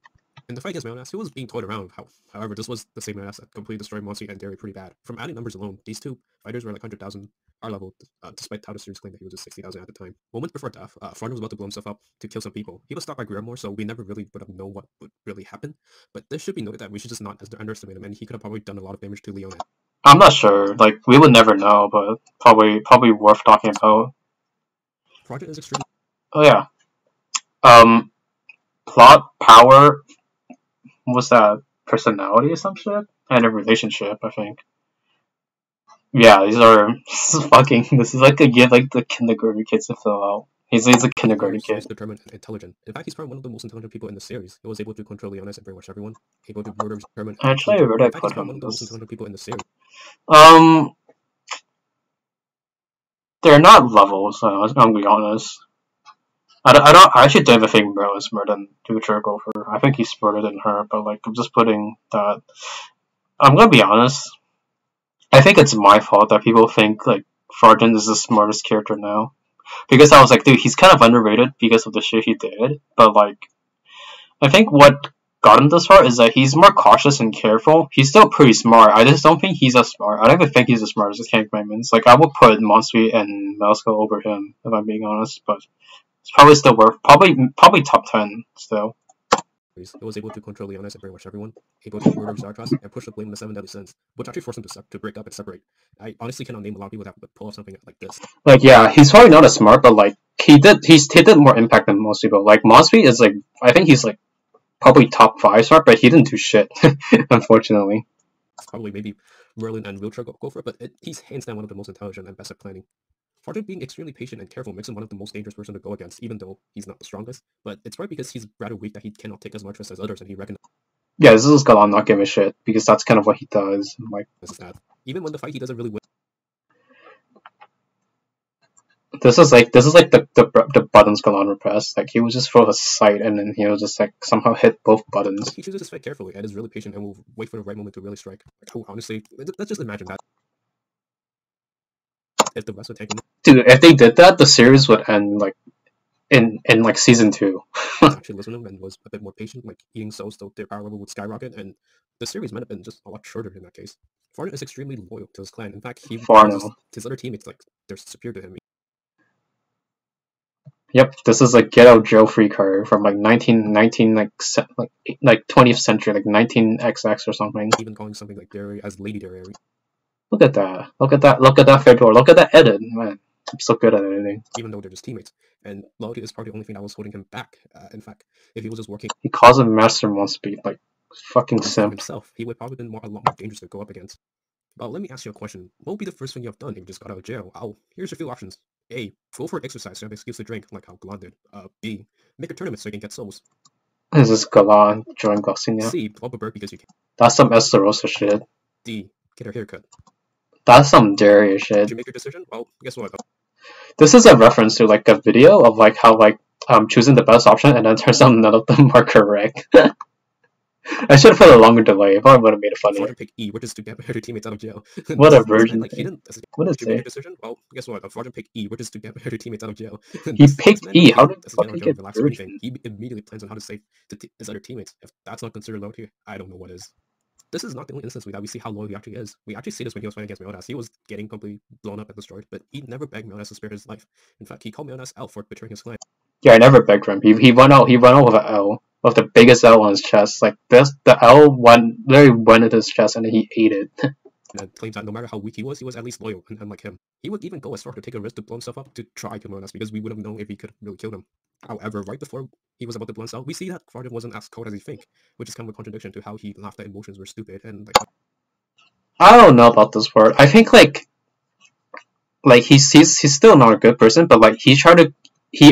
B: In the fight against Meliodas, he was being toyed around. However, this was the same Meliodas that completely destroyed Monty and Derry pretty bad. From adding numbers alone, these two fighters were like 100,000 our level, despite how the series claimed that he was just 60,000 at the time. Moments before death, Fraudrin was about to blow himself up to kill some people. He was stopped by Grimoire, so we never really would have known what would really happen. But this should be noted that we should just not underestimate him, and he could have probably done a lot of damage to Leon.
A: I'm not sure. Like, we would never know, but probably worth talking about.
B: Fraudrin is extremely...
A: Oh yeah. Plot, power, what's that? Personality or some shit? And a relationship, I think. Yeah, these are this is like a give like the kindergarten kids to fill out. He's a kindergarten kid.
B: He's determined and intelligent. In fact, he's probably one of the most intelligent people in the series. He was able to control Leonis and pretty much everyone. Able to murder determined.
A: Actually, I read
B: in
A: I
B: fact,
A: put
B: he's probably one
A: him
B: of the most intelligent people in the series.
A: They're not levels. I'm gonna be honest. I actually don't even think Merle is smarter than Future Gopher. I think he's smarter than her, but like I'm just putting that. I'm gonna be honest. I think it's my fault that people think like Fraudrin is the smartest character now, because I was like, dude, he's kind of underrated because of the shit he did. But like, I think what got him this far is that he's more cautious and careful. He's still pretty smart. I just don't think he's as smart. I don't even think he's as smart as the King Commandments. Like I would put Monsui and Melsko over him if I'm being honest, but it's probably still worth probably top 10 still.
B: He was able to control Leonis and pretty much everyone, able to murder Zartras and push the blame in the 7 deadly sins, which actually forced him to break up and separate. I honestly cannot name a lot of people that would pull off something like this.
A: Like yeah, he's probably not as smart, but like he did more impact than most people. Like Monsui is like I think he's like probably top 5 smart, but he didn't do shit, unfortunately.
B: Probably maybe Merlin and Wheelchair go for it, but he's hands down one of the most intelligent and best at planning. Fraudrin being extremely patient and careful makes him one of the most dangerous person to go against, even though he's not the strongest. But it's right because he's rather weak that he cannot take as much risk as others, and he recognizes.
A: Yeah, this is Galand not giving a shit because that's kind of what he does. Like,
B: that. Even when the fight, he doesn't really win.
A: This is like the buttons Galand repressed. Like he was just for a sight, and then he will just like somehow hit both buttons.
B: He chooses to fight carefully and is really patient and will wait for the right moment to really strike. Oh, honestly, let's just imagine that. If the rest would take him.
A: Dude, if they did that, the series would end like in like season 2.
B: Actually listened to him and was a bit more patient, like eating souls so their power level would skyrocket, and the series might have been just a lot shorter in that case. Fraudrin is extremely loyal to his clan. In fact, his other teammates like they're superior to him.
A: Yep, this is like get out jail free card from like 19 like 20th century, like 19XX or something.
B: Even calling something like Derry as Lady Derry.
A: Look at that! Look at that Fedor! Look at that edit! Man, I'm so good at editing.
B: Even though they're just teammates, and loyalty is probably the only thing that was holding him back. In fact, if he was just working,
A: he calls him Master Monspeed, like fucking simp.
B: Himself, he would probably been a lot more dangerous to go up against. But let me ask you a question: what would be the first thing you have done if you just got out of jail? Here's your few options: A, go for exercise to have an excuse to drink, like how Galand did. B, make a tournament so you can get souls.
A: This is Galand join Garcinia.
B: C, blow up a bird because you can.
A: That's some Esterosa shit.
B: D, get her haircut.
A: That's some Darius shit.
B: Did you make your decision? Well, guess what?
A: This is a reference to like a video of like how like choosing the best option and then turns out none of them are correct. I should have put a longer delay. It probably would have made it funnier.
B: Fraudrin picked E, which is to get her teammates out of jail.
A: What a virgin.
B: Like, he didn't.
A: What is
B: it? Did you make
A: it?
B: your decision? Well, guess what? Fraudrin picked E, which is to get her teammates out of jail.
A: He picked E. How did the fuck he get virgin?
B: He immediately plans on how to save his other teammates. If that's not considered loyalty, I don't know what is. This is not the only instance that we see how loyal he actually is. We actually see this when he was fighting against Meliodas. He was getting completely blown up and destroyed, but he never begged Meliodas to spare his life. In fact, he called Meliodas out for betraying his clan.
A: Yeah, I never begged for him. He went out with an L. With the biggest L on his chest. Like this, the L literally went into his chest and he ate it.
B: And claims that no matter how weak he was at least loyal, unlike him. He would even go as far to take a risk to blow himself up to try to kill us because we would have known if he could really kill him. However, right before he was about to blow himself, we see that Fraudrin wasn't as cold as he think, which is kind of a contradiction to how he laughed that emotions were stupid and like.
A: I don't know about this part. I think like he's still not a good person, but like he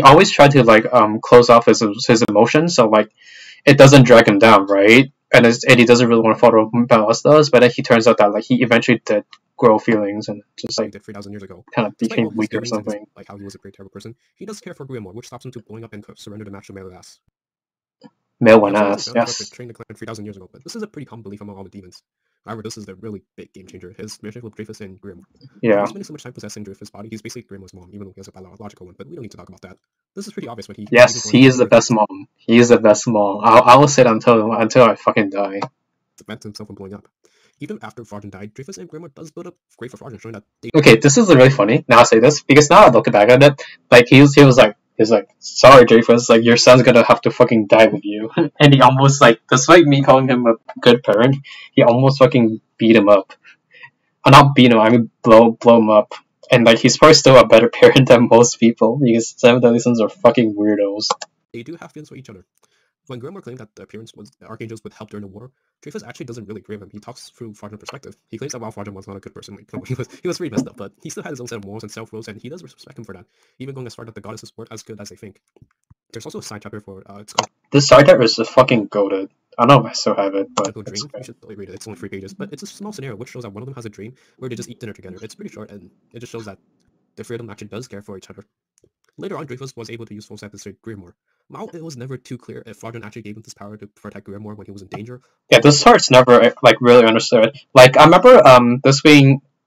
A: always tried to like close off his emotions, so like it doesn't drag him down, right? And he doesn't really want to follow what Meliodas does, but then he turns out that like he eventually did grow feelings and just like
B: 3,000 years ago
A: kind of became weak or something.
B: Like how he was a pretty terrible person. He does care for Grimoire, which stops him to blowing up and surrender the match to Meliodas.
A: Meliodas, yes.
B: Trained the clan 3,000 years ago, but this is a pretty common belief among all the demons. However, this is the really big game changer. His relationship with Dreyfus and Grim.
A: Yeah.
B: He's spending so much time possessing Dreyfus' body, he's basically Grim's mom, even though he has a biological one, but we don't need to talk about that. This is pretty obvious when he...
A: Yes, he is the best mom. He is the best mom. I will say it until I fucking die.
B: Meant himself from blowing up. Even after Fraudrin died, Dreyfus and Grimoire does build up great for Fraudrin, showing that they...
A: Okay, this is really funny. Now I say this, because now I look back at it, like, he was like, sorry, Dreyfus, like, your son's gonna have to fucking die with you. And he almost, like, despite me calling him a good parent, he almost fucking beat him up. Not beat him, I mean blow him up. And, like, he's probably still a better parent than most people, because some of the sons are fucking weirdos.
B: They do have feelings for each other. When Grimoire claimed that the archangels would help during the war, Dreyfus actually doesn't really agree with him. He talks through Fraudrin's perspective. He claims that while Fraudrin was not a good person, like, he was pretty messed up, but he still had his own set of morals and self-rules, and he does respect him for that, even going as far that the goddesses weren't as good as they think. There's also a side chapter for, it's called...
A: This side chapter is just fucking goated. I don't know if I still have it, but...
B: Dream. You should totally read it. It's only 3 pages, but it's a small scenario which shows that one of them has a dream where they just eat dinner together. It's pretty short, and it just shows that the three of them actually does care for each other. Later on, Dreyfus was able to use full set to save Grimoire. While it was never too clear if Fraudrin actually gave him this power to protect Grimoire when he was in danger.
A: Yeah, this part's never, like, really understood. Like, I remember,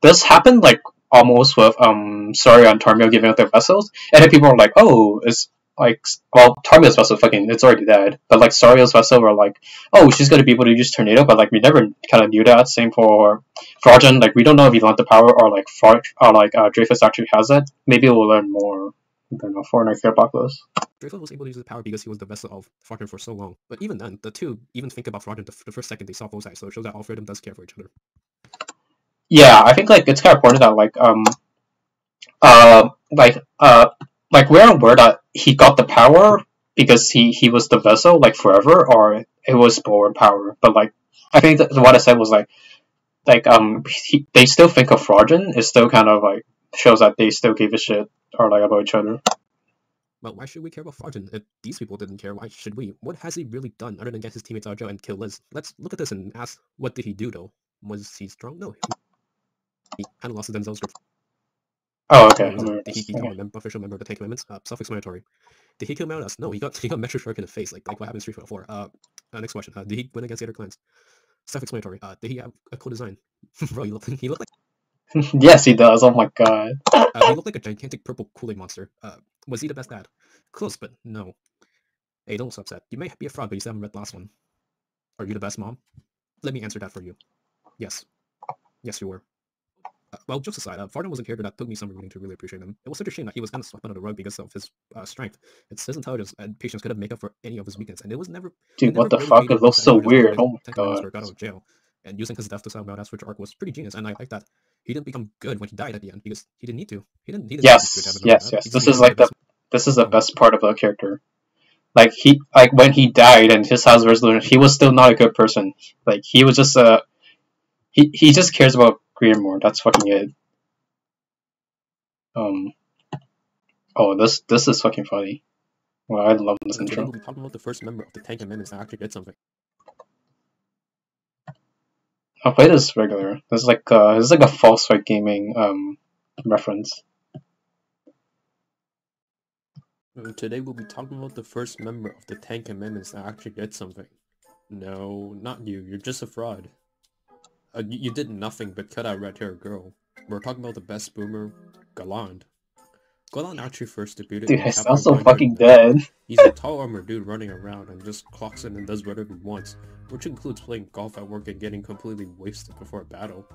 A: this happened, like, almost with, Sorry and Tarmio giving up their vessels, and then people were like, oh, it's, like, well, Tarmio's vessel it's already dead, but, like, Sario's vessel were like, oh, she's gonna be able to use Tornado, but, like, we never kind of knew that. Same for Fraudrin, like, we don't know if he learned the power, or, like, Dreyfus actually has it. Maybe we'll learn more. I don't know, for next year Apocalypse.
B: Dreyfus was able to use the power because he was the vessel of Fraudrin for so long. But even then, the two even think about Fraudrin the first second they saw both sides, so it shows that all three of them does care for each other.
A: Yeah, I think, like, it's kind of important that, like, we're aware that he got the power because he was the vessel, like, forever, or it was born power. But, like, I think that what I said was, they still think of Fraudrin. It still kind of, like, shows that they still give a shit, or, like, about each other.
B: Well, why should we care about Fraudrin? If these people didn't care, why should we? What has he really done other than get his teammates out of jail and kill Liz? Let's look at this and ask, what did he do, though? Was he strong? No. He kind of lost his Denzel's grip.
A: Oh, okay.
B: Did he become an official member of the Ten Commandments? Self-explanatory. Did he kill Mount? No, he got Metro Shark in the face, like what happened in Street Fighter 4. Next question. Did he win against the other clans? Self-explanatory. Did he have a cool design? Bro, he looked like...
A: Yes, he does. Oh my god.
B: He looked like a gigantic purple Kool-Aid monster. Was he the best dad? Close, but no. Hey, don't get upset. You may be a fraud, but you still haven't read the last one. Are you the best mom? Let me answer that for you. Yes. Yes, you were. Well, jokes aside, Fraudrin was a character that took me some reading to really appreciate him. It was such a shame that he was kind of swept under the rug because of his strength. It's his intelligence and patience could have made up for any of his weakness, and it was never...
A: Dude, what the fuck? It looks so weird. Oh my god.
B: Got out of jail. And using his death to sell Mount Switch arc was pretty genius, and I like that. He didn't become good when he died at the end, because he didn't need to. He didn't
A: yes. This is like this is the best part of the character. Like, when he died and his house resolution, he was still not a good person. Like, he was just he just cares about Grimoire. That's fucking it. Oh, this is fucking funny. Well, I love this intro.
B: We'll be talking about the first member of the Ten Commandments that actually did something.
A: I'll play this regular. This is like a false fight gaming reference.
B: Today we'll be talking about the first member of the Ten Commandments that actually did something. No, not you. You're just a fraud. You did nothing but cut out red-haired girl. We're talking about the best boomer, Galand. Galand actually first debuted.
A: Dude, I sound so fucking dead.
B: He's a tall armored dude running around and just clocks in and does whatever he wants, which includes playing golf at work and getting completely wasted before a battle.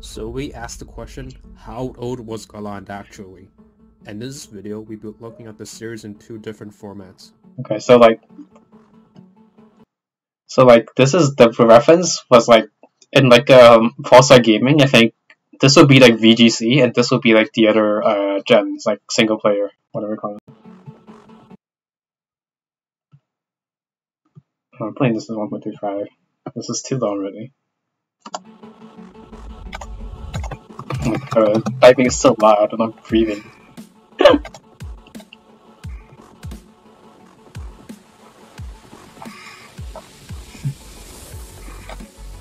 B: So we asked the question, how old was Galand actually? And in this video, we'll be looking at the series in 2 different formats.
A: Okay, so this is the reference was like in like False Light Gaming. I think this would be like VGC, and this would be like the other gens, like single player, whatever you call it. I'm playing this in 1.25. This is too long already. Oh my god, typing is so loud and I'm breathing.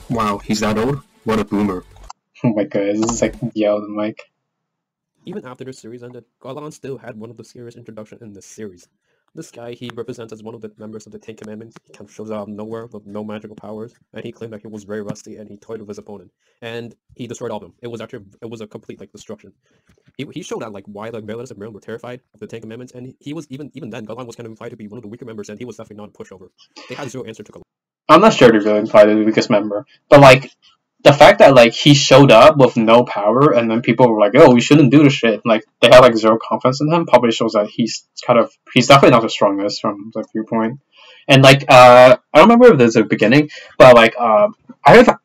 C: Wow, he's that old? What a boomer.
A: Oh my god, this is like yell the mic.
B: Even after the series ended, Galand still had one of the scariest introductions in this series. This guy, he represents as one of the members of the Ten Commandments. He kind of shows out of nowhere with no magical powers, and he claimed that he was very rusty, and he toyed with his opponent, and he destroyed all of them. It was a complete like destruction. He showed out like why the Galand and Merlin were terrified of the Ten Commandments, and he was even then Galand was kind of implied to be one of the weaker members, and he was definitely not a pushover. They had zero answer to Galand.
A: I'm not sure to really imply the weakest member, but like the fact that like he showed up with no power and then people were like, "Oh, we shouldn't do this shit." Like they had like zero confidence in him. Probably shows that he's definitely not the strongest from the viewpoint. And like I don't remember if there's a beginning, but like I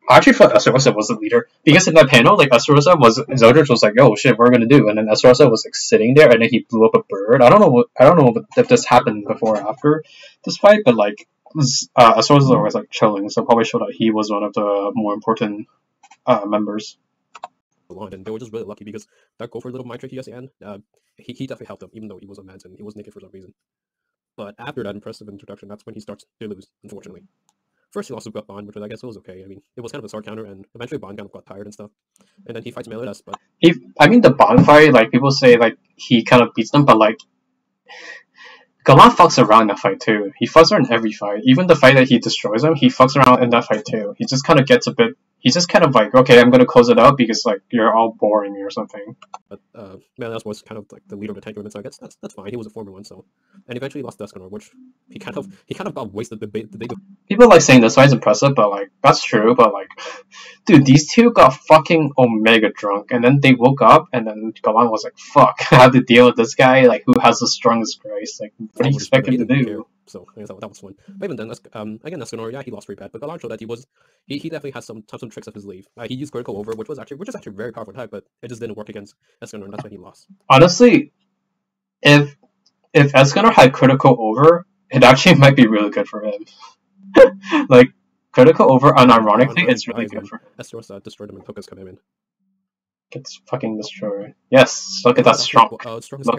A: actually thought Esterosa was the leader because in that panel, like Esterosa was Zeldritch was like, "Oh shit, what are we gonna do?" And then Esterosa was like sitting there and then he blew up a bird. I don't know if this happened before or after this fight, but like. Esterosa was like chilling, so probably showed that he was one of the more important members.
B: And they were just really lucky because that Gopher little mind trick he has at the end, he definitely helped them, even though he was a man and he was naked for some reason. But after that impressive introduction, that's when he starts to lose, unfortunately. First, he lost to Bond, which I guess was okay. I mean, it was kind of a sword counter, and eventually Bond kind of got tired and stuff. And then he fights Meliodas, but...
A: the Bond fight, like, people say, like, he kind of beats them, but, like, Galand fucks around in that fight too. He fucks around in every fight. Even the fight that he destroys him, he fucks around in that fight too. He just kind of gets a bit... He's just kind of like, okay, I'm gonna close it out because, like, you're all boring me or something.
B: But Meliodas was kind of like the leader of the tank movement, so I guess that's fine. He was a former one, so... And eventually lost to Escanor, which he kind of got wasted the big...
A: People like saying this fight's impressive, but, like, that's true, but, like... Dude, these two got fucking Omega drunk, and then they woke up, and then Galand was like, fuck, I have to deal with this guy, like, who has the strongest grace, like, what do you expect him to do?
B: So, I guess that was fun. But even then, again, Escanor, yeah, he lost pretty bad, but Galand showed that he definitely has some tricks up his sleeve. He used critical over, which is actually very powerful type, but it just didn't work against Escanor, and that's when he lost.
A: Honestly, if Escanor had critical over, it actually might be really good for him. Like, critical over, unironically, it's really good for him.
B: Esteros destroyed him and took his commitment.
A: Gets fucking destroyed. Yes, look at that strong. Look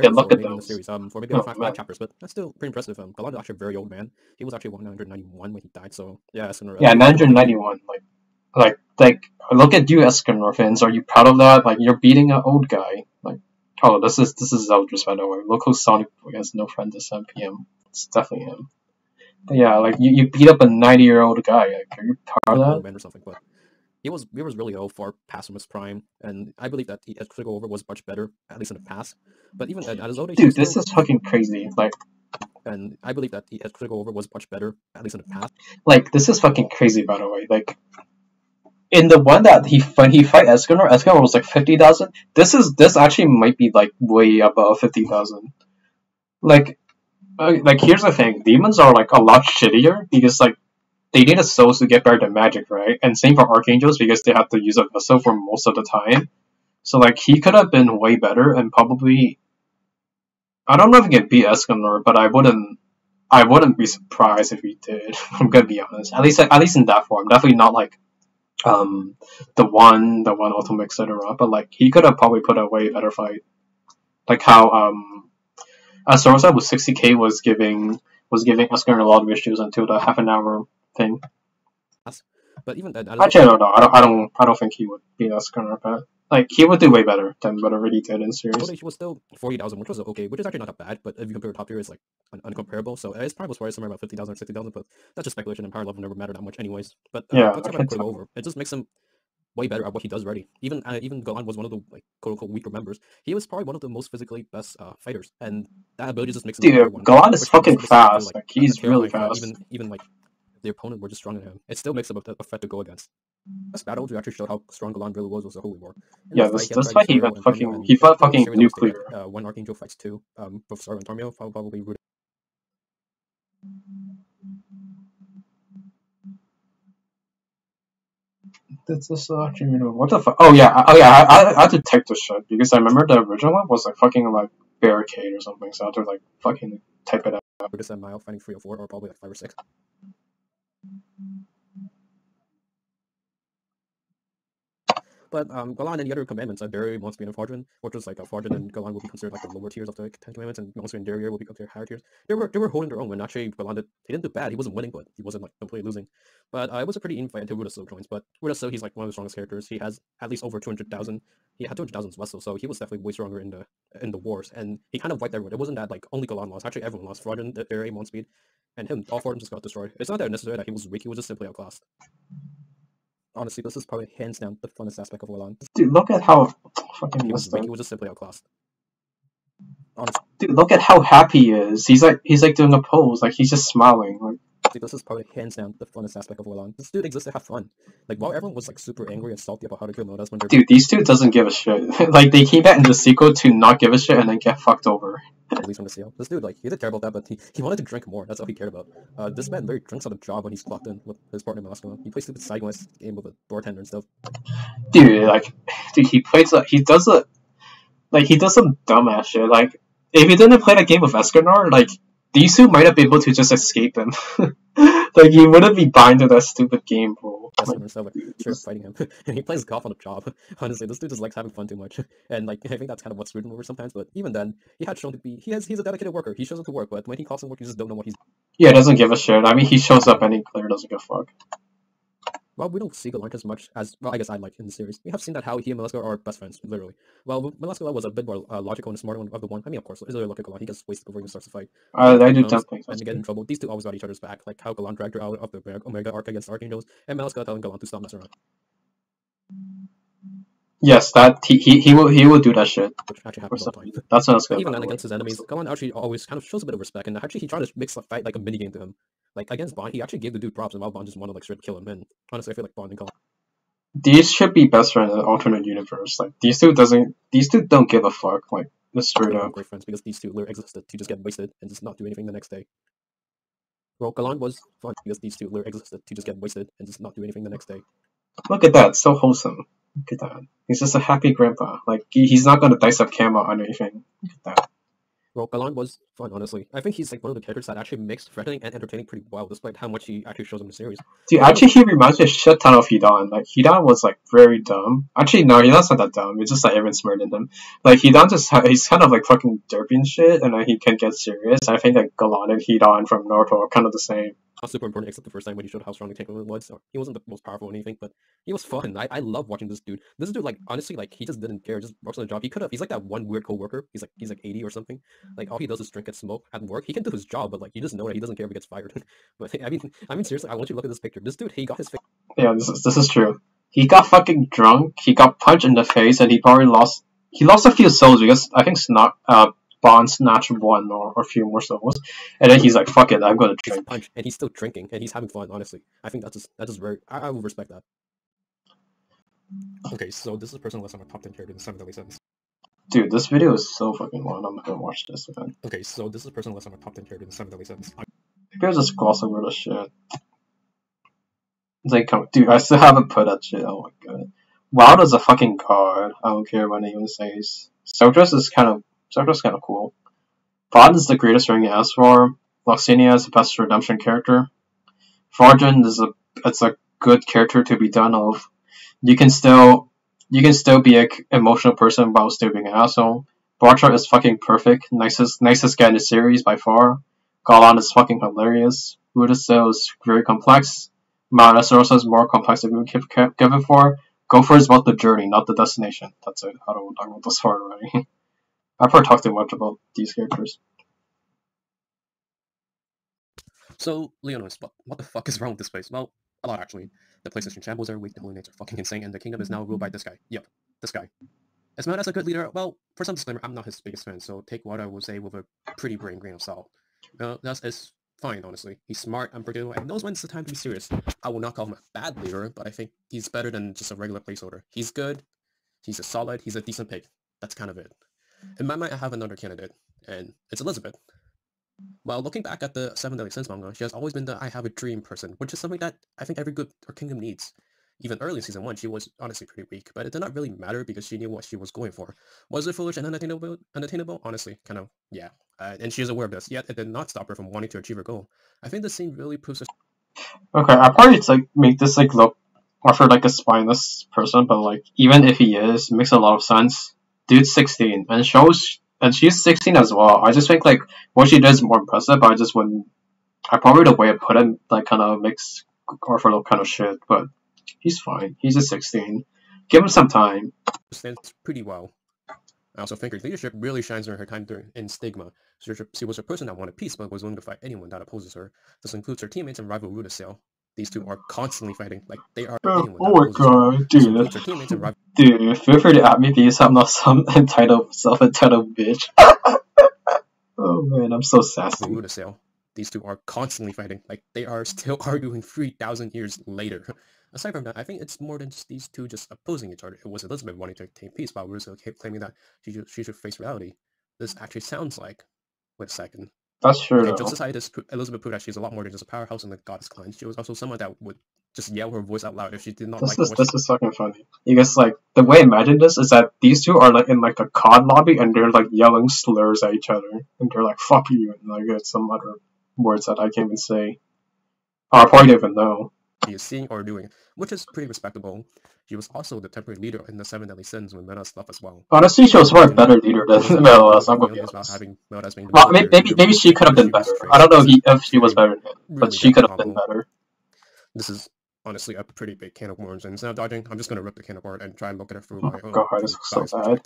A: at those.
B: Series, for maybe 5 chapters, but that's still pretty impressive. Galand is actually a very old man. He was actually 191 when he died, so yeah, Escanor.
A: Yeah, 991. Like, look at you, Escanor fans. Are you proud of that? Like, you're beating an old guy. Like, oh, this is Zeldritch, by the way. Local Sonic Boy has no friend at 7 p.m. It's definitely him. But yeah, like, you beat up a 90-year-old guy. Like, are you proud of that?
B: Or something, but he was really old, far past his prime, and I believe that his critical over was much better, at least in the past. But even at his old age,
A: dude, this is fucking crazy. Like,
B: and I believe that his critical over was much better, at least in the past.
A: Like, this is fucking crazy, by the way. Like, in the one that when he fight Escanor was like 50,000. This actually might be like way above 50,000. Like, here's the thing: demons are like a lot shittier because like they need a soul to get better than magic, right? And same for archangels because they have to use a vessel for most of the time. So like he could have been way better and probably. I don't know if he could beat Escanor, but I wouldn't be surprised if he did. I'm gonna be honest. At least in that form. Definitely not like the one ultimate, etc. But like he could have probably put a way better fight. Like how Esterosa with 60k was giving Escanor a lot of issues until the half an hour thing.
B: But even that,
A: actually, I don't know. I don't think he would beat Escanor, but like he would do way better than whatever he did in series.
B: He was still 40,000, which was okay, which is actually not that bad. But if you compare top tier, it's like uncomparable. So it's probably was somewhere about 50,000 or 60,000. But that's just speculation, and power level never mattered that much, anyways. But
A: yeah,
B: that's about to over. It just makes him way better at what he does already. Even Galand was one of the like quote unquote weaker members. He was probably one of the most physically best fighters, and that ability just makes him.
A: Dude, Galand is fucking fast. Like he's really fast.
B: Even like the opponent were just stronger than him. It still makes him a threat to go against. This battle actually showed how strong Galand really was a holy war.
A: Yeah, this fight he fought fucking nuclear.
B: When Archangel fights two, both Star and Tormio, probably Rueduciel.
A: This is actually what the fuck? Oh yeah, I had to type this shit because I remember the original one was like fucking like barricade or something, so I had to like fucking type it out.
B: Rueduciel Mile fighting 3 or 4, or probably like 5 or 6. But Galand and the other commandments, Barrier, Monspeed, and Fraudrin, or just like Fraudrin and Galand will be considered like the lower tiers of the Ten Commandments, and Monspeed and Barrier will be considered higher tiers. They were holding their own when actually Galand he didn't do bad. He wasn't winning, but he wasn't like completely losing. But it was a pretty even fight until Rueduciel joins. But Rueduciel, he's like one of the strongest characters. He has at least over 200,000. He had 200,000 vessels, so he was definitely way stronger in the wars, and he kind of wiped everyone. It wasn't that like only Galand lost. Actually, everyone lost. Fraudrin, Barrier, Monspeed, and him. All four of them just got destroyed. It's not that necessary that he was weak. He was just simply outclassed. Honestly, this is probably hands down the funnest aspect of Galand.
A: Dude, look at how fucking
B: He was just simply outclassed. Honestly.
A: Dude, look at how happy he is. He's like doing a pose, like he's just smiling. Like,
B: dude, this is probably hands down the funnest aspect of Galand. This dude exists to have fun. Like while everyone was like super angry and salty about how to kill Modas when they're
A: dude, these two doesn't give a shit. Like they came back in the sequel to not give a shit and then get fucked over.
B: At least from the seal. This dude, like, he didn't care about that, but he wanted to drink more. That's all he cared about. This man literally drinks on the job when he's clocked in with his partner Masculine. He plays stupid sideways game with a bartender and stuff.
A: Dude, he does some dumbass shit. Like, if he didn't play that game with Escanor, like, these two might have been able to just escape him. Like, you wouldn't be bind to that stupid game, bro.
B: Like, straight up fighting him. And he plays golf on the job. Honestly, this dude just likes having fun too much. And, like, I think that's kind of what's screwed him over sometimes, but even then, he had shown to be, he's a dedicated worker. He shows up to work, but when he calls in work, you just don't know what he's...
A: Yeah, doesn't give a shit. I mean, he shows up and he clearly doesn't give a fuck.
B: Well, we don't see Galand as much as, well, I guess I like in the series. We have seen that how he and Maleska are best friends, literally. Well, Maleska was a bit more logical and smarter one of the one. I mean, of course, Israel look at Galand, he gets wasted before he starts to fight.
A: I do dumb things.
B: And they get in trouble. These two always got each other's back, like how Galand dragged her out of the Omega arc against Archangels, and Maleska telling Galand to stop messing around.
A: Yes, that he will do that shit.
B: Which actually happens all the time.
A: That's not good.
B: Even then, against his enemies, Galand actually always kind of shows a bit of respect, and actually he tried to make the fight like a mini game to him. Like against Bond, he actually gave the dude props, and while Bond just wanted to like straight kill him. And honestly, I feel like Bond and Galand.
A: These should be best friends in an alternate universe. Like these two don't give a fuck. Like just straight up.
B: Great friends because these two literally existed to just get wasted and just not do anything the next day. Well, Galand was fun because these two literally existed to just get wasted and just not do anything the next day.
A: Look at that, so wholesome. Look at that. He's just a happy grandpa. Like he's not gonna dice up camera or anything. Look at that.
B: Well, Galand was fun, honestly. I think he's like one of the characters that actually makes threatening and entertaining pretty well, despite how much he actually shows in the series.
A: Dude, actually he reminds me a shit ton of Hidan. Like Hidan was like very dumb. Actually no, Hidan's not that dumb. It's just like everyone's smarter than him. Like Hidan he's kind of like fucking derpy and shit, and then he can get serious. I think like Galand and Hidan from Naruto are kind of the same.
B: Not super important except the first time when he showed how strong the Tank was. So he wasn't the most powerful or anything, but he was fun. I love watching this dude. This dude, like, honestly, like, he just didn't care, just works on the job. He's like that one weird co-worker. He's like 80 or something. Like, all he does is drink and smoke at work. He can do his job, but like, you just know that he doesn't care if he gets fired. But I mean, seriously, I want you to look at this picture. This dude, he got his face.
A: Yeah, this is true. He got fucking drunk, he got punched in the face, and he probably lost a few souls because I think Bond snatched one or a few more souls, and then he's like, "Fuck it, I'm gonna drink."
B: Punch, and he's still drinking, and he's having fun. Honestly, I think that's just very. I would respect that. Okay, so this is a person list on my top 10 characters in 7 Deadly Sins.
A: Dude, this video is so fucking long. I'm not gonna watch this, man.
B: Okay, so this is a person list on my top 10 characters in 7 Deadly Sins.
A: Maybe I'll just gloss over the shit. It's like, dude, I still haven't put that shit. Oh my god. Wild is a fucking god. I don't care what anyone says. Soldress is kind of cool. Vaughn is the greatest ring asked for. Loxinia is the best redemption character. Fraudrin it's a good character to be done of. You can still be an emotional person while still being an asshole. Bartra is fucking perfect. Nicest guy in the series by far. Galand is fucking hilarious. Rueduciel is very complex. Mount Esterosa is more complex than we kept given for. Gopher is about the journey, not the destination. That's it. I don't want to talk about this hard already. I've heard talk too much about these characters.
B: So, Leonis, what the fuck is wrong with this place? Well, a lot actually. The place is in shambles every week, the holy knights are fucking insane, and the kingdom is now ruled by this guy. Yep, this guy. As Mount as a good leader, well, for some disclaimer, I'm not his biggest fan, so take what I will say with a pretty brain grain of salt. That's fine, honestly. He's smart, unpredictable, and knows when it's the time to be serious. I will not call him a bad leader, but I think he's better than just a regular placeholder. He's good, he's a decent pig. That's kind of it. In my mind, I have another candidate, and it's Elizabeth. While looking back at the 7 Deadly Sins manga, she has always been the I have a dream person, which is something that I think every good kingdom needs. Even early in Season 1, she was honestly pretty weak, but it did not really matter because she knew what she was going for. Was it foolish and unattainable? Honestly, kind of, yeah. And she is aware of this, yet it did not stop her from wanting to achieve her goal. I think this scene really proves her...
A: Okay, I'll probably like make this like look Arthur like a spineless person, but like even if he is, it makes a lot of sense. Dude's 16 and she's 16 as well. I just think like what she does is more impressive, but I just wouldn't. I probably the way I put it like kind of makes Arthur look kind of shit, but he's fine. He's just 16. Give him some time.
B: Stands pretty well. I also think her leadership really shines during her time in Stigma. She was a person that wanted peace, but was willing to fight anyone that opposes her. This includes her teammates and rival Rueduciel. These two are constantly fighting, like they are anyone that
A: Oh my god, dude.
B: Her teammates and rival
A: Dude, feel free to at me because I'm not some self-entitled bitch. Oh man, I'm so sassy.
B: Rueduciel. These two are constantly fighting, like they are still arguing 3,000 years later. Aside from that, I think it's more than just these two just opposing each other. It was Elizabeth wanting to obtain peace, while Rueduciel kept claiming that she should face reality. This actually sounds like... Wait a second.
A: That's true.
B: Okay, just aside, Elizabeth proved that she's a lot more than just a powerhouse in the goddess clan. She was also someone that would just yell her voice out loud if she did not
A: this is fucking funny. Because like the way I imagine this is that these two are like in like a COD lobby and they're like yelling slurs at each other and they're like "fuck you" and like it's some other words that I can't even say. Or I probably don't even know.
B: She is seeing or doing, which is pretty respectable. She was also the temporary leader in the 7 Deadly Sins when Metas left as well.
A: Honestly, she was far better leader than Metas. I'm gonna be honest. Well, maybe she could have been better. I don't know if she was better than him, but she could have been better.
B: This is honestly a pretty big can of worms, and instead of dodging, I'm just gonna rip the can apart and try and look at it through my own
A: God, this is so bad.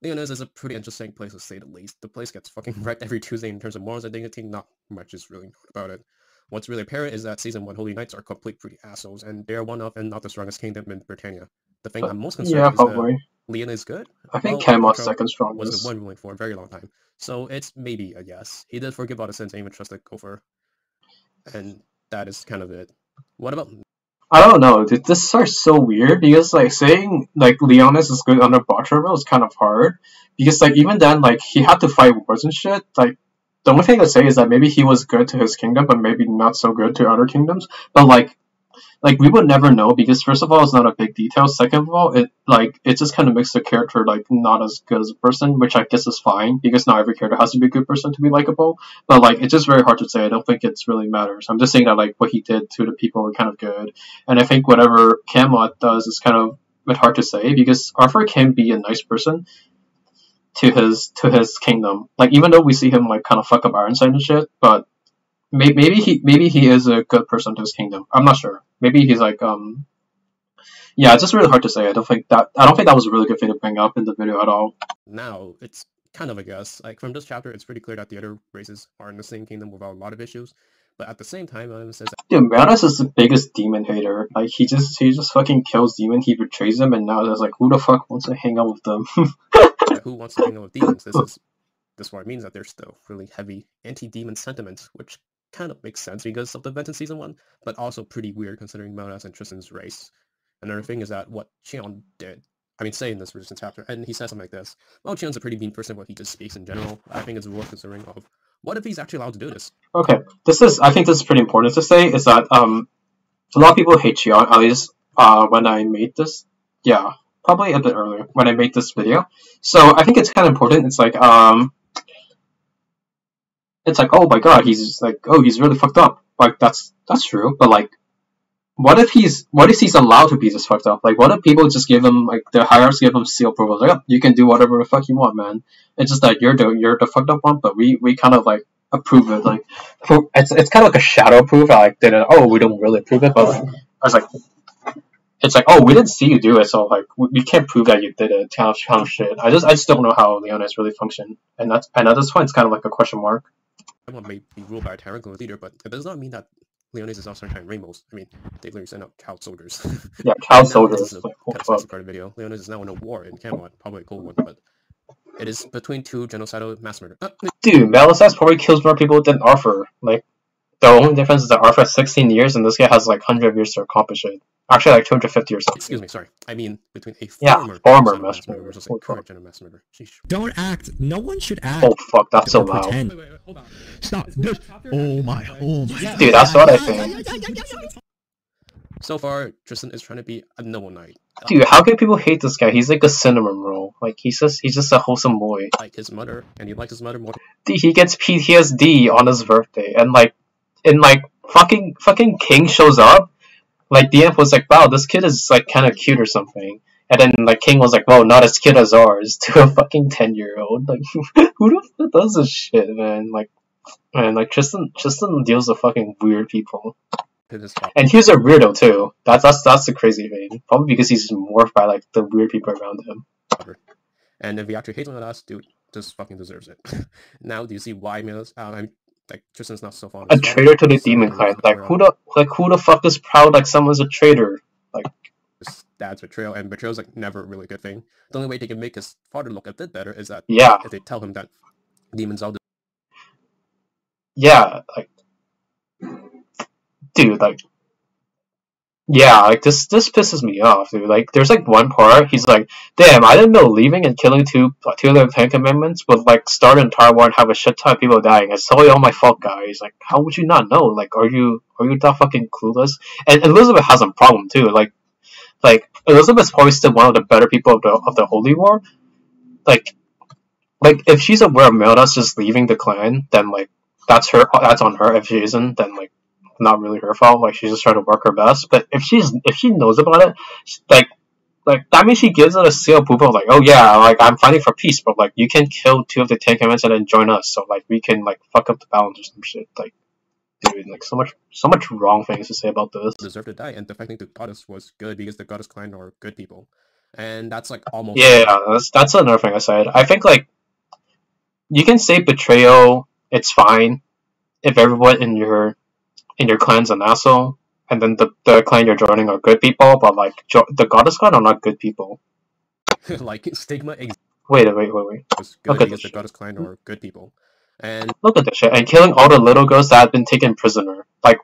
B: Leonis is a pretty interesting place to say the least. The place gets fucking wrecked every Tuesday in terms of morals and dignity. Not much is really known about it. What's really apparent is that Season 1 Holy Knights are complete pretty assholes, and they are one of and not the strongest kingdom in Britannia. The thing I'm most concerned is that Leon is good.
A: I think Camelot's second strongest.
B: Was the one ruling for a very long time, so it's maybe a yes. He did forgive all the sins and even trusted Gopher, and that is kind of it. What about...
A: I don't know, dude, this starts so weird because like saying like Leonis is good under Botcherville is kind of hard because like even then like he had to fight wars and shit. Like the only thing I'd say is that maybe he was good to his kingdom but maybe not so good to other kingdoms. But like we would never know because first of all it's not a big detail. Second of all it just kind of makes the character like not as good as a person, which I guess is fine because not every character has to be a good person to be likable. But like it's just very hard to say. I don't think it's really matters. I'm just saying that like what he did to the people were kind of good, and I think whatever Camelot does is kind of a bit hard to say because Arthur can be a nice person to his kingdom. Like even though we see him like kind of fuck up Ironside and shit, but maybe he is a good person to his kingdom. I'm not sure. Maybe he's like yeah, it's just really hard to say. I don't think that was a really good thing to bring up in the video at all.
B: Now it's kind of a guess. Like from this chapter, it's pretty clear that the other races are in the same kingdom without a lot of issues. But at the same time, it says that
A: dude, Metas is the biggest demon hater. Like he just fucking kills demon. He betrays them, and now there's like who the fuck wants to hang out with them?
B: Who wants to hang out with demons? This why it means that there's still really heavy anti-demon sentiments, which kind of makes sense because of the event in Season 1, but also pretty weird considering Metas and Tristan's race. Another thing is that what Cheon did, say in this recent chapter, and he says something like this: well, Cheon's a pretty mean person when he just speaks in general. I think it's worth considering of what if he's actually allowed to do this? Okay,
A: I think this is pretty important to say, is that a lot of people hate Cheon, at least when I made this. Yeah, probably a bit earlier when I made this video. So I think it's kind of important. It's like oh my god, he's really fucked up. Like that's true, but like what if he's allowed to be this fucked up? Like what if people just give him like the hierarchs give him seal approval? Like, oh, you can do whatever the fuck you want, man. It's just that you're the fucked up one, but we kind of like approve it. Like it's kind of like a shadow proof. I like did it. Oh, we don't really approve it, but like, I was like, it's like, oh, we didn't see you do it, so like we can't prove that you did it. Kind of shit. I just don't know how Leonis really function, and at this point it's kind of like a question mark.
B: Everyone may be ruled by a tyrannical leader, but it does not mean that Leonis is also sunshine rainbows. They literally send out child soldiers.
A: Yeah, child soldiers.
B: This is a kind of spicy part of the video. Leonis is now in a war in Camelot, probably a cold one, but it is between two genocidal mass murder.
A: Dude, Melisas probably kills more people than Arthur. Like, the only difference is that Arthur has 16 years and this guy has like 100 years to accomplish it. Actually, like 250 or something.
B: Excuse me, sorry. Between a
A: former mass murder
B: versus a current gen of mass murder. Sheesh.
E: Don't act. No one should act.
A: Oh fuck, that's so loud.
E: Wait, hold on. Stop. Oh my.
A: Dude, that's what I think.
B: So far, Tristan is trying to be a noble knight.
A: Dude, how can people hate this guy? He's like a cinnamon roll. Like he's just a wholesome boy.
B: Like his mother, and he likes his mother more.
A: Dude, he gets PTSD on his birthday, and fucking King shows up. like DM was like, wow, this kid is like kind of cute or something. And then like King was like, whoa, not as cute as ours, to a fucking 10-year-old. Like, who the fuck does this shit, man? Like, man, like Tristan deals with fucking weird people. And he's a weirdo too. That's the crazy thing. Probably because he's morphed by like the weird people around him.
B: And if he actually hates on us, dude, just fucking deserves it. Now, do you see why like Tristan's not so fond
A: A
B: of
A: traitor to the demon clan. Like who the fuck is proud like someone's a traitor? Like
B: dad's betrayal, and betrayal's like never really a good thing. The only way they can make his father look a bit better is that if they tell him that demons all
A: like dude, like this pisses me off, dude. Like there's like one part he's like, damn, I didn't know leaving and killing two of the 10 commandments would like start an entire war and have a shit ton of people dying. It's totally all my fault, guys. Like how would you not know? Like are you that fucking clueless? And Elizabeth has a problem too. Like Elizabeth's probably still one of the better people of the Holy War. Like if she's aware of Meldas just leaving the clan, then like that's on her. If she isn't, then like not really her fault. Like she's just trying to work her best. But if she knows about it, like that means she gives it a seal approval. Like, oh yeah, like I'm fighting for peace, but like you can kill 2 of the 10 commandments and then join us, so like we can like fuck up the balance or some shit. Like, dude, like so much wrong things to say about this.
B: Deserve to die, and defecting to goddess was good because the goddess clan are good people, and that's like almost
A: that's another thing I said. I think like you can say betrayal, it's fine if everyone in your clan's an asshole, and then the clan you're joining are good people, but like the goddess clan are not good people.
B: Like stigma.
A: Wait.
B: Was good because the goddess clan are good people, and
A: look at this shit. And killing all the little girls that had been taken prisoner. Like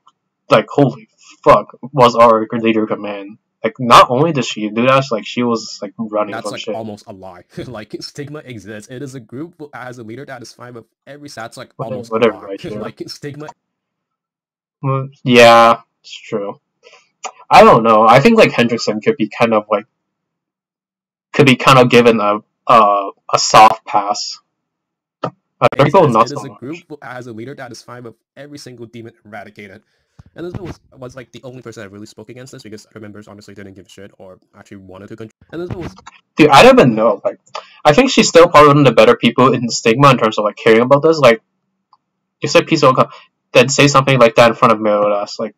A: holy fuck, was our leader command. Like not only did she do that, like she was like running.
B: That's like
A: shit.
B: almost a lie. Like stigma exists. It is a group as a leader that is fine with every stats. Like almost
A: whatever,
B: a lie.
A: Right,
B: like stigma.
A: Yeah, it's true. I don't know. I think like Hendrickson could be kind of given a soft pass.
B: It is a group as a leader that is fine with every single demon eradicated. And Elizabeth was like the only person that really spoke against this because other members honestly didn't give a shit or actually wanted to control. And Elizabeth
A: dude, I don't even know. Like, I think she's still probably one of the better people in Stigma in terms of like caring about this. Like, you say peace will come, then say something like that in front of Meldas. Like,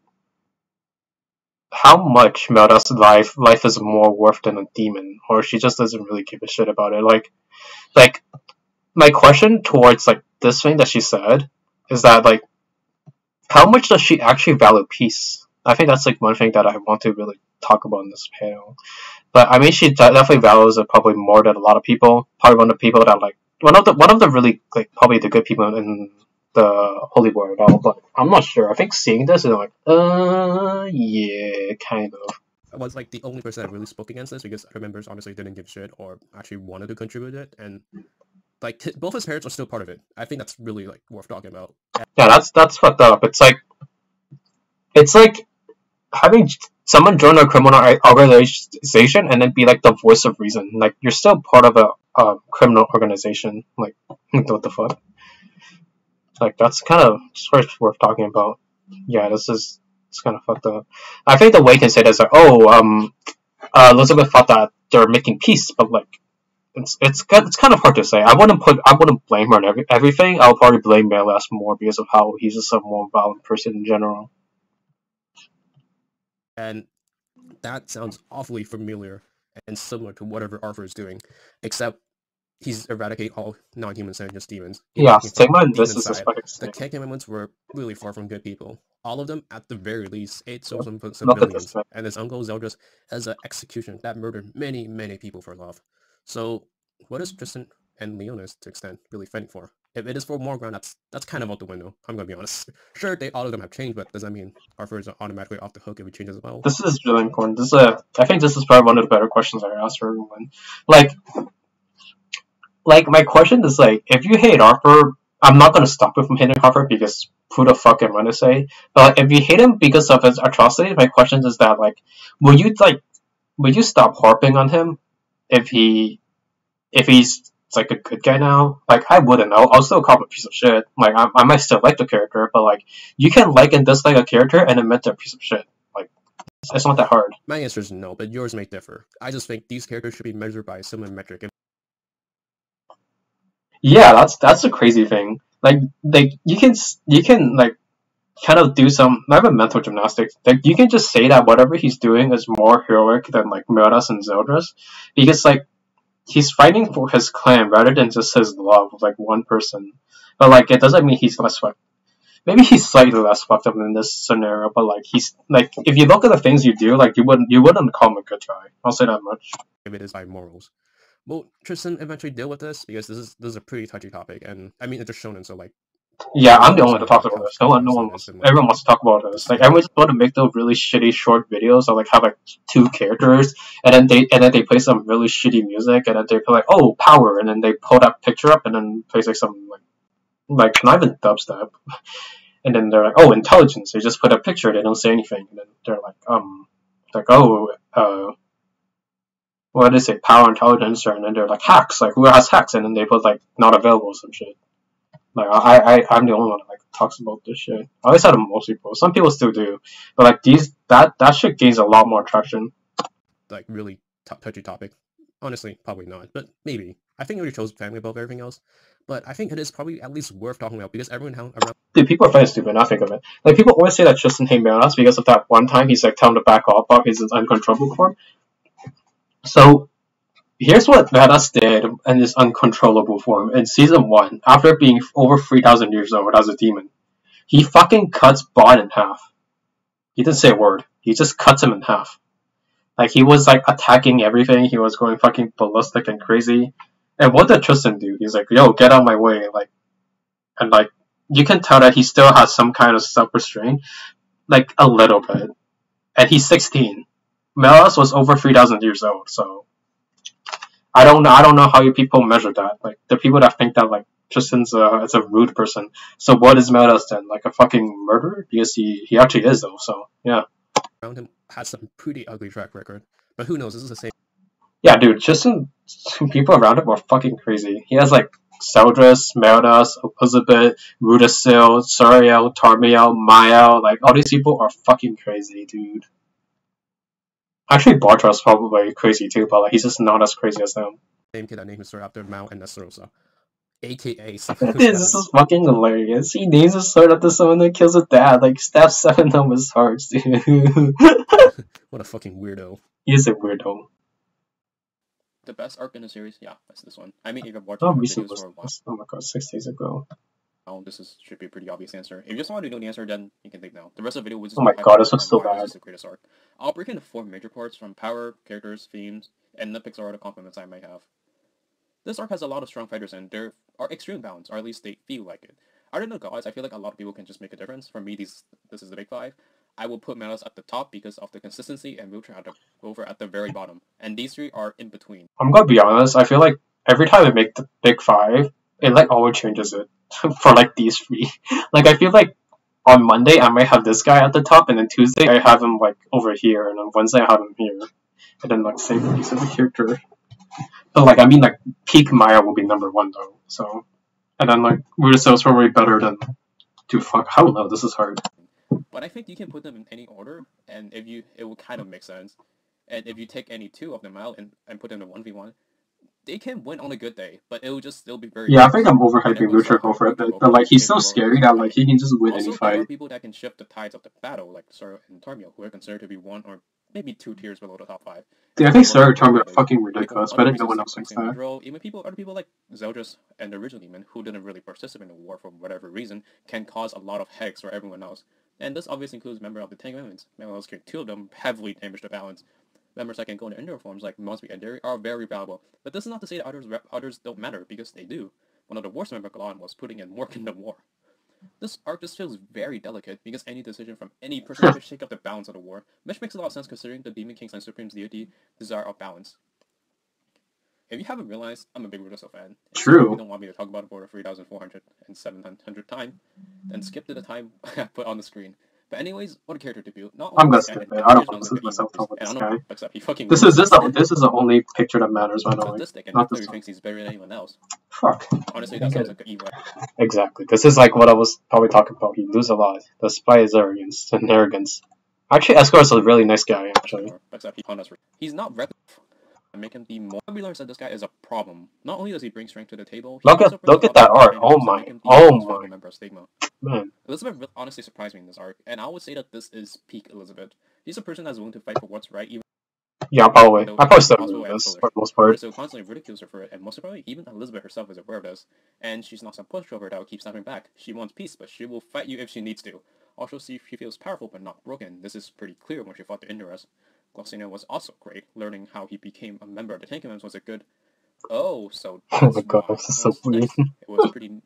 A: how much Meldas' life is more worth than a demon, or she just doesn't really give a shit about it. Like my question towards like this thing that she said is that like, how much does she actually value peace? I think that's like one thing that I want to really talk about in this panel. But I mean, she definitely values it probably more than a lot of people. Probably one of the people that like one of the really like probably the good people in the Holy War at all. But I'm not sure. I think seeing this is like, yeah, kind of.
B: I was like the only person that really spoke against this because other members honestly didn't give a shit or actually wanted to contribute it, and like both his parents are still part of it. I think that's really like worth talking about.
A: Yeah, that's fucked up. It's like having someone join a criminal organization and then be like the voice of reason. Like you're still part of a criminal organization. Like what the fuck? Like that's kind of just worth talking about. Yeah, it's kind of fucked up. I think the way you can say that is like, Elizabeth thought that they're making peace, but like it's kind of hard to say. I wouldn't blame her on everything. I'll probably blame Meldas more because of how he's just a more violent person in general.
B: And that sounds awfully familiar and similar to whatever Arthur is doing, except he's eradicate all non-human sentient demons.
A: Yeah, Stigma and this is
B: the Ten Commandments were really far from good people. All of them, at the very least, ate some civilians, and his uncle Zeldris as an execution that murdered many, many people for love. So, what is Tristan and Leonis, to extent, really fighting for? If it is for more ground, that's kind of out the window. I'm gonna be honest. Sure, all of them have changed, but does that mean Arthur is automatically off the hook if he changes as well?
A: This is really important. I think this is probably one of the better questions I asked for everyone. Like my question is like, if you hate Arthur, I'm not gonna stop you from hating Arthur because who the fuck am I gonna say? But like, if you hate him because of his atrocities, my question is that like, will you stop harping on him if he's like a good guy now? Like I wouldn't. I'll still call him a piece of shit. Like I might still like the character, but like you can like and dislike a character and admit they're a piece of shit. Like It's not that hard.
B: My answer is no, but yours may differ. I just think these characters should be measured by a similar metric.
A: Yeah, that's a crazy thing. Like you can like kind of do some not even mental gymnastics. Like you can just say that whatever he's doing is more heroic than like Mira's and Zelda's, because like he's fighting for his clan rather than just his love of like one person. But like it doesn't mean he's less fucked. Maybe he's slightly less fucked up in this scenario, but like he's like if you look at the things you do, like you wouldn't call him a good guy. I'll say that much.
B: If it is by morals. Will Tristan eventually deal with this? Because this is a pretty touchy topic, and I mean it's a shonen, so like.
A: Yeah, I'm the only one to talk about this. No one wants. Everyone wants to talk about this. Like everyone's going to make those really shitty short videos of like have like two characters, and then they play some really shitty music, and then they play like oh power, and then they pull that picture up, and then plays like some like not even dubstep, and then they're like oh intelligence. They just put a picture, they don't say anything, and then they're like what do they say power intelligence, and then they're like hacks, like who has hacks, and then they put like not available or some shit. Like I'm the only one that like talks about this shit. I always had most people. Some people still do, but like that shit gains a lot more traction.
B: Like really touchy topic. Honestly, probably not, but maybe. I think I would chose family above everything else, but I think it is probably at least worth talking about because everyone around.
A: Dude, people are fucking stupid. Now think of it. Like people always say that Tristan hates Melas because of that one time he's like telling him to back off about his uncontrollable form. So. Here's what Melas did in his uncontrollable form in season 1, after being over 3,000 years old as a demon. He fucking cuts Bond in half. He didn't say a word. He just cuts him in half. Like, he was, like, attacking everything. He was going fucking ballistic and crazy. And what did Tristan do? He's like, yo, get out of my way. Like, and, like, you can tell that he still has some kind of self-restraint. Like, a little bit. And he's 16. Melas was over 3,000 years old, so... I don't know how you people measure that. Like the people that think that like Tristan's is a rude person. So what is Melas then? Like a fucking murderer? Because he actually is though. So yeah.
B: Around him has some pretty ugly track record, but who knows? This is the same.
A: Yeah, dude. Tristan, people around him are fucking crazy. He has like Seldris, Melas, Elizabeth, Rueduciel, Suriel, Tarmiel, Mael. Like all these people are fucking crazy, dude. Actually, Bartra's probably crazy too, but like he's just not as crazy as them.
B: Same kid that named his sword after Mao and Nesterosa, aka.
A: This is fucking hilarious. He names his sword after someone that kills his dad. Like stab 7 of his hearts, dude.
B: What a fucking weirdo.
A: He is a weirdo.
F: The best arc in the series, yeah, that's this one. I mean, if you've watched
A: videos for one. Oh my god, 6 days ago.
F: Oh, should be a pretty obvious answer. If you just want to know the answer, then you can think now. The rest of the video was just
A: oh my god, this looks so bad.
F: This is the greatest arc. I'll break into 4 major parts from power, characters, themes, and nitpicks or other compliments I might have. This arc has a lot of strong fighters and there are extreme balance, or at least they feel like it. Other than the gods, I feel like a lot of people can just make a difference. For me, this is the big 5. I will put Melas at the top because of the consistency and Wiltshire over at the very bottom. And these 3 are in between.
A: I'm gonna be honest, I feel like every time I make the big 5, it like always changes it for like these 3. Like I feel like on Monday I might have this guy at the top, and then Tuesday I have him like over here, and on Wednesday I have him here, and then like same piece of the character. But like I mean like peak Maya will be number 1 though, so and then like Rueduciel's probably better than I don't know, this is hard.
F: But I think you can put them in any order, and it will kind of make sense. And if you take any 2 of them out and put them in 1v1, they can win on a good day, but it will just still be very.
A: Yeah, I think I'm overhyping Rueduciel for a bit, but like he's so scary that like he can just win any fight.
F: There are people that can shift the tides of the battle, like Suriel and Tarmiel, who are considered to be 1 or maybe 2 tiers below the top 5.
A: Dude, I think Suriel and Tarmiel are fucking ridiculous, but I didn't know one else thinks that.
F: Even other people like Zeldris and the original demon, who didn't really participate in the war for whatever reason, can cause a lot of hex for everyone else. And this obviously includes members of the 10 Commandments. Melas can 2 of them heavily damage the balance. Members that can go into indoor forms like Mosby and Derry are very valuable, but this is not to say that others don't matter, because they do. One of the worst members of Galand was putting in work in the war. This arc just feels very delicate, because any decision from any person could shake up the balance of the war, which makes a lot of sense considering the Demon King's and Supreme's deity desire of balance. If you haven't realized, I'm a big Rueduciel fan.
A: True.
F: If you don't want me to talk about it for the 3,400 and 700 time, then skip to the time I put on the screen. But anyways, what a character debut.
A: I'm gonna skip it. I don't want to myself talk about this guy. This is the only picture that matters, by the way. Not this one.
F: Thinks he's better than anyone else.
A: Fuck.
F: Honestly, that sounds like an evil.
A: Exactly. This is like what I was probably talking about. He loses a lot, despite his arrogance and arrogance. Actually, Escort is a really nice guy, actually.
F: Except he's not repetitive. And make him the more we learn that this guy is a problem. Not only does he bring strength to the table, he
A: Look at that art. Oh my.
F: Member of Stigma.
A: Man.
F: Elizabeth honestly surprised me in this arc, and I would say that this is peak Elizabeth. She's a person that's willing to fight for what's right, even
A: yeah, probably. I probably still do this for the most part.
F: So constantly ridicules her for it, and most probably even Elizabeth herself is aware of this. And she's not some pushover that will keep snapping back. She wants peace, but she will fight you if she needs to. Also, she feels powerful but not broken. This is pretty clear when she fought the Indras. Glossina was also great. Learning how he became a member of the Ten Commandments was a good... Oh, so
A: oh my god, this is so weird.
F: Nice. It was a pretty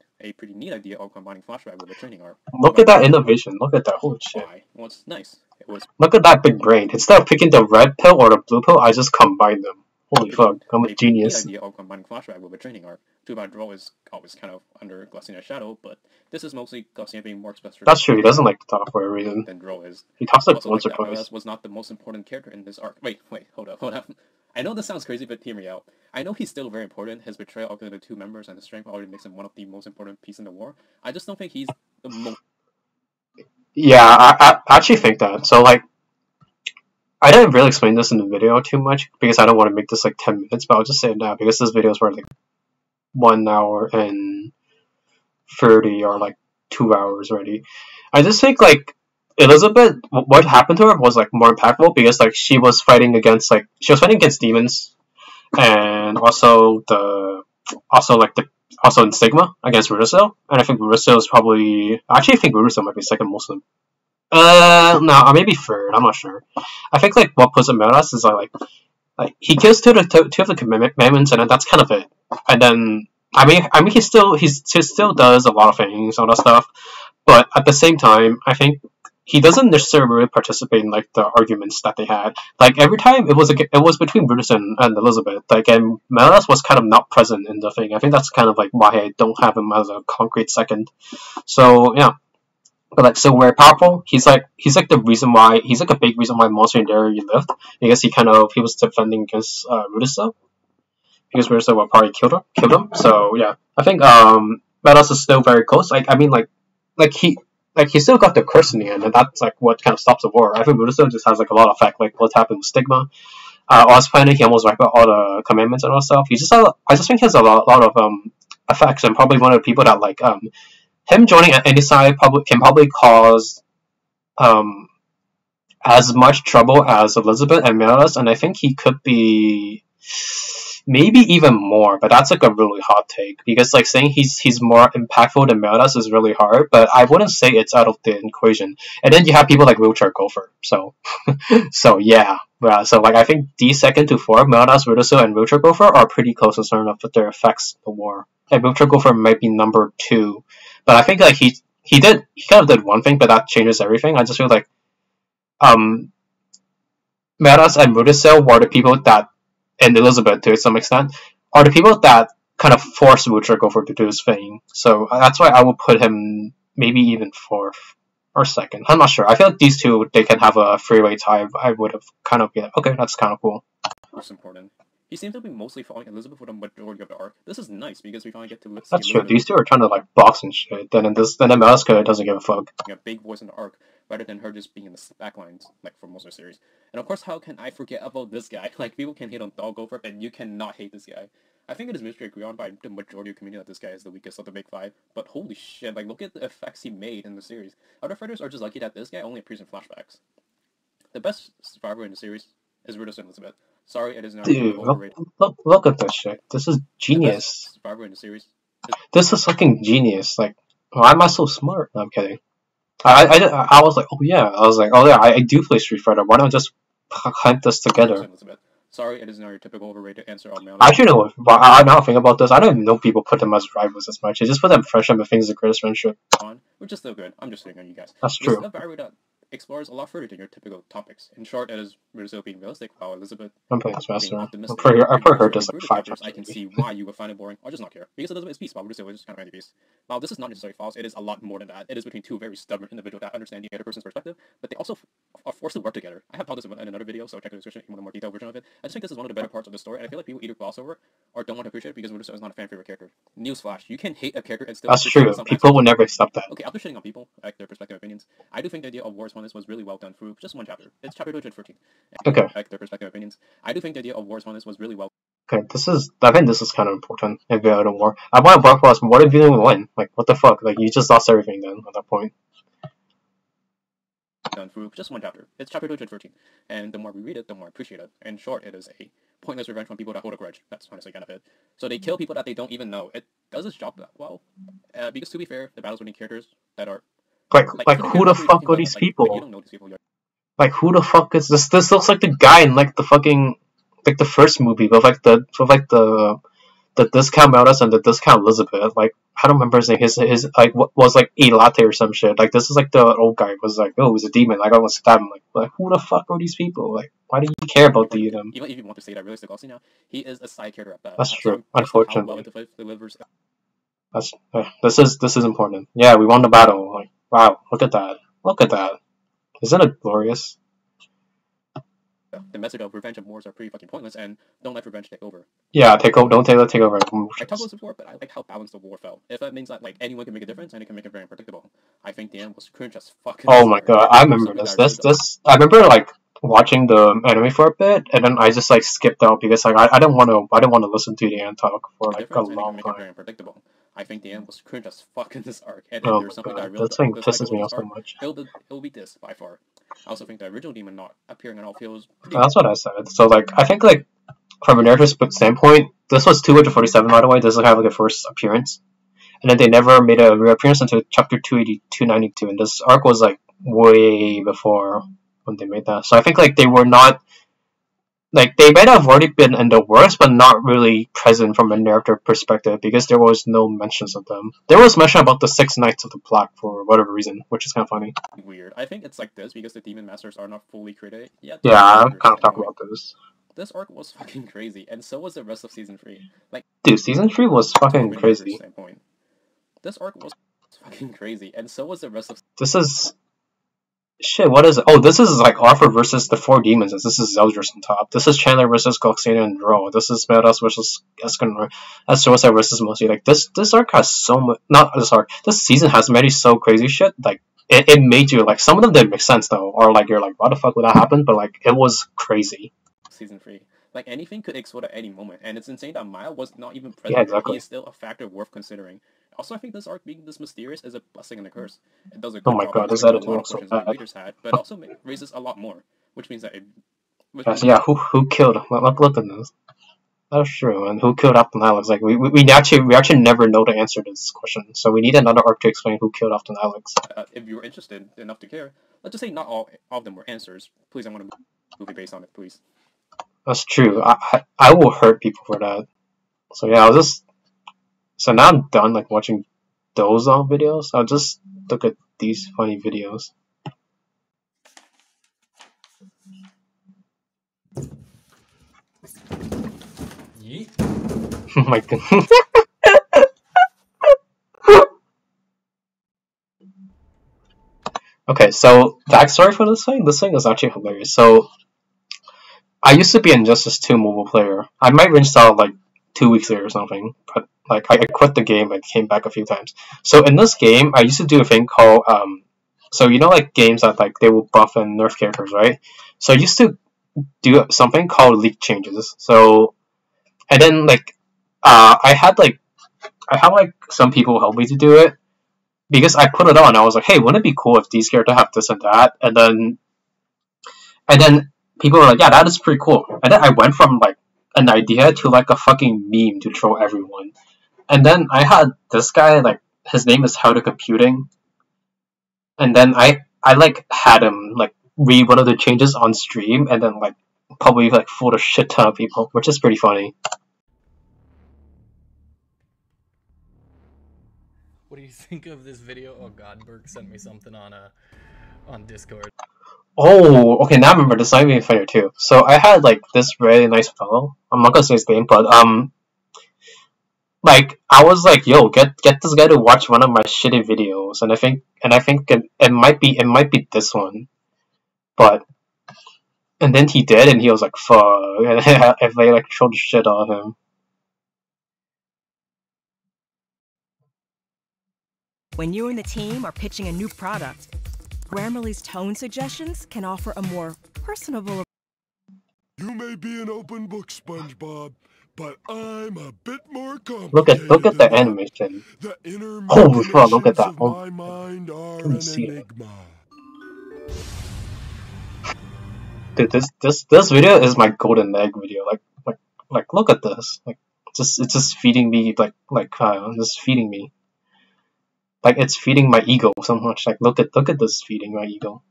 F: neat idea of combining flashback with a training arc.
A: Look at that innovation. Look at that. Holy shit.
F: Well, it's nice. It was...
A: Look at that big brain. Instead of picking the red pill or the blue pill, I just combined them. Holy fuck, I'm a genius.
F: The idea of combining flashback with a training arc. Too bad Draw is always kind of under Glossina's shadow, but this is mostly Glossina being more expressive.
A: That's true, he doesn't like to talk for a reason.
F: Than Draw is.
A: He talks like
F: also
A: once
F: like
A: or twice.
F: Was not the most important character in this arc. Wait, hold up. I know this sounds crazy, but hear me out. I know he's still very important. His betrayal of the two members and his strength already makes him one of the most important pieces in the war. I just don't think he's the most...
A: Yeah, I actually think that. So, like, I didn't really explain this in the video too much, because I don't want to make this like 10 minutes, but I'll just say it now, because this video is worth like 1 hour and 30 or like 2 hours already. I just think like Elizabeth, what happened to her was like more impactful, because like she was fighting against demons, and also in Stigma against Rueduciel, and I think Rueduciel is probably... Actually, I think Rueduciel might be second most of them. No, maybe third. I'm not sure. I think like what puts him out us is like he kills two of the commandments, and then that's kind of it. And then I mean he still does a lot of things, all that stuff. But at the same time, I think he doesn't necessarily really participate in like the arguments that they had. Like every time it was between Brutus and Elizabeth. Like, and Melas was kind of not present in the thing. I think that's kind of like why I don't have him as a concrete second. So yeah. But like, so very powerful. He's like the reason why, he's like a big reason why Monster and Dairy lived, because he was defending against Rueduciel, because Rueduciel would probably killed him. So yeah, I think Melas is still very close. Like, I mean, he still got the curse in the end, and that's like what kind of stops the war. I think Rueduciel just has like a lot of effect, like what's happened with Stigma. On his planet, he almost wiped out all the commandments and all that stuff. I just think he has a lot of effects, and probably one of the people that like him joining at any side can probably cause as much trouble as Elizabeth and Melas, and I think he could be maybe even more, but that's like a really hot take, because like saying he's more impactful than Melas is really hard, but I wouldn't say it's out of the equation. And then you have people like Wheelchair Gopher, so yeah. So like I think D second to 4, Melas, Rueduciel, and Wheelchair Gopher are pretty close in terms of their effects of the war. Like Wheelchair Gopher might be number 2. But I think like he kind of did one thing, but that changes everything. I just feel like Melas and Rueduciel were the people that, and Elizabeth to some extent, are the people that kind of forced Wheelchair Gopher to do his thing. So that's why I would put him maybe even 4th or 2nd. I'm not sure. I feel like these two, they can have a 3-way tie. I would have kind of been like, okay, that's kind of cool.
F: Most important. He seems to be mostly following Elizabeth for the majority of the arc. This is nice, because we finally get to see
A: That's true. These two are trying to like box and shit. Then Melas doesn't give a fuck.
F: A big voice in the arc, rather than her just being in the backlines, like for most of the series. And of course, how can I forget about this guy? Like, people can hate on Dog Gopher, and you cannot hate this guy. I think it is mutually agreed on by the majority of the community that this guy is the weakest of the big 5. But holy shit, like, look at the effects he made in the series. Other fighters are just lucky that this guy only appears in flashbacks. The best survivor in the series is Rueduciel and Elizabeth. Sorry, it is not overrated.
A: Look at this shit. This is genius.
F: Survivor in the series.
A: This is fucking genius. Like, why am I so smart? No, I'm kidding. I was like, oh yeah. I do play Street Fighter. Why not just hunt this together?
F: Sorry, it is not your typical overrated answer on mail.
A: Actually, no. I now think about this. I don't even know people put them as rivals as much. They just put them fresh and things the greatest friendship.
F: Which is still good. I'm just saying on you guys.
A: That's true.
F: This is a barrier that explores a lot further than your typical topics. In short, it is Rueduciel being realistic, while Elizabeth
A: I'm playing Smash. I've heard this like 5 times.
F: I can see why you would find it boring or just not care. Because Elizabeth is peace, while Rueduciel is just kind of anti-peace. Now, this is not necessarily false. It is a lot more than that. It is between two very stubborn individuals that understand the other person's perspective, but they also are forced to work together. I have taught this in another video, so check the description if you want a more detailed version of it. I just think this is one of the better parts of the story, and I feel like people either gloss over it or don't want to appreciate it because Rueduciel is not a fan favorite character. Newsflash: you can hate a character and still.
A: That's true. People will never accept that.
F: Okay, after shitting on people, like their perspective opinions, I do think the idea of war is Wars was really well done through just one chapter. It's chapter 214.
A: Okay.
F: Like their perspective opinions. I do think the idea of Wars was really well.
A: Okay, I think this is kind of important if you're out of war. I want to block was, what if you didn't win? Like, what the fuck? Like, you just lost everything then at that point.
F: Done through just one chapter. It's chapter 213. And the more we read it, the more I appreciate it. In short, it is a pointless revenge from people that hold a grudge. That's honestly kind of it. So they kill people that they don't even know. It does its job that well. Because to be fair, the battles with the characters that are...
A: Like who the fuck are these people?
F: You don't know these people yet.
A: Like, who the fuck is this? This looks like the guy in, like, the fucking... Like, the first movie with, like, the discount Meldas and the discount Elizabeth. Like, I don't remember his name. His like, what was, like, a latte or some shit. Like, this is, like, the old guy was like, oh, he's a demon. Like, I was stab him. Like, who the fuck are these people? Like, why do you care about them?
F: Even if you want to say that realistic also now, he is a side character at best.
A: That's true,
F: So
A: unfortunately.
F: well delivers.
A: This is important. Yeah, we won the battle. Like, wow, look at that. Look at that. Isn't it glorious?
F: The message of revenge and wars are pretty fucking pointless, and don't let revenge take over.
A: Yeah, take over. Don't take over.
F: I talked about this before, but I like how balanced the war felt. If that means that like anyone can make a difference and it can make it very unpredictable, I think the end was cringe as fuck.
A: Oh my god, I remember this. I remember like watching the anime for a bit, and then I just like skipped out because like I didn't want to listen to the end talk for like a long time.
F: Very unpredictable. I think the end was cringe as fuck in this arc, and
A: oh
F: there's something
A: god,
F: that really
A: that thing pisses me off so much.
F: It'll be this by far. I also think the original demon not appearing at all feels pretty
A: That's what I said. So like I think like from a narrative standpoint, this was 247 by the way. This is kind of like a first appearance, and then they never made a reappearance until chapter 292, and this arc was like way before when they made that. So I think like they were not. Like, they might have already been in the works, but not really present from a narrative perspective, because there was no mentions of them. There was mention about the 6 Knights of the Black for whatever reason, which is kind of funny.
F: weird. I think it's like this, because the Demon Masters are not fully created yet.
A: Yeah, I'll kind of talk about this.
F: This arc was fucking crazy, and so was the rest of Season 3. Like,
A: dude, Season 3 was fucking crazy.
F: This arc was fucking crazy, and so was the rest of...
A: This is... Shit, what is it? Oh, this is like Arthur versus the 4 demons. This is Zeldris on top. This is Chandler versus Goxina and Dro. This is Meldas versus Escanor. That's Suicide versus Mosi. Like, this arc has so much... Not this arc. This season has many so crazy shit. Like, it made you, like... Some of them didn't make sense, though. Or, like, you're like, why the fuck would that happen? But, like, it was crazy.
F: Season 3. Like, anything could explode at any moment. And it's insane that Maya was not even present.
A: Yeah, exactly.
F: He is still a factor worth considering. Also, I think this arc being this mysterious is a blessing and a curse. It does a good
A: oh my
F: job
A: god, this
F: of
A: editing looks so bad.
F: Readers had, but also raises a lot more, which means that it...
A: Yeah, who killed... Look at this. That's true, and who killed Upton Alex? Like, we actually never know the answer to this question, so we need another arc to explain who killed Upton Alex.
F: If you're interested enough to care, let's just say not all of them were answers. Please, I want a movie based on it, please.
A: That's true. I will hurt people for that. So yeah, I'll just... So now I'm done like watching those videos. I'll just look at these funny videos.
B: Yeet.
A: Oh my god. Okay, so backstory for this thing. This thing is actually hilarious. So I used to be an Injustice 2 mobile player. I might reinstall like 2 weeks later or something, but like I quit the game and came back a few times. So in this game, I used to do a thing called so you know like games that like they will buff and nerf characters, right? So I used to do something called league changes. So and then like I had like some people help me to do it because I put it on. I was like, hey, wouldn't it be cool if these characters have this and that? And then people were like, yeah, that is pretty cool. And then I went from like an idea to like a fucking meme to troll everyone. And then I had this guy, like, his name is How to Computing. And then I like had him like read one of the changes on stream and then like probably like fooled a shit ton of people, which is pretty funny.
G: What do you think of this video? Oh god, Burke sent me something on Discord.
A: Oh, okay, now I remember this might be funny too. So I had like this really nice fellow. I'm not gonna say his name, but like I was like, yo, get this guy to watch one of my shitty videos, and I think it might be this one, but and then he did, and he was like, fuck, and if they like trolled the shit out of him.
H: When you and the team are pitching a new product, Grammarly's tone suggestions can offer a more personable.
I: You may be an open book, SpongeBob, but I'm a bit more complicated.
A: Look at the animation.
I: The inner
A: Holy fuck! Look at that.
I: of my mind are an enigma.
A: Dude, this video is my golden egg video. Like look at this. Like it's just feeding me just feeding me. Like it's feeding my ego so much. Like look at this feeding my ego.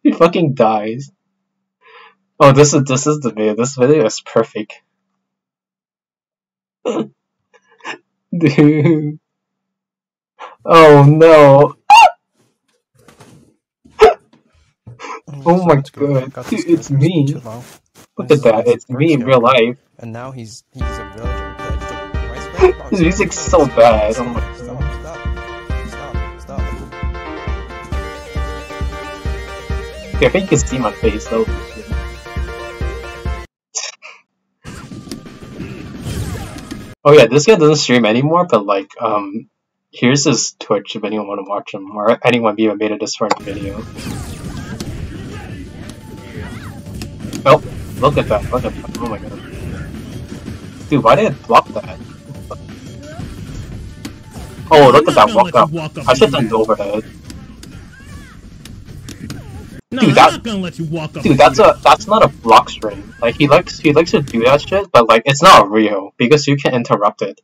A: He fucking dies. Oh, this is the video. This video is perfect. Dude. Oh no. Oh my god. Dude, it's me. Look at that. It's me in real life.
J: And now he's a villager.
A: His music's so bad. Oh my god.
J: Stop.
A: Okay, I think you can see my face though. Oh yeah, this guy doesn't stream anymore, but like, here's his Twitch if anyone want to watch him, or anyone even made a different video. Oh, look at that, oh my god. Dude, why did I block that? Oh, look at that walk up. I should have done overhead.
E: No,
A: dude,
E: I'm not gonna let you walk up.
A: Dude, that's not a block string. Like he likes to do that shit, but like it's not real because you can interrupt it.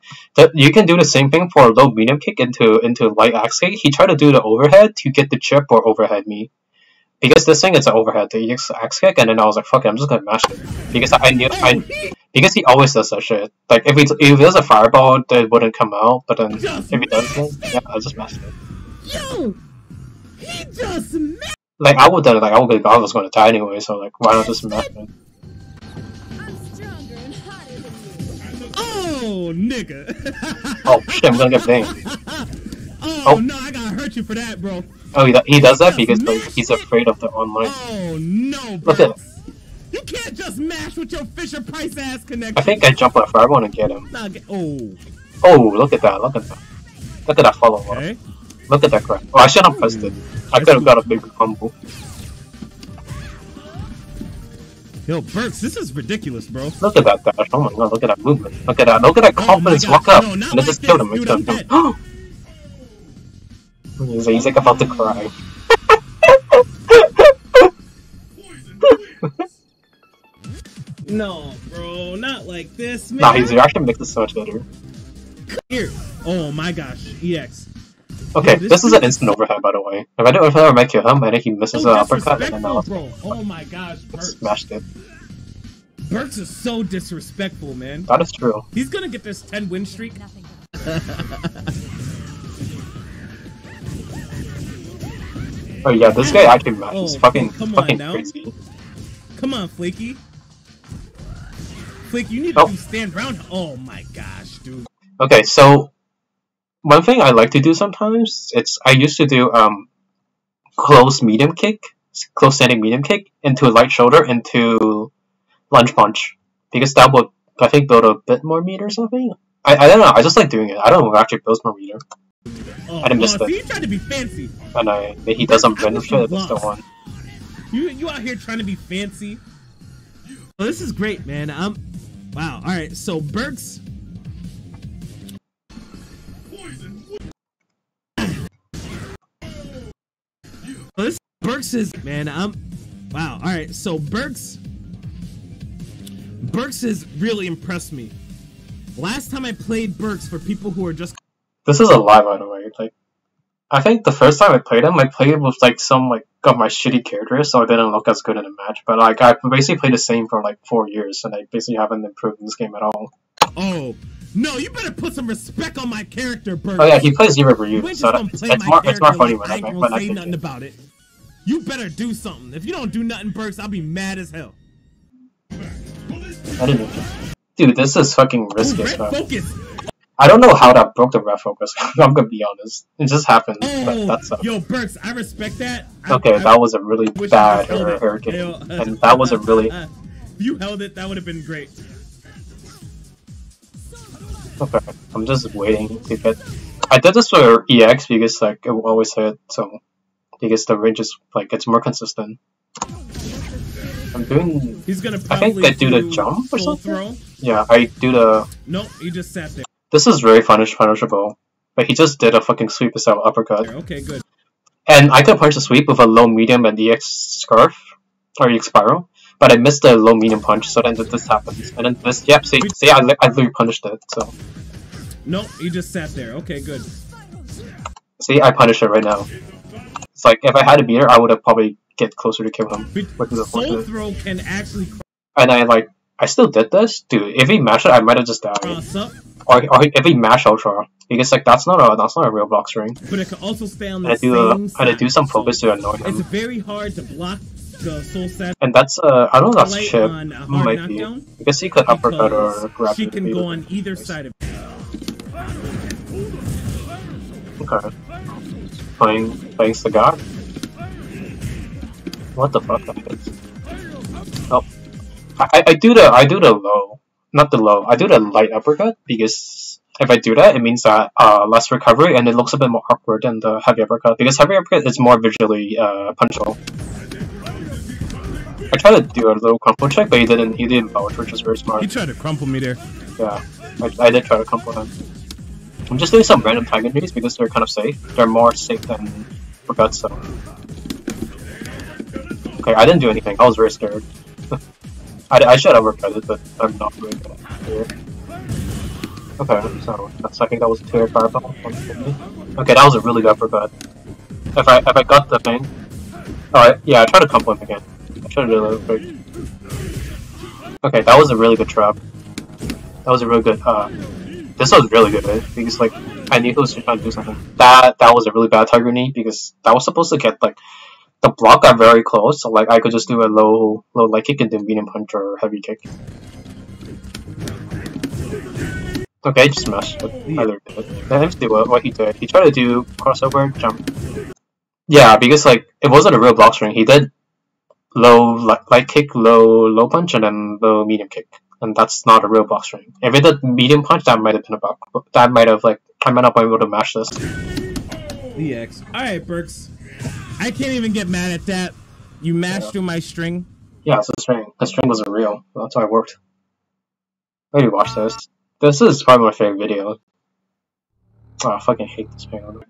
A: You can do the same thing for a low medium kick into light axe kick. He tried to do the overhead to get the chip or overhead me. Because this thing is an overhead, the axe kick, and then I was like, fuck it, I'm just gonna mash it. Because because he always does that shit. Like if he does a fireball, it wouldn't come out, but then if he does it, yeah, I just mashed it.
E: Yo, he just mashed.
A: Like I was going to die anyway, so like why not just mash it?
E: Oh, nigga.
A: Oh shit, I'm gonna get banged.
E: Oh no, I gotta hurt you for that, bro.
A: Oh, he does that because like, he's afraid of the online.
E: Oh no, bro.
A: Look at it.
E: You can't just mash with your Fisher Price ass connection.
A: I think I jump on a fireball and get him.
E: Oh,
A: look at that, look at that follow up. Okay. Look at that crap. Oh, I should have pressed it. I could have got a big combo.
E: Yo, Burks, this is ridiculous, bro.
A: Look at that dash. Oh my god, look at that movement. Look at that confidence walk up. No, and it just killed him. He's like about to cry.
E: No, bro, not like this, man.
A: Nah, his reaction makes it so much better.
E: Here. Oh my gosh, EX.
A: Okay, this is an instant overhead, by the way. If I ever make him, and then he misses an uppercut, and then I'll
E: oh my gosh, Burks.
A: Smashed it.
E: Burks is so disrespectful, man.
A: That is true.
E: He's gonna get this 10-win streak.
A: Oh yeah, this guy actually matches. Fucking crazy.
E: Come on, Flaky. Flaky, you need to stand round. Oh my gosh, dude.
A: Okay, so one thing I like to do sometimes, I used to do close standing medium kick into a light shoulder into lunge punch, because that would I think build a bit more meter or something. I don't know. I just like doing it. I don't know if it actually builds more meter. I didn't miss that.
E: You tried to be fancy.
A: And he does some random shit. That's the one.
E: You out here trying to be fancy. Well, this is great, man. Wow. All right. So Burks. Well, this Burks is man. Wow. All right. So Burks has really impressed me. Last time I played Burks, for people who are just.
A: This is a lie, by the way. Like, I think the first time I played him with like some of my shitty characters, so I didn't look as good in a match. But like, I basically played the same for like 4 years, and I basically haven't improved in this game at all.
E: Oh no! You better put some respect on my character, Burks.
A: Oh yeah, he plays Zero Ryu, so it's more funny when I
E: say nothing about it. You better do something. If you don't do nothing, Burks, I'll be mad as hell.
A: I didn't even. Dude, this is fucking risky.
E: Focus.
A: I don't know how that broke the ref focus. I'm gonna be honest. It just happened. But that's
E: yo, Burks, I respect that.
A: Okay, that was a really bad hurricane. And that was a really...
E: If you held it, that would have been great.
A: Okay, I'm just waiting to get. I did this for EX because like it will always hit, so because the range is like it's more consistent. I'm doing.
E: He's gonna
A: I think I do the jump or something. Yeah, I do the.
E: Nope, he just sat there.
A: This is very punishable, but he just did a fucking sweep style uppercut.
E: Okay, good.
A: And I could punch the sweep with a low, medium, and EX scarf or EX spiral, but I missed the low, medium punch, so then this happens, and then this. Yep, see, I literally punished it. So.
E: Nope, he just sat there. Okay, good.
A: See, I punish it right now. It's like if I had a beater, I would have probably get closer to kill him.
E: Soul throw can actually.
A: And I still did this, dude. If he mashed it, I might have just died. Or if he mashed ultra, because like that's not a real block string.
E: But it can also stay on the same side.
A: And I do some focus to annoy him.
E: It's very hard to block the soul set.
A: And that's I don't know if that's chip might be because he could uppercut or grab.
E: She can go on either side of.
A: Okay. Playing the god. What the fuck? Oh, I do the low, not the low. I do the light uppercut because if I do that, it means that less recovery and it looks a bit more awkward than the heavy uppercut because heavy uppercut is more visually punchable. I tried to do a little crumple check, but he didn't vouch, which is very smart.
E: He tried to crumple me there.
A: Yeah, I did try to crumple him. I'm just doing some random tag injuries because they're kind of safe. They're more safe than uppercuts, so. Okay, I didn't do anything. I was very scared. I should have uppercut it, but I'm not really good at it. Okay, so I think that was a 2-air fireball. Okay, that was a really good uppercut. If I got the thing. Alright, yeah, I tried to combo him again. I tried to do a little quick. Okay, that was a really good trap. That was a really good this was really good, right? Because like I knew he was trying to do something. That was a really bad Tyranny because that was supposed to get like the block got very close, so like I could just do a low light kick and then medium punch or heavy kick. Okay, just smashed it. I learned it. Let him see what he did. He tried to do crossover jump. Yeah, because like it wasn't a real block string. He did low light kick, low punch, and then low medium kick. And that's not a real block string. If it did medium punch, that might have been a block. That might have like I might not be able to match this.
E: EX. Alright, Burks. I can't even get mad at that. You mashed through my string.
A: Yeah, it's a string. The string wasn't real. That's why it worked. Maybe watch this. This is probably my favorite video. Oh, I fucking hate this video.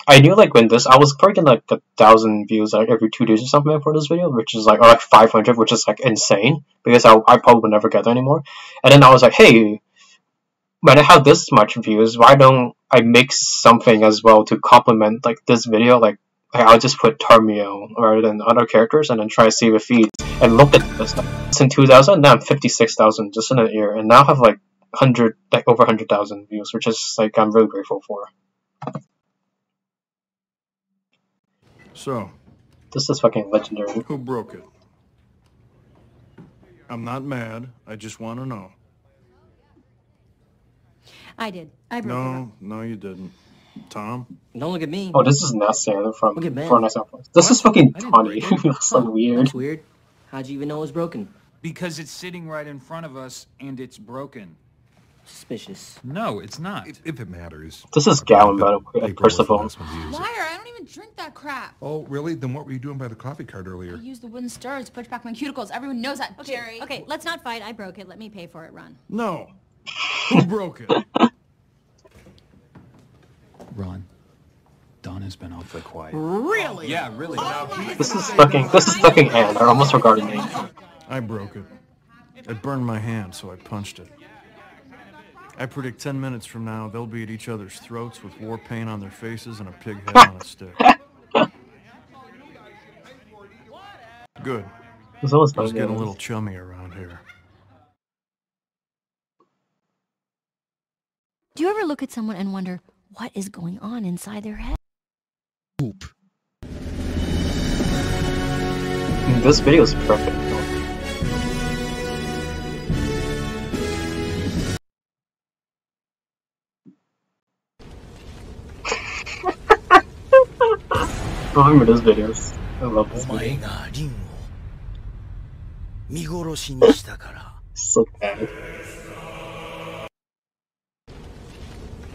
A: I knew like when this, I was probably getting like 1,000 views like every 2 days or something for this video, which is like, or like 500, which is like insane because I probably would never get that anymore. And then I was like, hey, when I have this much views, why don't I make something as well to complement like this video? Like I'll just put Tarmio rather than other characters and then try to see if it feeds. And look at this. It's in 2,000, now I'm 56,000 just in a year, and now I have like over 100,000 views, which is like I'm really grateful for.
I: So,
A: this is fucking legendary.
I: Who broke it? I'm not mad. I just want to know.
K: I did. I broke it.
I: No, you didn't. Tom?
K: Don't look at me.
A: Oh, this is Nasser from Fortnite Soundplays. This is fucking funny. That's so weird.
K: That's weird. How'd you even know it was broken?
L: Because it's sitting right in front of us and it's broken.
K: Suspicious.
L: No, it's not.
M: If it matters.
A: This is Galand, by the way, first of all.
N: Liar, I don't even drink that crap.
M: Oh, really? Then what were you doing by the coffee cart
N: I
M: earlier?
N: used the wooden stirrer to push back my cuticles. Everyone knows that, Jerry.
K: Okay, let's not fight. I broke it. Let me pay for it, Ron.
I: No. Who broke it?
L: Ron, Don has been awfully quiet.
K: Really?
L: Yeah, really.
A: This is fucking Anne. I almost forgot her name.
I: I broke it. It burned my hand, so I punched it. I predict 10 minutes from now, they'll be at each other's throats with war paint on their faces and a pig head on a stick. Good.
A: It's almost
I: It's getting a little chummy around here.
K: Do you ever look at someone and wonder what is going on inside their head?
M: Oop.
A: This video is perfect. I remember those videos. I love this video. So bad.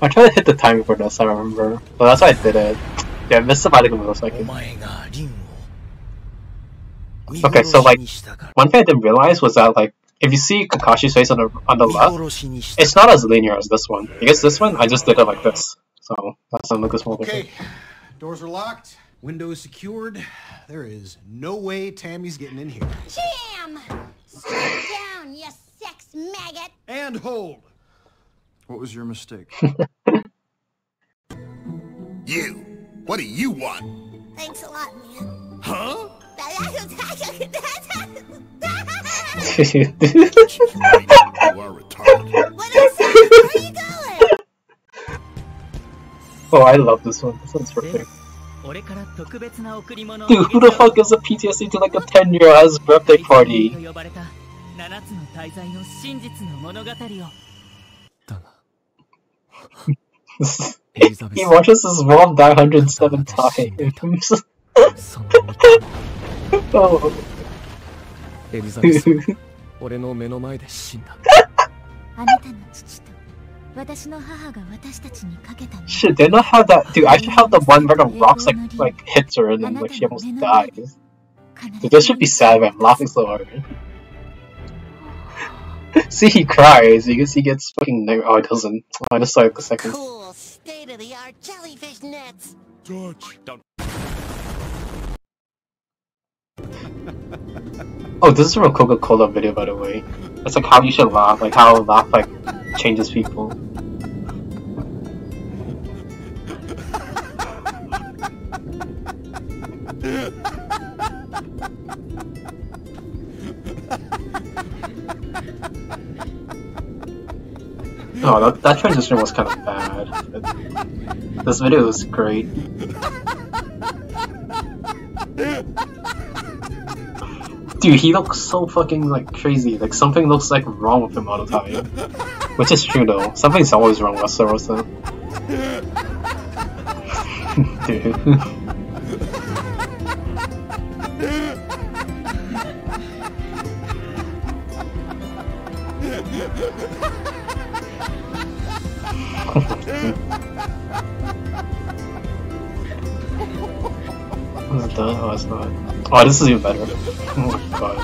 A: I tried to hit the timing for this, I remember. But that's why I did it. Yeah, I missed it by like a millisecond. Okay, so like, one thing I didn't realize was that like, if you see Kakashi's face on the left, it's not as linear as this one. Because this one, I just did it like this. So, that's some Lucas move.
O: Okay, doors are locked, windows secured. There is no way Tammy's getting in here.
P: Jam! Strip down, you sex maggot!
O: And hold! What was your mistake?
Q: You! What do you want?
P: Thanks a lot, man.
Q: Huh?
P: You
Q: are retarded.
P: What is that? Where are you going?
A: Oh, I love this one. This one's perfect. Dude, who the fuck gives a PTSD to like a 10-year-old's birthday party? He watches his mom die 107 times. Oh. Shit, they not have that. Dude, I should have the one where the rocks like hits her and then like she almost dies. Dude, this should be sad, but I'm laughing so hard. See, he cries. You can see he gets fucking. Oh, it doesn't. I just saw it the second.
P: Cool, state-of-the-art jellyfish nets.
Q: George, don't.
A: Oh, this is from a Coca-Cola video, by the way. It's like how you should laugh, like how laugh like changes people. Oh, that transition was kind of bad. This video is great. Dude, he looks so fucking like crazy. Like something looks like wrong with him all the time. Which is true though. Something's always wrong with Sarosa. Dude. Is it done? Oh, it's not. Oh, this is even better. Oh my god.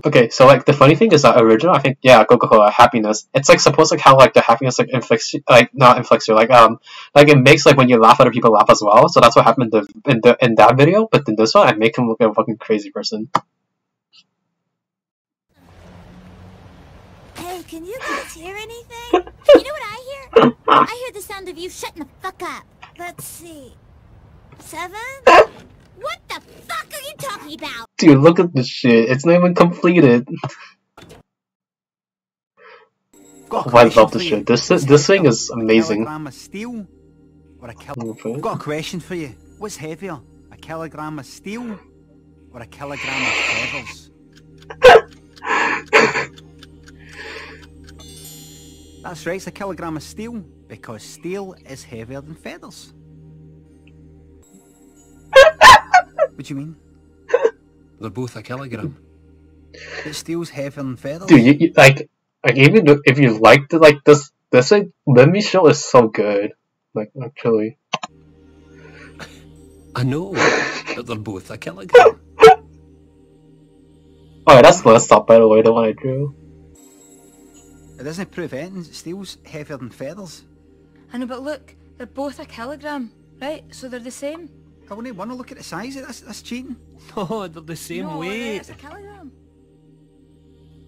A: Okay, so like the funny thing is that original, I think, yeah, Coca-Cola happiness. It's like supposed like how like the happiness like inflicts you, like not inflicts you, like it makes like when you laugh, other people laugh as well. So that's what happened in that video. But in this one, I make him look like a fucking crazy person.
P: Hey, can you guys hear anything? You know what I hear? I hear the sound of you shutting the fuck up. Let's see. 7? What the fuck are you talking about?
A: Dude, look at this shit. It's not even completed. Oh, I love this shit. This thing is amazing.
L: I've got a question for you. What's heavier, a kilogram of steel or a kilogram of feathers? That's right, it's a kilogram of steel, because steel is heavier than feathers. What do you mean?
C: They're both a kilogram.
L: But steel's heavier than feathers.
A: Dude, you like even if you liked it, like this like Let Me Show is so good. Like actually.
C: I know, but they're both a kilogram.
A: Oh, that's messed up, by the way, the one I drew.
L: It doesn't prove anything. Steel's heavier than feathers.
N: I know, but look, they're both a kilogram, right? So they're the same.
L: I wouldn't want to look at the size of this. That's cheating.
G: No, they're the same weight.
N: It's a kilogram.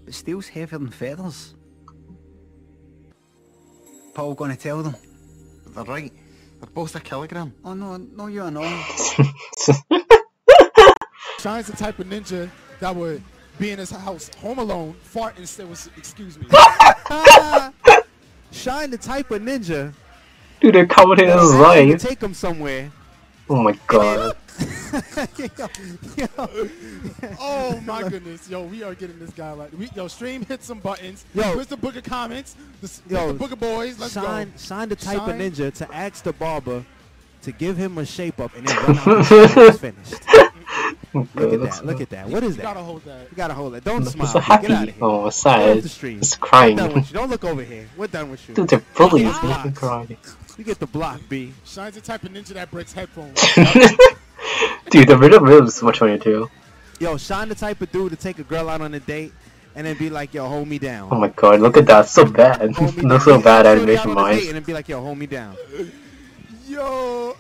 L: But steel's heavier than feathers. Paul gonna tell them.
O: They're right. They're both a kilogram.
L: Oh no, you are not.
R: Shine's the type of ninja that would be in his house, home alone, fart and say, excuse me. Shine the type of ninja.
A: Dude, they're commenting his life.
R: Take him somewhere.
A: Oh my god.
R: Oh my goodness, yo, we are getting this guy like yo. Stream, hit some buttons. Yo, where's the book of comments? The book of boys. Let's go.
S: Sign the type of ninja to ask the barber to give him a shape up and then run out until it's finished. Look at that. Look at that. What is
R: You
S: that?
R: gotta hold that.
S: You gotta hold it. Don't
A: It's
S: smile.
A: so
S: Get out
A: happy.
S: of here.
A: Oh, it's
S: Get
A: sad.
S: off the stream.
A: It's crying.
S: We're done with you. Don't look over here. We're done with you.
A: Dude, they're bullies.
S: You get the
A: They're
S: block.
A: crying.
S: You get the block, B.
R: Shine's the type of ninja that breaks headphones.
A: Dude, the rhythm is much funnier too.
S: Yo, Shine the type of dude to take a girl out on a date and then be like, yo, hold me down.
A: Oh my god, look at that. So bad. No, so bad animation wise.
S: And then be like, yo, hold me down.
R: Yo.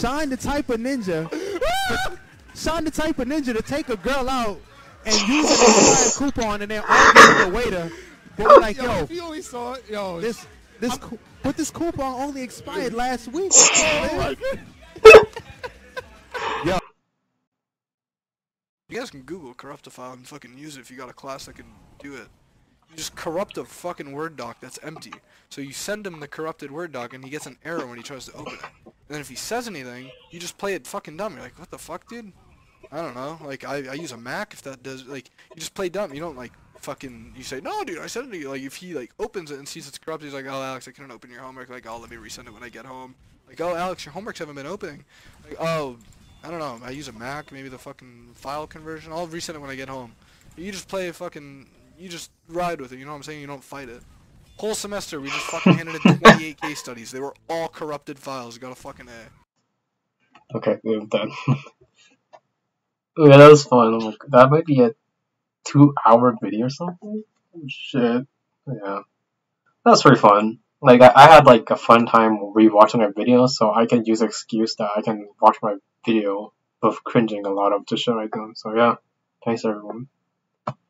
S: Shine the type of ninja. Shine the type of ninja to take a girl out and use an expired coupon and then argue with the waiter. They be like, yo,
R: if you only saw it, yo,
S: but this coupon only expired last week.
R: Oh my god.
S: Yo.
T: You guys can Google corrupt a file and fucking use it if you got a class that can do it. You just corrupt a fucking Word doc that's empty. So you send him the corrupted Word doc and he gets an error when he tries to open it. And then if he says anything, you just play it fucking dumb. You're like, what the fuck, dude? I don't know. Like, I use a Mac if that does, like, you just play dumb. You don't, like, fucking, you say, no, dude, I said it to you. Like, if he, like, opens it and sees it's corrupt, he's like, oh, Alex, I couldn't open your homework. Like, oh, let me resend it when I get home. Like, oh, Alex, your homeworks haven't been opening. Like, oh, I don't know. I use a Mac, maybe the fucking file conversion. I'll resend it when I get home. You just play fucking, you just ride with it, you know what I'm saying? You don't fight it. Whole semester, we just fucking handed in 28 case studies. They were all corrupted files. You got a fucking A.
A: Okay, we're done. Yeah, that was fun. Oh, that might be a 2-hour video or something? Oh, shit. Yeah. That was pretty fun. Like, I had, like, a fun time rewatching my video, so I can use the excuse that I can watch my video of cringing a lot of the shit I do. So, yeah. Thanks, everyone.